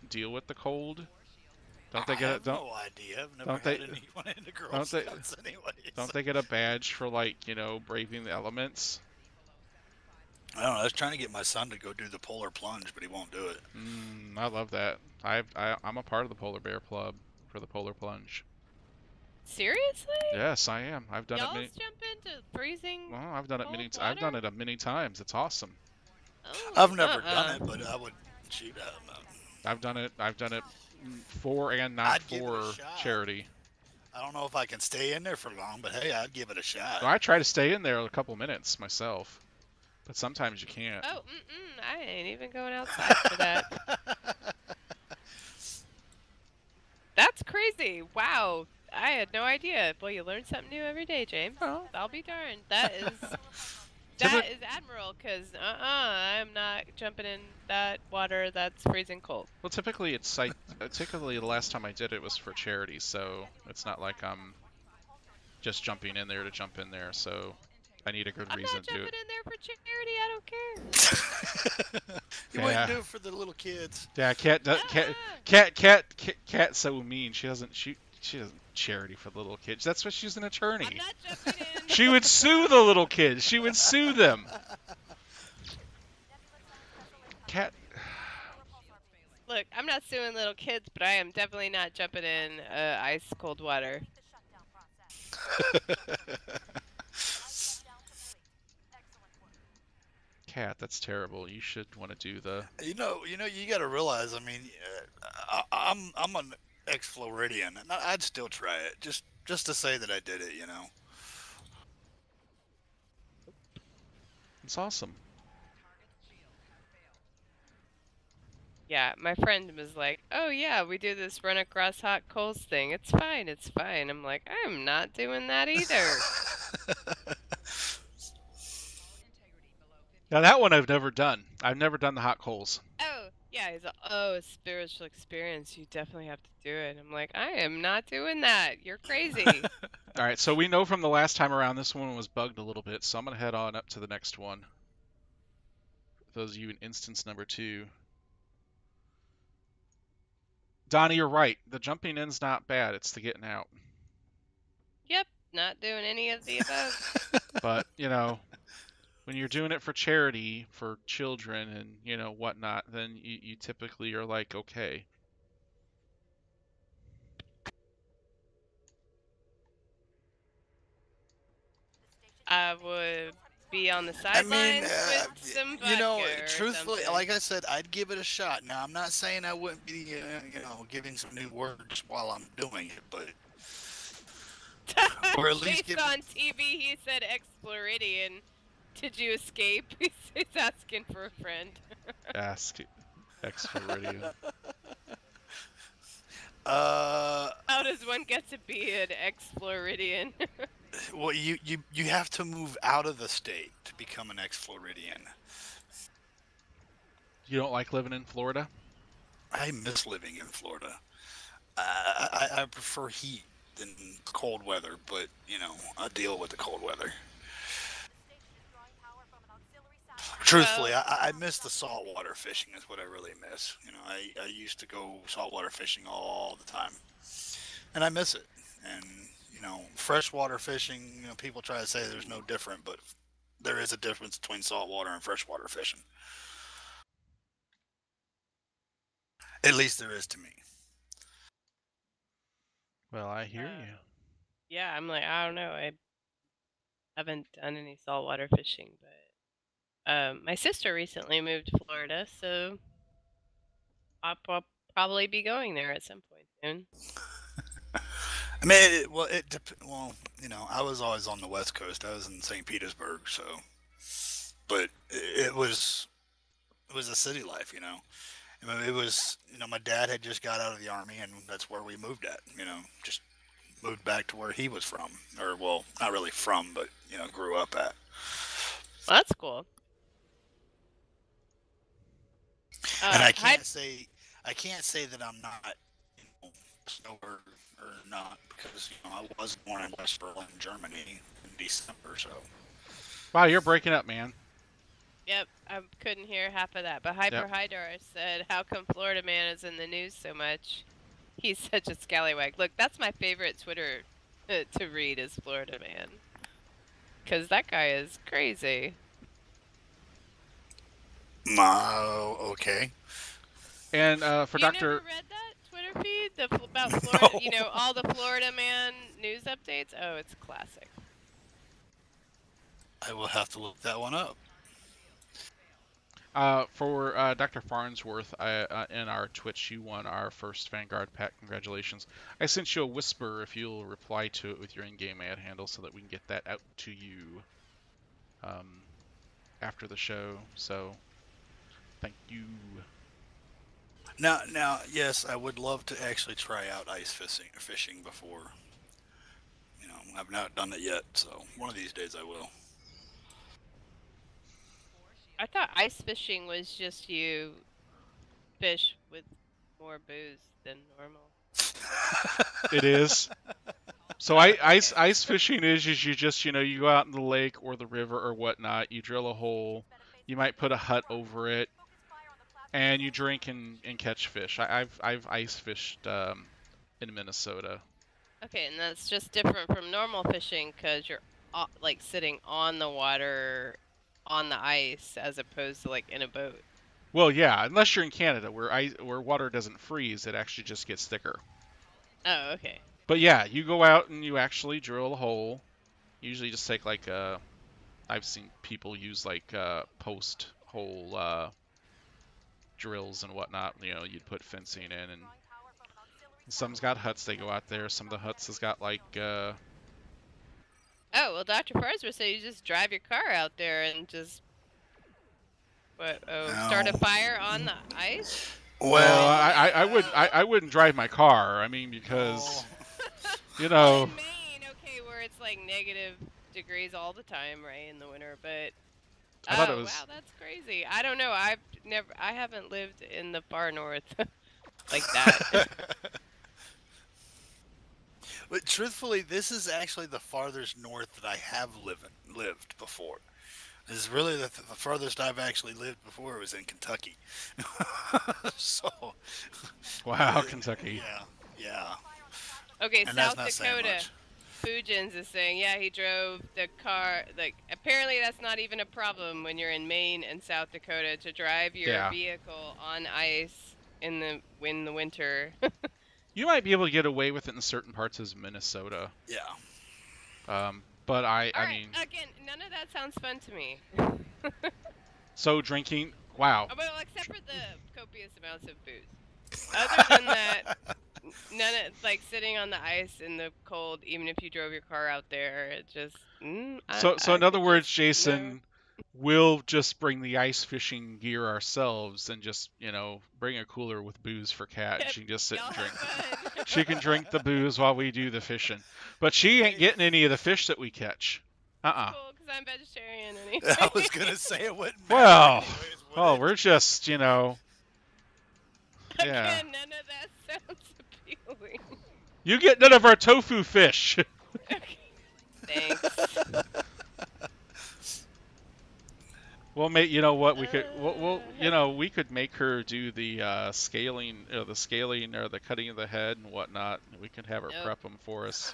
deal with the cold? Don't they I get have no idea. I've never don't they- had anyone in the Girl don't they- Scouts anyways. don't they get a badge for like, braving the elements? I don't know. I was trying to get my son to go do the polar plunge, but he won't do it. I love that. I'm a part of the Polar Bear Club for the Polar Plunge. seriously? Yes, I am. I've done Y'all it many. jump into freezing. Well, I've done it many. cold I've done water? it many times. It's awesome. Oh, I've never done it, but I would shoot at him. I've done it. I've done it for and not I'd give it a for shot. charity. I don't know if I can stay in there for long, but hey, I'd give it a shot. Well, I try to stay in there a couple minutes myself, but sometimes you can't. Oh, I ain't even going outside for that. That's crazy. Wow. I had no idea. Well, you learn something new every day, James. Well. I'll be darned. That is admirable, because I'm not jumping in that water that's freezing cold. Well, typically typically the last time I did it was for charity, so it's not like I'm just jumping in there to jump in there. So I need a good I'm reason not to do jumping it. in there for charity. I don't care. You wouldn't do it for the little kids. Yeah, cat, so mean. She doesn't charity for little kids. That's why she's an attorney. I'm not jumping in. She would sue the little kids. She would sue them. Cat. Look, I'm not suing little kids, but I am definitely not jumping in ice cold water. Cat, that's terrible. You should want to do the. You got to realize. I mean, I'm an ex-Floridian, and I'd still try it just to say that I did it. It's awesome. Yeah, my friend was like, "Oh yeah, we do this run across hot coals thing. It's fine, it's fine." I'm like, "I'm not doing that either." Now that one I've never done. I've never done the hot coals. Oh yeah, he's like, "Oh, a spiritual experience. You definitely have to do it." I'm like, "I am not doing that. You're crazy." All right, so we know from the last time around this one was bugged a little bit, so I'm gonna head on up to the next one. For those of you in instance number 2. Donnie, you're right. The jumping in's not bad. It's the getting out. Yep, not doing any of the above. But when you're doing it for charity, for children and whatnot, then you typically are like, okay. I would be on the I mean, sidelines with some vodka or truthfully, something. like I said, I'd give it a shot. Now, I'm not saying I wouldn't be, giving some new words while I'm doing it, but or at least Based on TV, he said ex-Floridian. Did you escape? He's asking for a friend. Ask ex-Floridian. How does one get to be an ex-Floridian? Well, you have to move out of the state to become an ex-Floridian. You don't like living in Florida? I miss living in Florida. I prefer heat than cold weather, but I deal with the cold weather. Truthfully, I miss the saltwater fishing. Is what I really miss. I used to go saltwater fishing all the time, and I miss it. And freshwater fishing. People try to say there's no different, but there is a difference between saltwater and freshwater fishing. At least there is to me. Well, I hear you. Yeah, I'm like, I don't know. I haven't done any saltwater fishing, but my sister recently moved to Florida, so I'll probably be going there at some point soon. I mean, I was always on the West Coast. I was in St. Petersburg, but it was a city life, I mean, it was, my dad had just got out of the Army, and that's where we moved at, just moved back to where he was from, or well, not really from, but grew up at. Well, that's cool. And I can't say that I'm not snowbird or not, because I was born in West Berlin, Germany, in December. So. Wow, you're breaking up, man. Yep, I couldn't hear half of that. But Hyper Hydar said, "How come Florida Man is in the news so much? He's such a scallywag." Look, that's my favorite Twitter to read is Florida Man, because that guy is crazy. Okay. And for you Dr. never read that Twitter feed about Florida? No. All the Florida Man news updates. Oh, it's classic. I will have to look that one up. For Dr. Farnsworth, in our Twitch, you won our first Vanguard pack. Congratulations. I sent you a whisper if you'll reply to it with your in-game ad handle so that we can get that out to you after the show. So, thank you. Now, yes, I would love to actually try out ice fishing before. I've not done it yet, so one of these days I will. I thought ice fishing was just you fish with more booze than normal. It is. So ice fishing is you just you go out in the lake or the river or whatnot. You drill a hole. You might put a hut over it, and you drink and catch fish. I've ice fished in Minnesota. Okay, and that's just different from normal fishing because you're like sitting on the water, on the ice, as opposed to like in a boat. Well, yeah, unless you're in Canada where water doesn't freeze, it actually just gets thicker. Oh, okay. But yeah, you go out and you actually drill a hole. Usually just take like I've seen people use like post hole drills and whatnot. You'd put fencing in, and some's got huts. They go out there. Some of the huts has got like. Oh well, Dr. Farnsworth said you just drive your car out there and just start a fire on the ice. Well, I wouldn't drive my car. I mean, because Well, in Maine, okay, where it's like negative degrees all the time, right, in the winter. But I thought it was... wow, that's crazy. I don't know. I haven't lived in the far north like that. But truthfully, this is actually the farthest north that I have lived before. This is really the farthest I've actually lived before was in Kentucky. So. Wow, Kentucky. Yeah. Okay, And South that's not Dakota. Fujins is saying, yeah, he drove the car. Like, apparently that's not even a problem when you're in Maine and South Dakota to drive your vehicle on ice in the winter. You might be able to get away with it in certain parts of Minnesota. Yeah. But I Alright, mean... again, none of that sounds fun to me. So drinking... Wow. Oh, well, except for the copious amounts of booze. Other than that, none of, like, sitting on the ice in the cold, even if you drove your car out there, it just... So in other words, Jason, we'll just bring the ice fishing gear ourselves and just, bring a cooler with booze for Kat. Yep, She can just sit and drink. fun. She can drink the booze while we do the fishing. But she ain't getting any of the fish that we catch. Cool, because I'm vegetarian anyway. I was going to say it wouldn't matter Well, anyways, we're just, Yeah. Again, none of that sounds appealing. You get none of our tofu fish. Okay. Thanks. Well, mate, you know what? We could, we could make her do the scaling, or the cutting of the head and whatnot. We could have her prep them for us.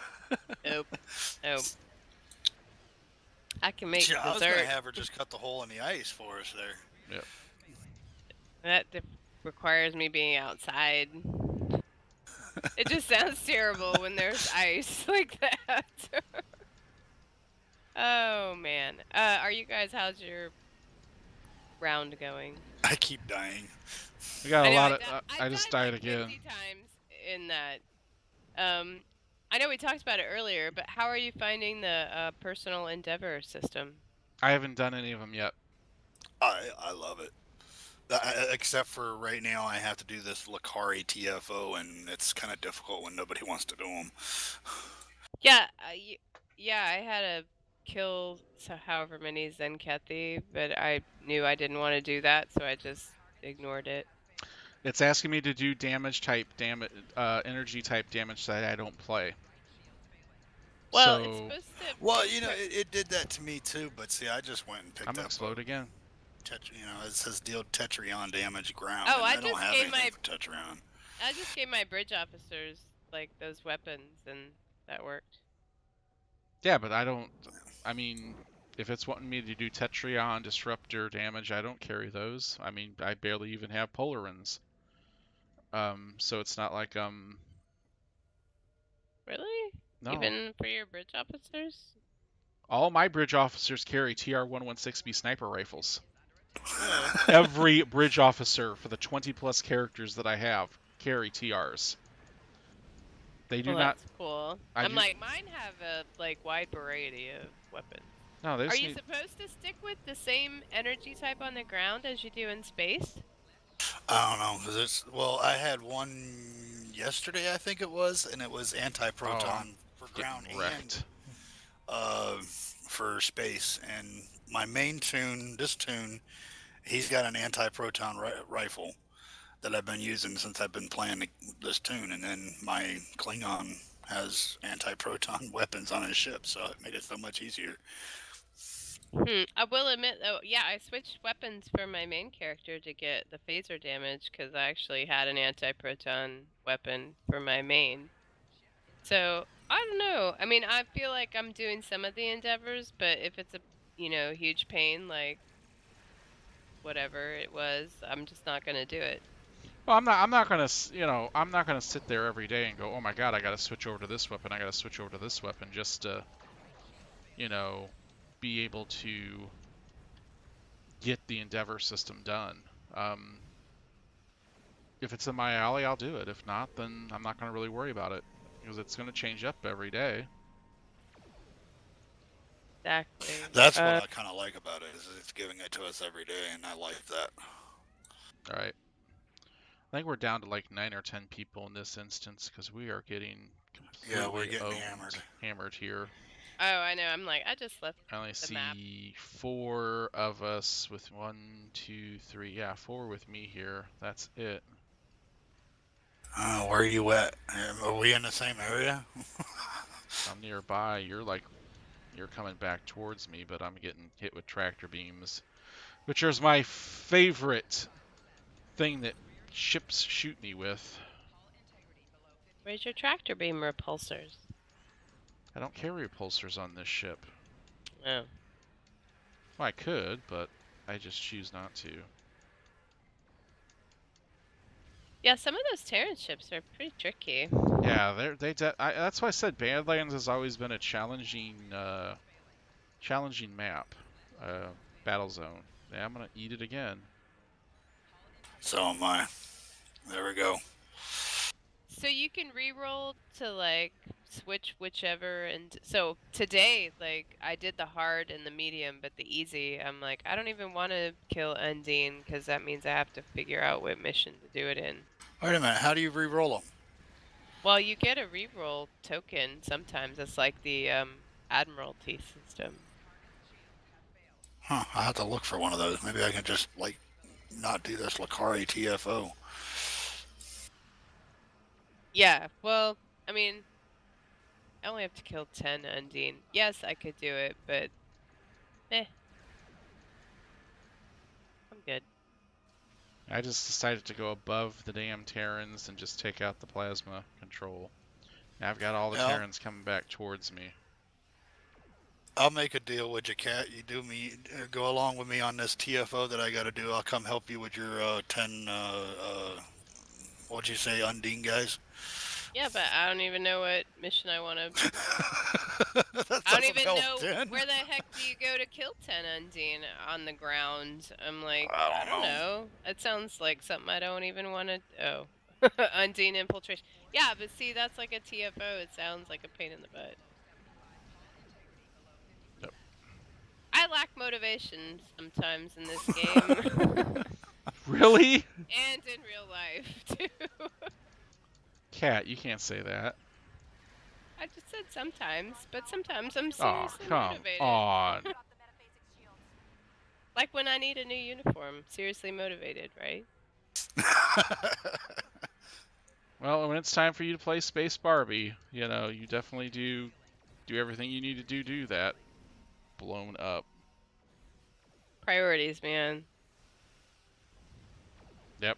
Nope. I can make I was dessert. going to have her just cut the hole in the ice for us there. Yep. That requires me being outside. It just sounds terrible when there's ice like that. Oh man. How's your round going? I keep dying. We got a lot of. I I've just died died like again. 50 times in that. I know we talked about it earlier, but how are you finding the personal endeavor system? I haven't done any of them yet. I love it. Except for right now, I have to do this Lakari TFO, and it's kind of difficult when nobody wants to do them. Yeah, yeah, I had to kill however many Zenkethi, but I knew I didn't want to do that, so I just ignored it. It's asking me to do energy type damage that I don't play. Well, so it's supposed to. Well, you know, it did that to me too, but see, I just went and picked I'm gonna up explode again. You know, it says deal Tetrion damage ground. Oh, and I don't just have gave anything my- for Tetrion. I just gave my bridge officers like those weapons, and that worked. Yeah, but I don't. I mean, if it's wanting me to do Tetrion disruptor damage, I don't carry those. I mean, I barely even have Polarins. So it's not like Really? no. Even for your bridge officers? All my bridge officers carry TR-116B sniper rifles. Oh. Every bridge officer for the 20 plus characters that I have carry TRs. They do Well, not. that's cool. I I'm do- like, mine have a like wide variety of weapons. No, they Are just you need. supposed to stick with the same energy type on the ground as you do in space? I don't know, 'cause it's, well, I had one yesterday, I think it was, and it was anti-proton for ground Getting wrecked. and for space. And my main tune, this tune, he's got an anti-proton rifle that I've been using since I've been playing this tune, and then my Klingon has anti-proton weapons on his ship, so it made it so much easier. I will admit, though, yeah, I switched weapons for my main character to get the phaser damage because I actually had an anti-proton weapon for my main. So, I don't know. I mean, I feel like I'm doing some of the endeavors, but if it's a, huge pain, like whatever it was, I'm just not going to do it. Well, I'm not gonna, I'm not gonna sit there every day and go, oh my god, I gotta switch over to this weapon, I gotta switch over to this weapon, just to, be able to get the Endeavor system done. If it's in my alley, I'll do it. If not, then I'm not gonna really worry about it, because it's gonna change up every day. Exactly. That's what I kind of like about it, is it's giving it to us every day, and I like that. All right. I think we're down to like 9 or 10 people in this instance, because we are getting Yeah, we're completely getting hammered here. Oh, I know. I'm like, I just left. I only the map. see 4 of us with 1, 2, 3. Yeah, 4 with me here. That's it. Where are you at? Are we in the same area? I'm nearby. You're coming back towards me, but I'm getting hit with tractor beams, which is my favorite thing that ships shoot me with. Where's your tractor beam repulsors? I don't carry repulsors on this ship. Oh. Well, I could, but I just choose not to. Yeah, some of those Terran ships are pretty tricky. Yeah, that's why I said Badlands has always been a challenging map, battle zone. Yeah, I'm gonna eat it again. So am I. There we go. So you can re-roll to like switch whichever, and so today, like, I did the hard and the medium, but the easy, I'm like, I don't even want to kill Undine because that means I have to figure out what mission to do it in. Wait a minute, how do you re-roll them? Well, you get a re-roll token sometimes. It's like the Admiralty system. Huh, I'll have to look for one of those. Maybe I can just, like, not do this Lakari TFO. Yeah, well, I mean, I only have to kill 10 Undine. Yes, I could do it, but I'm good. I just decided to go above the damn Terrans and just take out the plasma control. Now I've got all the Terrans coming back towards me. I'll make a deal with you, Kat. You go along with me on this TFO that I got to do. I'll come help you with your 10, what'd you say, Undine guys? Yeah, but I don't even know what mission I want to... I don't even know where the heck do you go to kill 10 Undine on the ground. I'm like, I don't know. It sounds like something I don't even want to... Oh. Undine infiltration. Yeah, but see, that's like a TFO. It sounds like a pain in the butt. Yep. I lack motivation sometimes in this game. Really? And in real life, too. Cat, you can't say that. I just said sometimes, but sometimes I'm Oh, seriously come motivated. on. Drop the metaphasics shields. Like when I need a new uniform. Seriously motivated, right? Well, when it's time for you to play Space Barbie, you know, you definitely do everything you need to do that. Blown up. Priorities, man. Yep.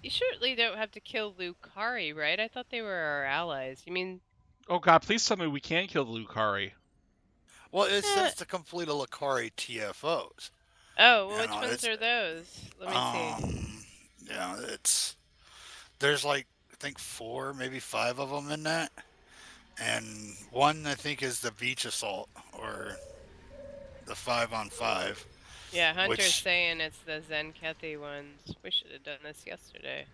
You surely don't have to kill Lucari, right? I thought they were our allies. You mean... Oh god, please tell me we can kill the Lucari. Well, it says to complete a Lucari TFOs. Oh, well, You which know, ones are those? Let me see. Yeah, there's like, I think 4, maybe 5 of them in that. And one, I think, is the beach assault, or the 5-on-5. Yeah, Hunter's which- saying it's the Zenkethi ones. We should have done this yesterday.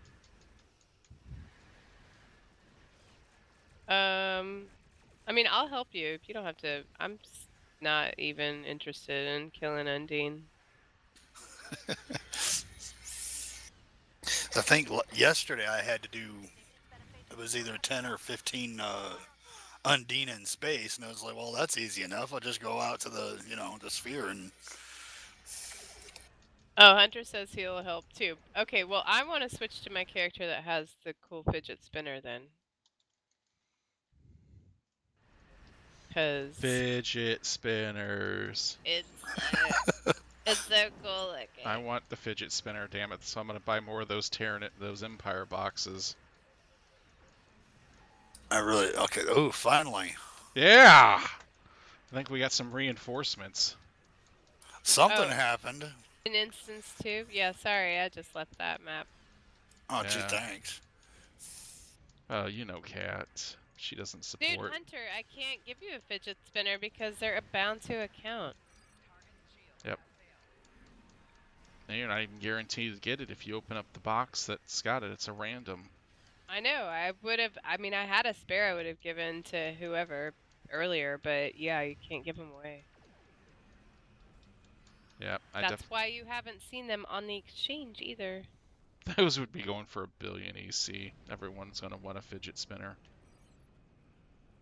I mean, I'll help you if you don't have to. I'm not even interested in killing Undine. I think yesterday I had to do, it was either 10 or 15 Undine in space, and I was like, well, that's easy enough. I'll just go out to the, the sphere and... Oh, Hunter says he'll help too. Okay, well, I want to switch to my character that has the cool fidget spinner then. Because Fidget spinners. it's so cool looking. I want the fidget spinner, damn it. So I'm gonna buy more of those those Empire boxes. Okay, oh, finally. Yeah! I think we got some reinforcements. Something Oh. happened. An instance too? Yeah, sorry, I just left that map. Oh, gee, Yeah. thanks. Oh, you know Cat. She doesn't Dude, support. Hunter, I can't give you a fidget spinner because they're bound to account. Yep. And you're not even guaranteed to get it if you open up the box that's got it. It's a random. I know, I mean, I had a spare I would have given to whoever earlier, but yeah, you can't give them away. Yep. That's why you haven't seen them on the exchange either. Those would be going for $1 billion EC. Everyone's gonna want a fidget spinner.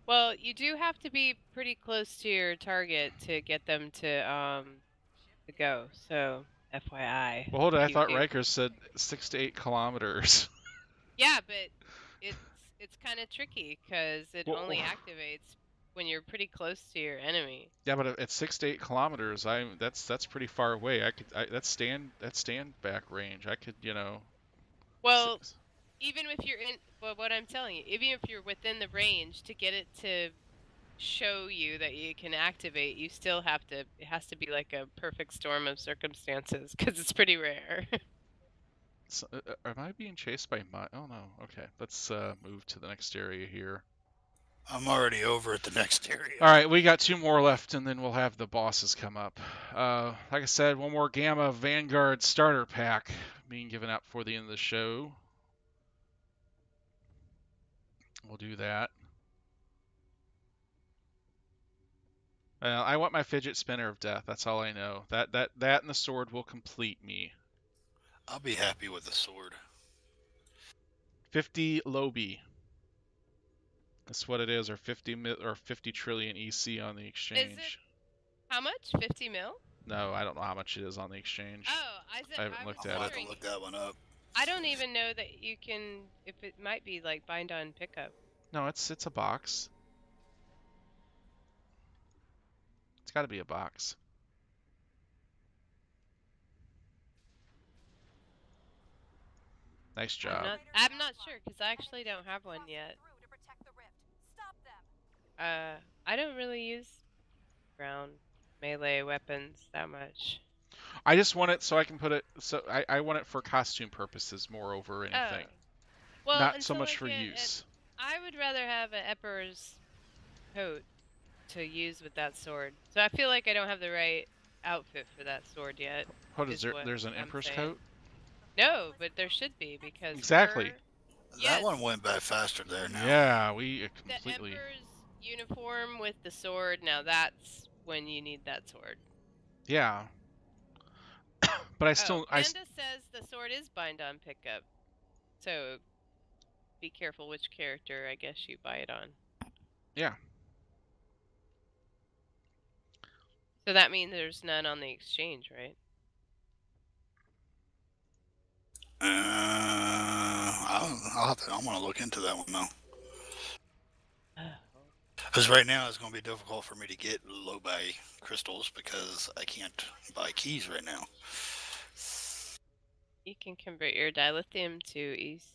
Well, you do have to be pretty close to your target to get them to go. So, FYI. Well, hold on. I thought do. Riker said 6 to 8 kilometers. Yeah, but it's kind of tricky because it Well, only activates when you're pretty close to your enemy. Yeah, but at 6 to 8 kilometers, that's pretty far away. That's stand back range. I could, Well, even if you're in, well, what I'm telling you, even if you're within the range to get it to show you that you can activate, you still have to. It has to be like a perfect storm of circumstances because it's pretty rare. So, am I being chased by my? Oh no. Okay, let's move to the next area here. I'm already over at the next area. All right, we got 2 more left, and then we'll have the bosses come up. Like I said, one more Gamma Vanguard starter pack being given out before the end of the show. We'll do that. I want my fidget spinner of death. That's all I know. That and the sword will complete me. I'll be happy with the sword. 50 Lobi. That's what it is, or 50 trillion EC on the exchange. Is it how much? 50 mil? No, I don't know how much it is on the exchange. Oh, I haven't looked I'll at have it. to look that one up. I don't even know that you can. If it might be like bind on pickup. No, it's a box. It's got to be a box. Nice job. I'm not sure because I actually don't have one yet. Through to protect the rift. Stop them. I don't really use ground melee weapons that much. I just want it so I can put it. So I want it for costume purposes more over anything. Well, Not so until much I for get use. I would rather have an Emperor's coat to use with that sword. So I feel like I don't have the right outfit for that sword yet. What is there? what There's an I'm Emperor's saying. coat? No, but there should be because Exactly. Yes. That one went by faster there now. Yeah, we the completely. Emperor's uniform with the sword. Now that's when you need that sword. Yeah. But I Oh, still, Panda says the sword is bind on pickup. So be careful which character I guess you buy it on. yeah. So that means there's none on the exchange, right? I'm gonna look into that one though. Because right now it's gonna be difficult for me to get low buy crystals because I can't buy keys right now. You can convert your dilithium to East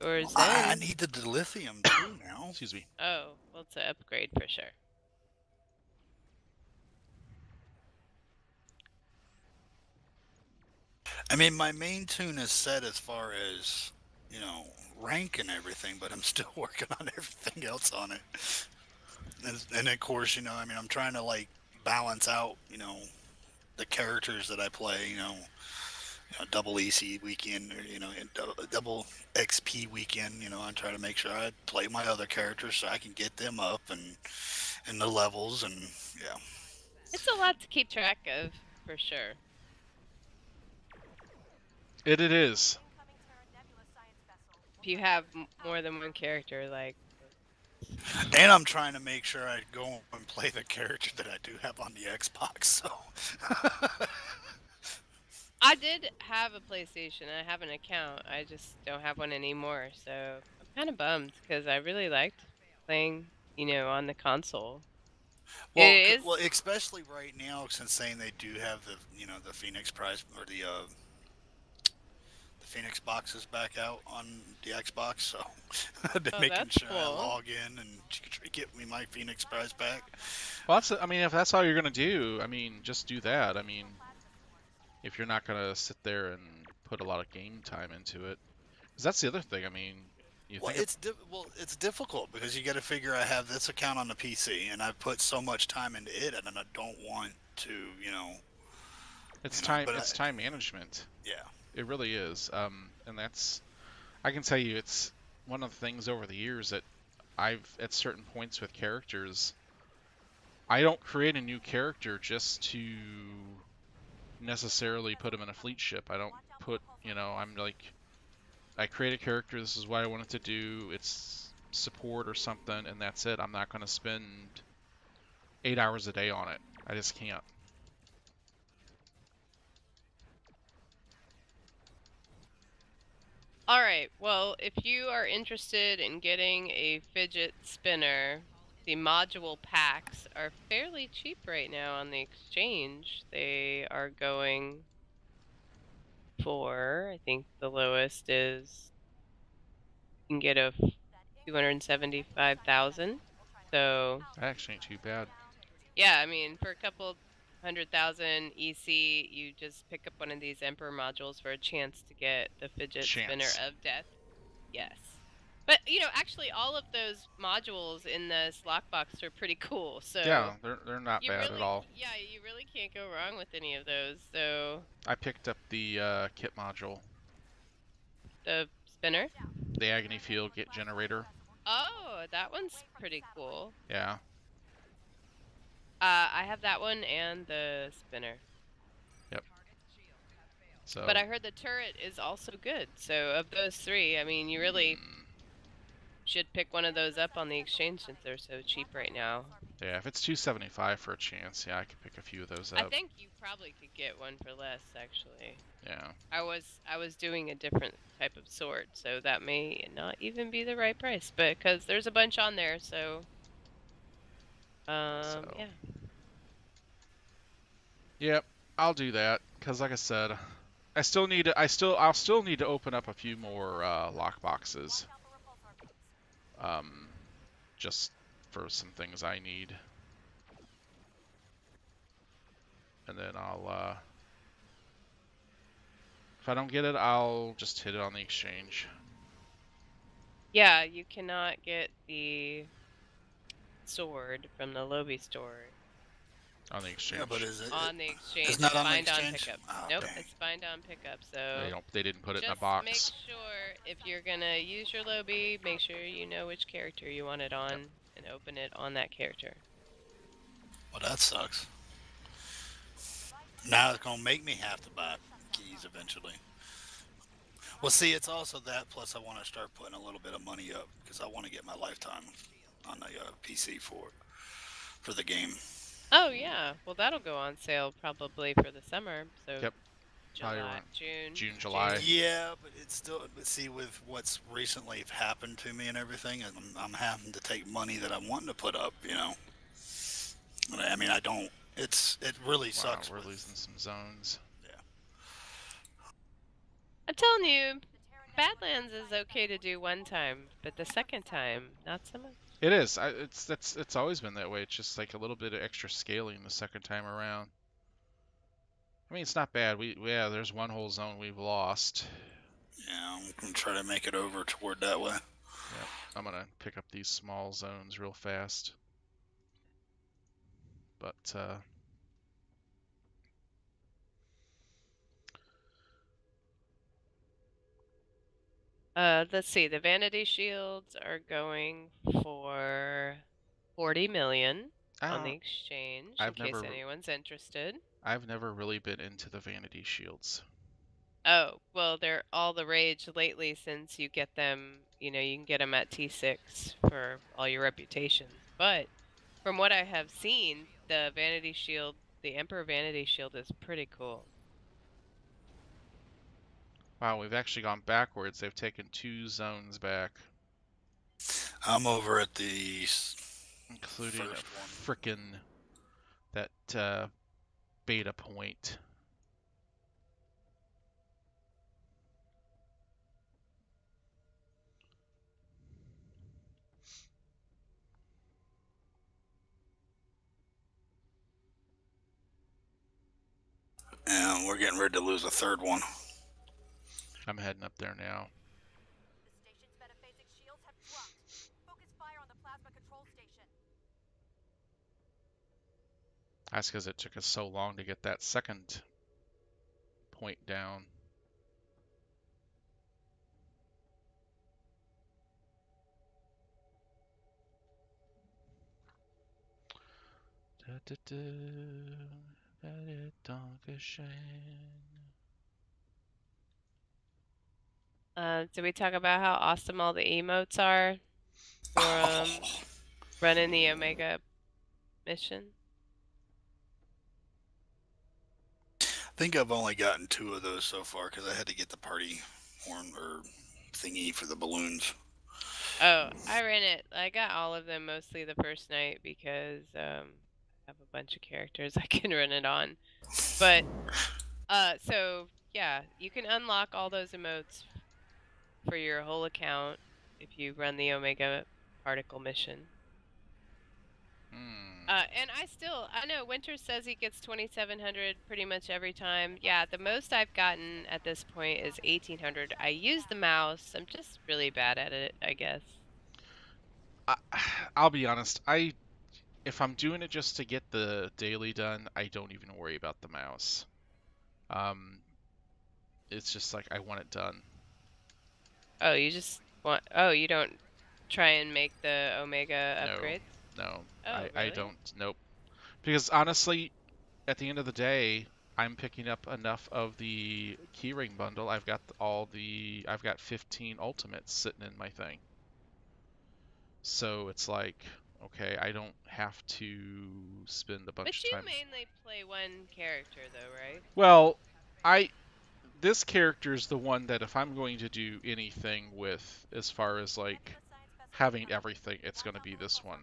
or Zen. I need the dilithium too now. Excuse me. Oh, well, it's an upgrade for sure. I mean, my main tune is set as far as, rank and everything, but I'm still working on everything else on it. And of course, I'm trying to, balance out, the characters that I play, double EC weekend, or, double XP weekend, I try to make sure I play my other characters so I can get them up and the levels, and, yeah. It's a lot to keep track of, for sure. It is. If you have more than one character, And I'm trying to make sure I go and play the character that I do have on the Xbox, so... I did have a PlayStation. I have an account. I just don't have one anymore, so I'm kind of bummed because I really liked playing, on the console. Well, especially right now, since saying they do have the, the Phoenix Prize or the Phoenix boxes back out on the Xbox, so I've been making sure I log in and get me my Phoenix Prize back. Well, if that's all you're gonna do, just do that. If you're not gonna sit there and put a lot of game time into it, because that's the other thing. It's difficult because you got to figure I have this account on the PC and I've put so much time into it, and I don't want to, It's time. It's time management. Yeah. It really is. And I can tell you, it's one of the things over the years that I've, at certain points with characters, I don't create a new character just to necessarily put them in a fleet ship. I don't put, I create a character, this is what I want it to do, it's support or something, and that's it. I'm not going to spend 8 hours a day on it. I just can't. Alright, well, if you are interested in getting a fidget spinner, the module packs are fairly cheap right now on the exchange. They are going for, I think the lowest is, you can get a 275,000. So That actually ain't too bad. Yeah, for a couple 100,000 EC, you just pick up one of these Emperor modules for a chance to get the fidget spinner of death. Yes. But, actually all of those modules in this lockbox are pretty cool, so... Yeah, they're not bad at all. Yeah, you really can't go wrong with any of those, so... I picked up the kit module. The spinner? The Agony Field generator. Oh, that one's pretty cool. Yeah. I have that one and the spinner. Yep. So. But I heard the turret is also good. So of those three, you really should pick one of those up on the exchange since they're so cheap right now. Yeah, if it's $275 for a chance, yeah, I could pick a few of those up. I think you probably could get one for less, actually. Yeah. I was doing a different type of sword, so that may not even be the right price, but because there's a bunch on there, so. Yeah. Yep, I'll do that because, like I said, I'll still need to open up a few more lock boxes. Just for some things I need, and then I'll if I don't get it, I'll just hit it on the exchange. Yeah, you cannot get the sword from the Lobby store. On the exchange. Yeah, but is it? On the exchange. It's not on the bind exchange? on pickup. Oh, Nope, dang. it's bind on pickup. So They didn't put it in a just box. make sure if you're gonna use your Lobby, make sure you know which character you want it on and open it on that character. Well, that sucks. Now it's gonna make me have to buy keys eventually. Well, see, it's also that. Plus, I want to start putting a little bit of money up because I want to get my lifetime on the PC for the game. Oh yeah, well that'll go on sale probably for the summer. So Yep. July, around June, July. Yeah, but it's still. But see, with what's recently happened to me and everything, I'm having to take money that I'm wanting to put up. I mean, I don't. It really Wow, sucks. we're losing some zones. Yeah. I'm telling you, Badlands is okay to do one time, but the second time, not so much. It is. It's always been that way. It's just like a little bit of extra scaling the second time around. I mean, it's not bad. Yeah, there's one whole zone we've lost. Yeah, I'm gonna try to make it over toward that way. Yep. I'm gonna pick up these small zones real fast. But Let's see. The Vanity Shields are going for 40 million on the exchange, in case anyone's interested. I've never really been into the Vanity Shields. Oh, well, they're all the rage lately since you get them, you can get them at T6 for all your reputations. But from what I have seen, the Vanity Shield, the Emperor Vanity Shield is pretty cool. Wow, we've actually gone backwards. They've taken 2 zones back. I'm over at the including first frickin' that beta point. And we're getting ready to lose a third one. I'm heading up there now. The station's metaphasic shields have dropped. Focus fire on the plasma control station. That's because it took us so long to get that second point down. Did we talk about how awesome all the emotes are for running the Omega mission? I think I've only gotten 2 of those so far because I had to get the party horn or thingy for the balloons. Oh, I ran it. I got all of them mostly the first night because I have a bunch of characters I can run it on. But so yeah, you can unlock all those emotes for your whole account if you run the Omega particle mission. And I know Winter says he gets 2,700 pretty much every time. Yeah, the most I've gotten at this point is 1,800. I use the mouse. I'm just really bad at it, I guess. I'll be honest. If I'm doing it just to get the daily done, I don't even worry about the mouse. It's just like I want it done. Oh, you just want? Oh, you don't try and make the Omega upgrades? No, Oh, I really? don't. Nope. Because honestly, at the end of the day, I'm picking up enough of the keyring bundle. I've got I've got 15 ultimates sitting in my thing. So it's like, okay, I don't have to spend a bunch of time. But you mainly play one character, though, right? Well, this character is the one that if I'm going to do anything with, as far as like having everything, it's going to be this one.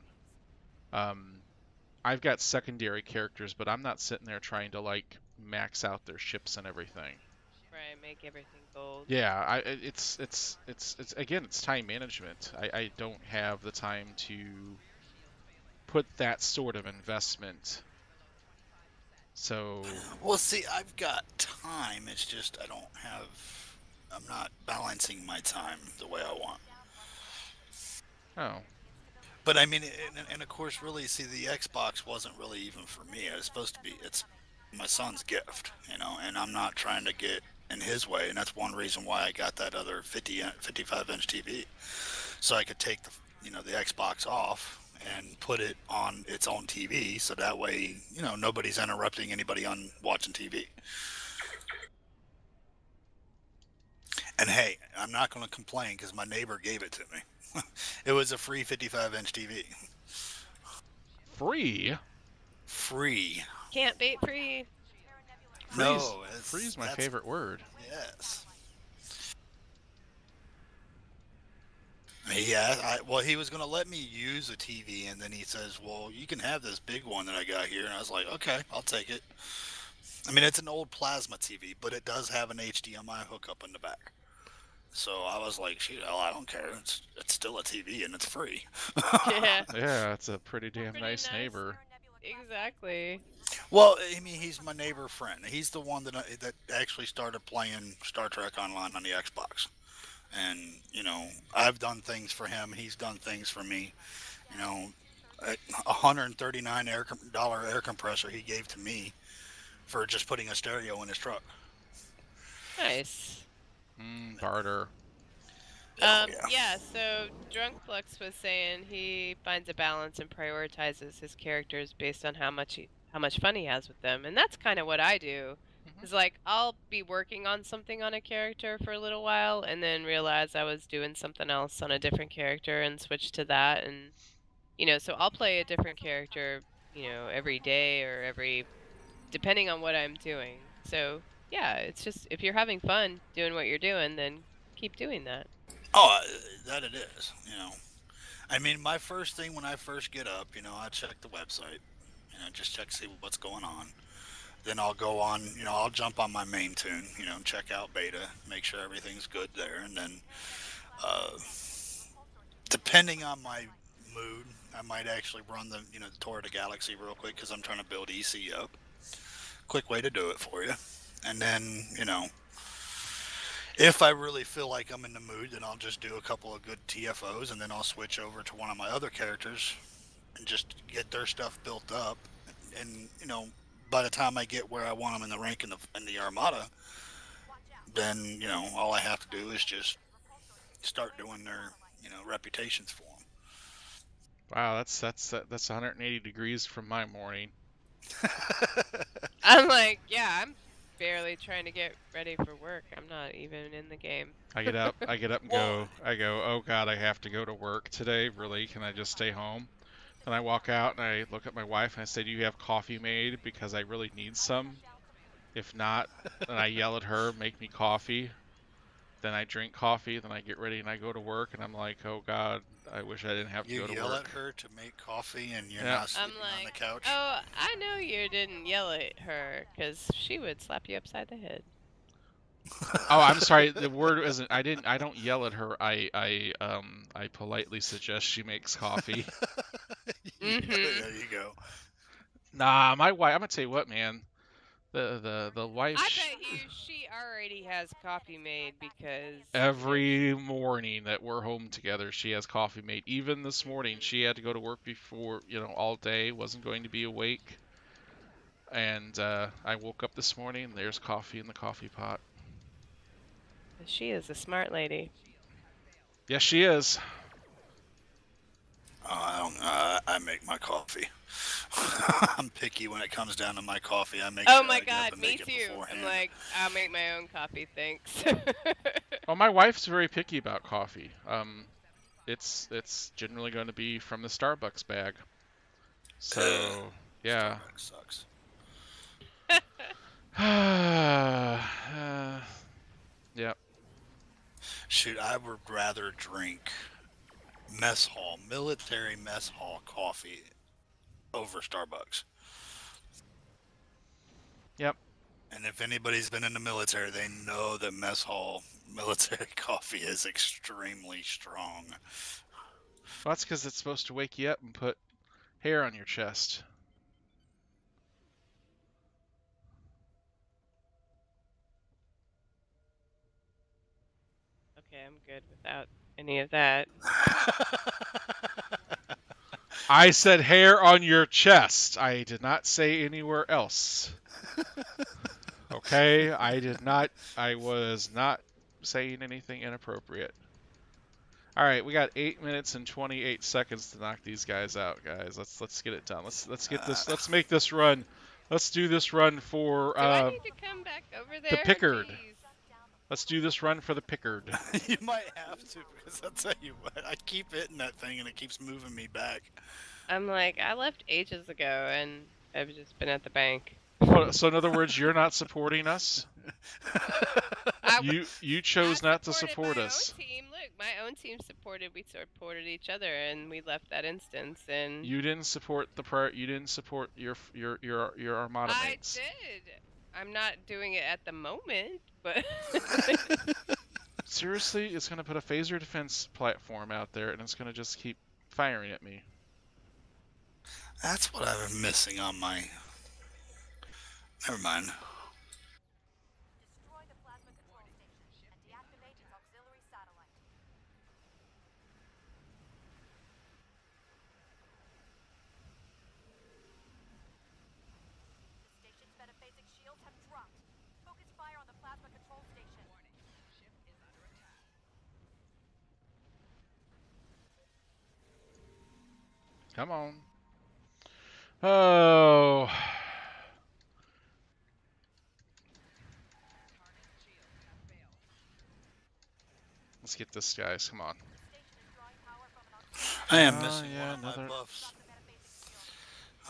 I've got secondary characters, but I'm not sitting there trying to like max out their ships and everything. Right, make everything gold. Yeah, it's again, it's time management. I don't have the time to put that sort of investment. So. Well, see, I've got time. It's just I'm not balancing my time the way I want. Oh. But I mean, and of course, really, see, the Xbox wasn't really even for me. It was supposed to be. It's my son's gift, and I'm not trying to get in his way. And that's one reason why I got that other 55-inch TV, so I could take the Xbox off and put it on its own TV, so that way, you know, nobody's interrupting anybody on watching TV. And hey, I'm not going to complain because my neighbor gave it to me. It was a free 55-inch TV. Free? Free. Can't beat free. No, Free's my favorite word. Yes. Yeah, well, he was going to let me use a TV, and then he says, well, you can have this big one that I got here. And I was like, okay, I'll take it. I mean, it's an old plasma TV, but it does have an HDMI hookup in the back. So I was like, shoot, hell, I don't care. It's still a TV, and it's free. Yeah. Yeah, it's a pretty damn nice neighbor. Exactly. Well, I mean, he's my neighbor friend. He's the one that actually started playing Star Trek Online on the Xbox. And, you know, I've done things for him. He's done things for me. You know, a $139 air compressor he gave to me for just putting a stereo in his truck. Nice. Barter. Yeah, so Drunk Flux was saying he finds a balance and prioritizes his characters based on how much fun he has with them. And that's kind of what I do. It's like, I'll be working on something on a character for a little while and then realize I was doing something else on a different character and switch to that. And, you know, so I'll play a different character, you know, every day or depending on what I'm doing. So, yeah, it's just, if you're having fun doing what you're doing, then keep doing that. Oh, that it is, you know. I mean, my first thing when I first get up, you know, I check the website, you know, just check to see what's going on. Then I'll go on, you know, I'll jump on my main tune, you know, check out beta, make sure everything's good there. And then, depending on my mood, I might actually run the Tour of the Galaxy real quick because I'm trying to build EC up. Quick way to do it for you. And then, you know, if I really feel like I'm in the mood, then I'll just do a couple of good TFOs, and then I'll switch over to one of my other characters and just get their stuff built up. And, you know, by the time I get where I want them in the rank in the Armada, then, you know, all I have to do is just start doing their, you know, reputations for them. Wow, that's 180 degrees from my morning. I'm like, yeah, I'm barely trying to get ready for work. I'm not even in the game. I get up and go, oh God, I have to go to work today. Really? Can I just stay home? Then I walk out and I look at my wife and I say, do you have coffee made? Because I really need some. If not, then I yell at her, make me coffee. Then I drink coffee, then I get ready and I go to work, and I'm like, oh God, I wish I didn't have to go to work. You yell at her to make coffee and you're not sleeping on the couch? Oh, I know you didn't yell at her, because she would slap you upside the head. Oh, I'm sorry, the word isn't, I don't yell at her, I politely suggest she makes coffee. There you go. Nah, my wife, I'm gonna tell you what, man. The wife. I bet you she already has coffee made because every morning that we're home together, she has coffee made. Even this morning, she had to go to work before, you know, all day, wasn't going to be awake. And I woke up this morning and there's coffee in the coffee pot. She is a smart lady. Yes, she is. I make my coffee. I'm picky when it comes down to my coffee. I make. Oh sure my I get up God, and me make it too. beforehand. I'm like, I'll make my own coffee, thanks. Well, my wife's very picky about coffee. It's generally going to be from the Starbucks bag. So yeah. Starbucks sucks. Yep. Shoot, I would rather drink military mess hall coffee over Starbucks. Yep. And if anybody's been in the military, they know that mess hall military coffee is extremely strong. Well, that's because it's supposed to wake you up and put hair on your chest. Okay, I'm good without any of that. I said hair on your chest. I did not say anywhere else. Okay? I was not saying anything inappropriate. All right, we got 8 minutes and 28 seconds to knock these guys out, guys. Let's get it done. Let's get this. Let's make this run. Let's do this run for Do I need to come back over there? the Pickard. Jeez. Let's do this run for the Pickard. You might have to, because I'll tell you what, I keep hitting that thing and it keeps moving me back. I'm like, I left ages ago, and I've just been at the bank. So in other words, you're not supporting us. You chose not to support my us. Own team. Look, my own team supported. We supported each other, and we left that instance. And You didn't support You didn't support your Armada mates. I did. I'm not doing it at the moment, but Seriously, it's gonna put a phaser defense platform out there, and it's gonna just keep firing at me. That's what I'm missing on my... Never mind. Destroy the plasma control station and deactivate its auxiliary satellite. The station's metaphasic shields have dropped. Focus fire on the plasma control station. Come on. Oh. Let's get this, guys. Come on. I am missing yeah, one of another- my buffs.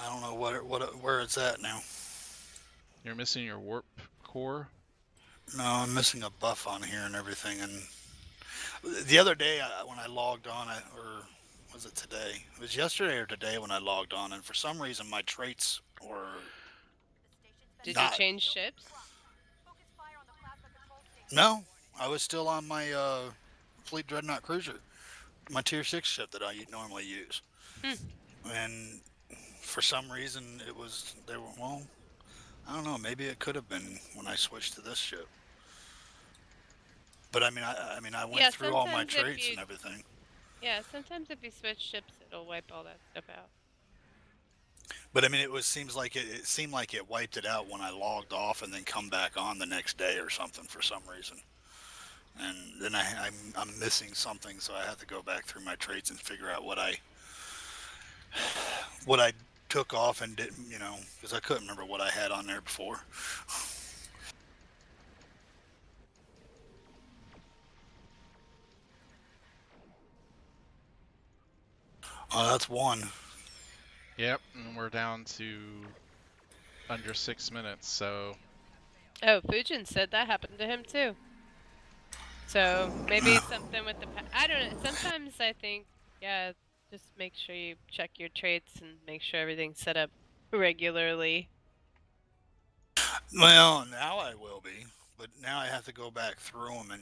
I don't know where it's at now. You're missing your warp core. No, I'm missing a buff on here and everything. And the other day when I logged on, or was it today? It was yesterday or today when I logged on, and for some reason my traits were... did Not- you change ships? Focus fire on the plasma control station. No, I was still on my Fleet Dreadnought Cruiser, my Tier 6 ship that I normally use. And for some reason well, I don't know, maybe it could have been when I switched to this ship. But I mean I went through all my sometimes if traits you- and everything. Yeah, sometimes if you switch ships, it'll wipe all that stuff out. But I mean, it seemed like it wiped it out when I logged off and then come back on the next day or something for some reason. And then I'm missing something, so I had to go back through my traits and figure out what I took off and didn't, because I couldn't remember what I had on there before. Oh, that's one. Yep, and we're down to under 6 minutes, so... Oh, Fujin said that happened to him too. So maybe it's something with the... I don't know. Sometimes I think, yeah, just make sure you check your traits and make sure everything's set up regularly. Well, now I will be, but now I have to go back through them and,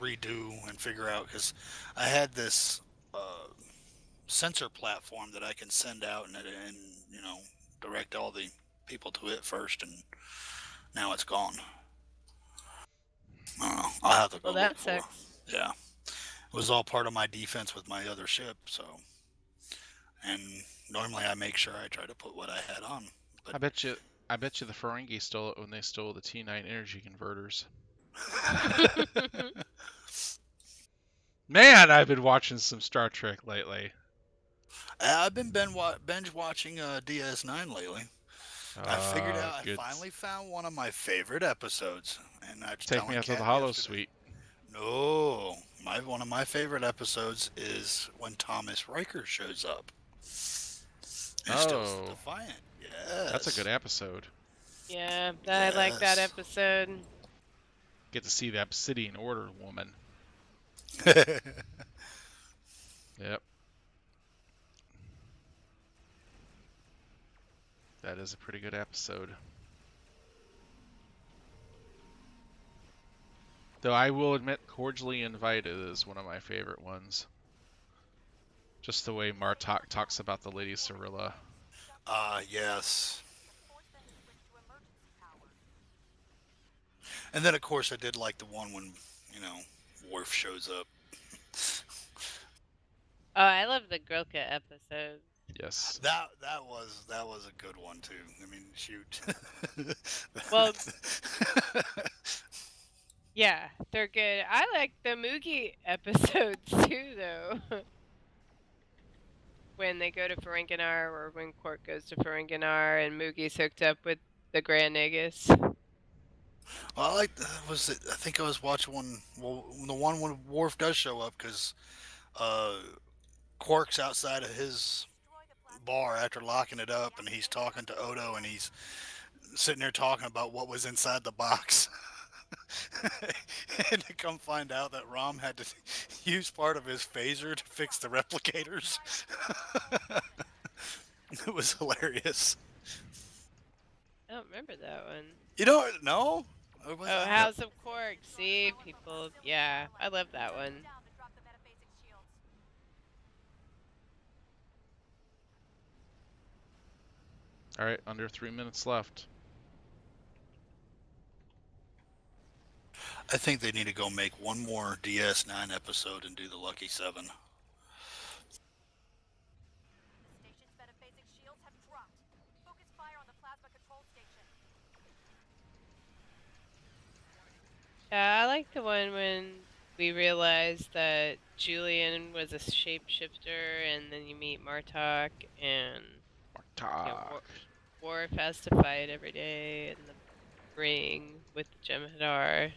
redo and figure out, because I had this sensor platform that I can send out and direct all the people to it first, and now it's gone. I don't know. I'll have to go Well, that look for it. sucks. Yeah. It was all part of my defense with my other ship, so. And normally I make sure I try to put what I had on. But I bet you the Ferengi stole it when they stole the T9 energy converters. Man, I've been watching some Star Trek lately. I've been binge watching DS9 lately. I figured out. Good. I finally found one of my favorite episodes, and I just Take me out to the Hollow Suite. No, one of my favorite episodes is when Thomas Riker shows up. And steals the Defiant. Yes. That's a good episode. Yeah, I like that Yes. episode. Get to see the Obsidian Order woman. Yep. That is a pretty good episode. Though I will admit, Cordially Invited is one of my favorite ones. Just the way Martok talks about the Lady Cirilla. Yes. Force them to switch to emergency power. And then, of course, I did like the one when, Worf shows up. Oh, I love the Grilka episode. Yes. That was a good one too. I mean, shoot. Well- Yeah, they're good. I like the Moogie episodes too, though. When they go to Ferenginar, or when Quark goes to Ferenginar, and Moogie's hooked up with the Grand Nagus. Well, I like. Was it? I think I was watching one. Well, the one when Worf does show up because Quark's outside of his bar after locking it up, and he's talking to Odo, and he's sitting there talking about what was inside the box. And to come find out that Rom had to use part of his phaser to fix the replicators. It was hilarious. I don't remember that one. You don't know? Oh, House of Quark. See, people. Yeah, I love that one. Down to drop the metaphasic shields. All right, under 3 minutes left. I think they need to go make one more DS9 episode and do the Lucky Seven. The station's metaphasic shields have dropped. Focus fire on the plasma control station. I like the one when we realized that Julian was a shapeshifter, and then you meet Martok, and Worf has to fight every day in the ring with the Jem'Hadar.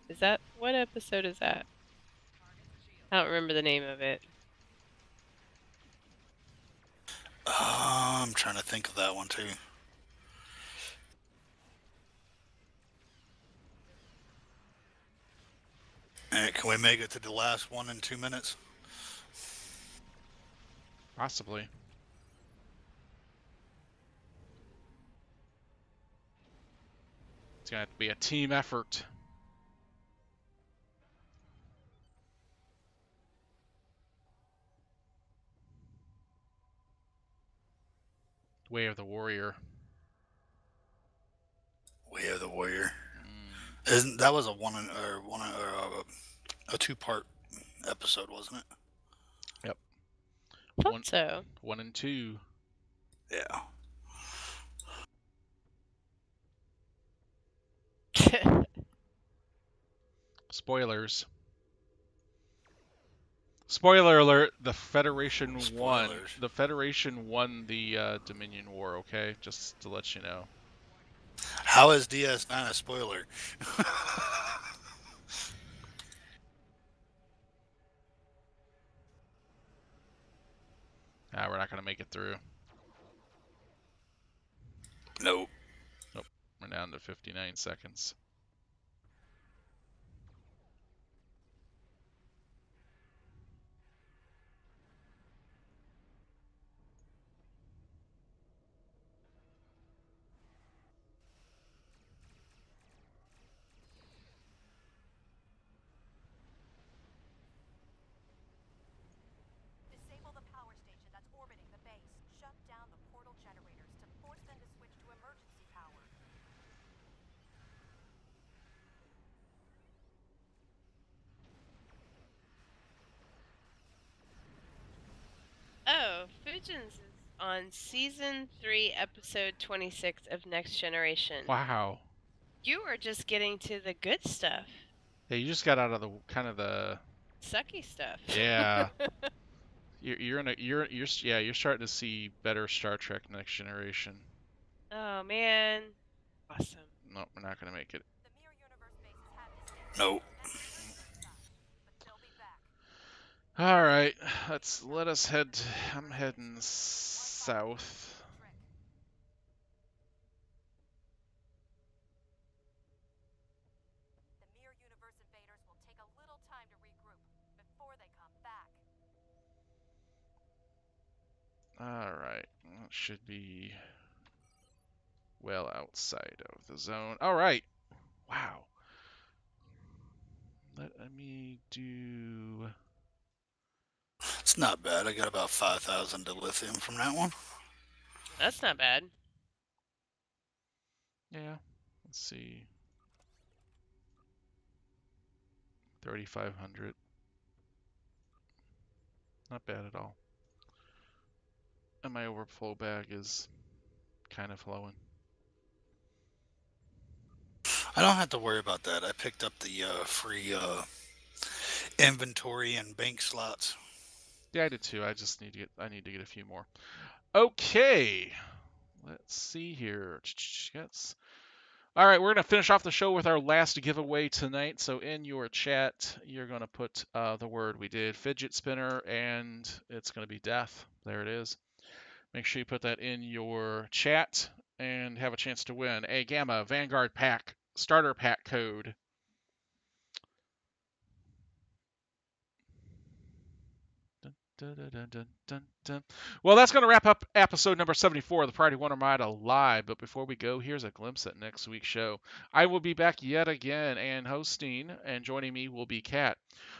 Is that, what episode is that? I don't remember the name of it. I'm trying to think of that one too. Alright, can we make it to the last one in 2 minutes? Possibly. It's going to have to be a team effort. Way of the Warrior. Way of the Warrior. Isn't that was a two-part episode, wasn't it? Yep. Thought so. 1 and 2. Yeah. Spoilers. Spoiler alert, the Federation won. Spoilers. The Federation won the Dominion War, okay? Just to let you know. How is DS9 a spoiler? We're not going to make it through. Nope. Nope. We're down to 59 seconds. Disable the power station that's orbiting the base. Shut down the portal generators to force them to switch to emergency power. Oh, Fujins is on season 3, episode 26 of Next Generation. Wow. You are just getting to the good stuff. Yeah, you just got out of the kind of the Sucky stuff. Yeah. you're starting to see better Star Trek Next Generation. Oh man, awesome. Nope, we're not gonna make it. The mirror universe bases have disabled. Nope. But they'll be back. All right, let us head. I'm heading south. The mirror universe invaders will take a little time to regroup before they come back. All right, that should be well outside of the zone. All right. Wow. Let me do. It's not bad. I got about 5,000 dilithium from that one. That's not bad. Yeah. Let's see. 3,500. Not bad at all. And my overflow bag is kind of flowing. I don't have to worry about that. I picked up the free inventory and bank slots. Yeah, I did too. I need to get a few more. Okay. Let's see here. Yes. All right, we're going to finish off the show with our last giveaway tonight. So in your chat, you're going to put the word we did, fidget spinner, and it's going to be death. There it is. Make sure you put that in your chat and have a chance to win a Gamma Vanguard Pack starter pack code. Dun, dun, dun. Well, that's going to wrap up episode number 74 of the Priority One Armada live. But before we go, here's a glimpse at next week's show. I will be back yet again and hosting, and joining me will be Kat.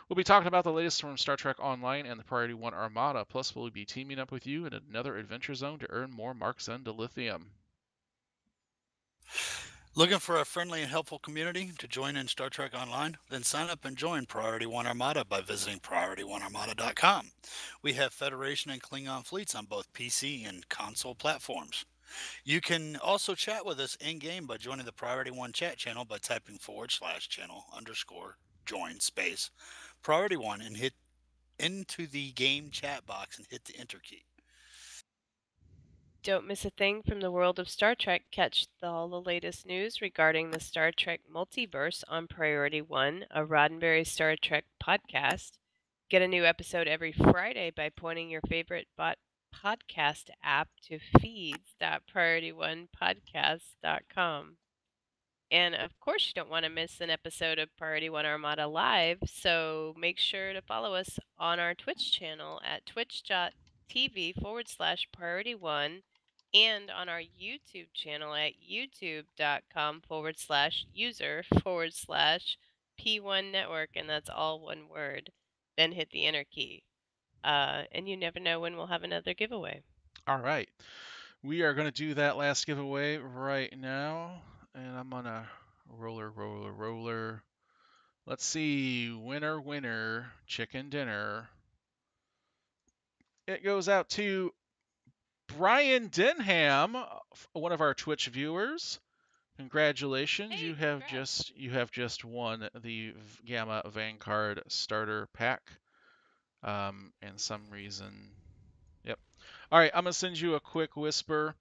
We'll be talking about the latest from Star Trek Online and the Priority One Armada. Plus, we'll be teaming up with you in another adventure zone to earn more marks and dilithium. Looking for a friendly and helpful community to join in Star Trek Online? Then sign up and join Priority One Armada by visiting PriorityOneArmada.com. We have Federation and Klingon fleets on both PC and console platforms. You can also chat with us in-game by joining the Priority One chat channel by typing /channel_join space Priority One and hit into the game chat box and hit the enter key. Don't miss a thing from the world of Star Trek. Catch all the latest news regarding the Star Trek Multiverse on Priority One, a Roddenberry Star Trek podcast. Get a new episode every Friday by pointing your favorite podcast app to feeds.PriorityOnePodcast.com. And of course, you don't want to miss an episode of Priority One Armada live, so make sure to follow us on our Twitch channel at twitch.tv/PriorityOne and on our YouTube channel at youtube.com/user/P1 Network, and that's all one word. Then hit the enter key. And you never know when we'll have another giveaway. All right. We are going to do that last giveaway right now. And I'm going to roller. Let's see. Winner, chicken dinner. It goes out to Brian Denham, one of our Twitch viewers. Congratulations. Hey, you have just won the Gamma Vanguard starter pack. And some reason. Yep. All right, I'm going to send you a quick whisper.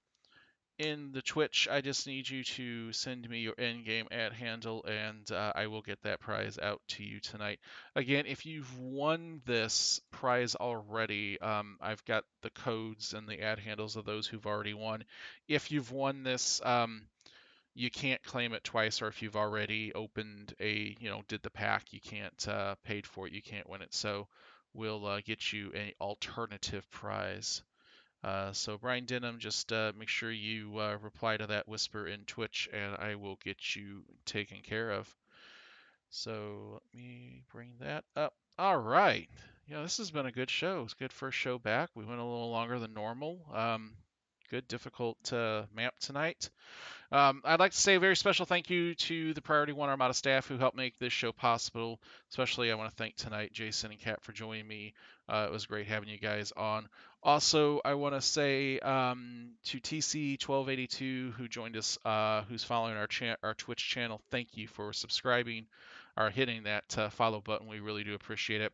In the Twitch, I just need you to send me your in-game ad handle, and I will get that prize out to you tonight. Again, if you've won this prize already, I've got the codes and the ad handles of those who've already won. If you've won this, you can't claim it twice, or if you've already opened did the pack, you can't paid for it, you can't win it. So we'll get you an alternative prize. So Brian Denham, just make sure you reply to that whisper in Twitch, and I will get you taken care of. So let me bring that up. All right. This has been a good show. It's a good first show back. We went a little longer than normal. Good, difficult map tonight. I'd like to say a very special thank you to the Priority One Armada staff who helped make this show possible. Especially, I want to thank tonight Jason and Kat for joining me. It was great having you guys on. Also, I want to say to TC1282 who joined us, who's following our Twitch channel, thank you for subscribing or hitting that follow button. We really do appreciate it.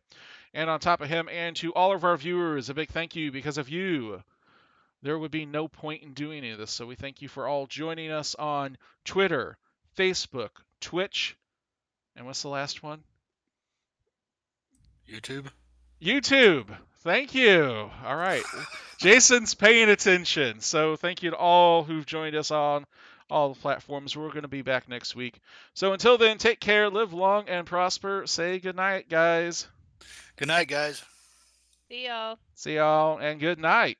And on top of him, and to all of our viewers, a big thank you because of you. There would be no point in doing any of this. So we thank you for all joining us on Twitter, Facebook, Twitch, and what's the last one? YouTube. Thank you. All right. Jason's paying attention. So thank you to all who've joined us on all the platforms. We're going to be back next week. So until then, take care, live long, and prosper. Say good night, guys. Good night, guys. See y'all. See y'all, and good night.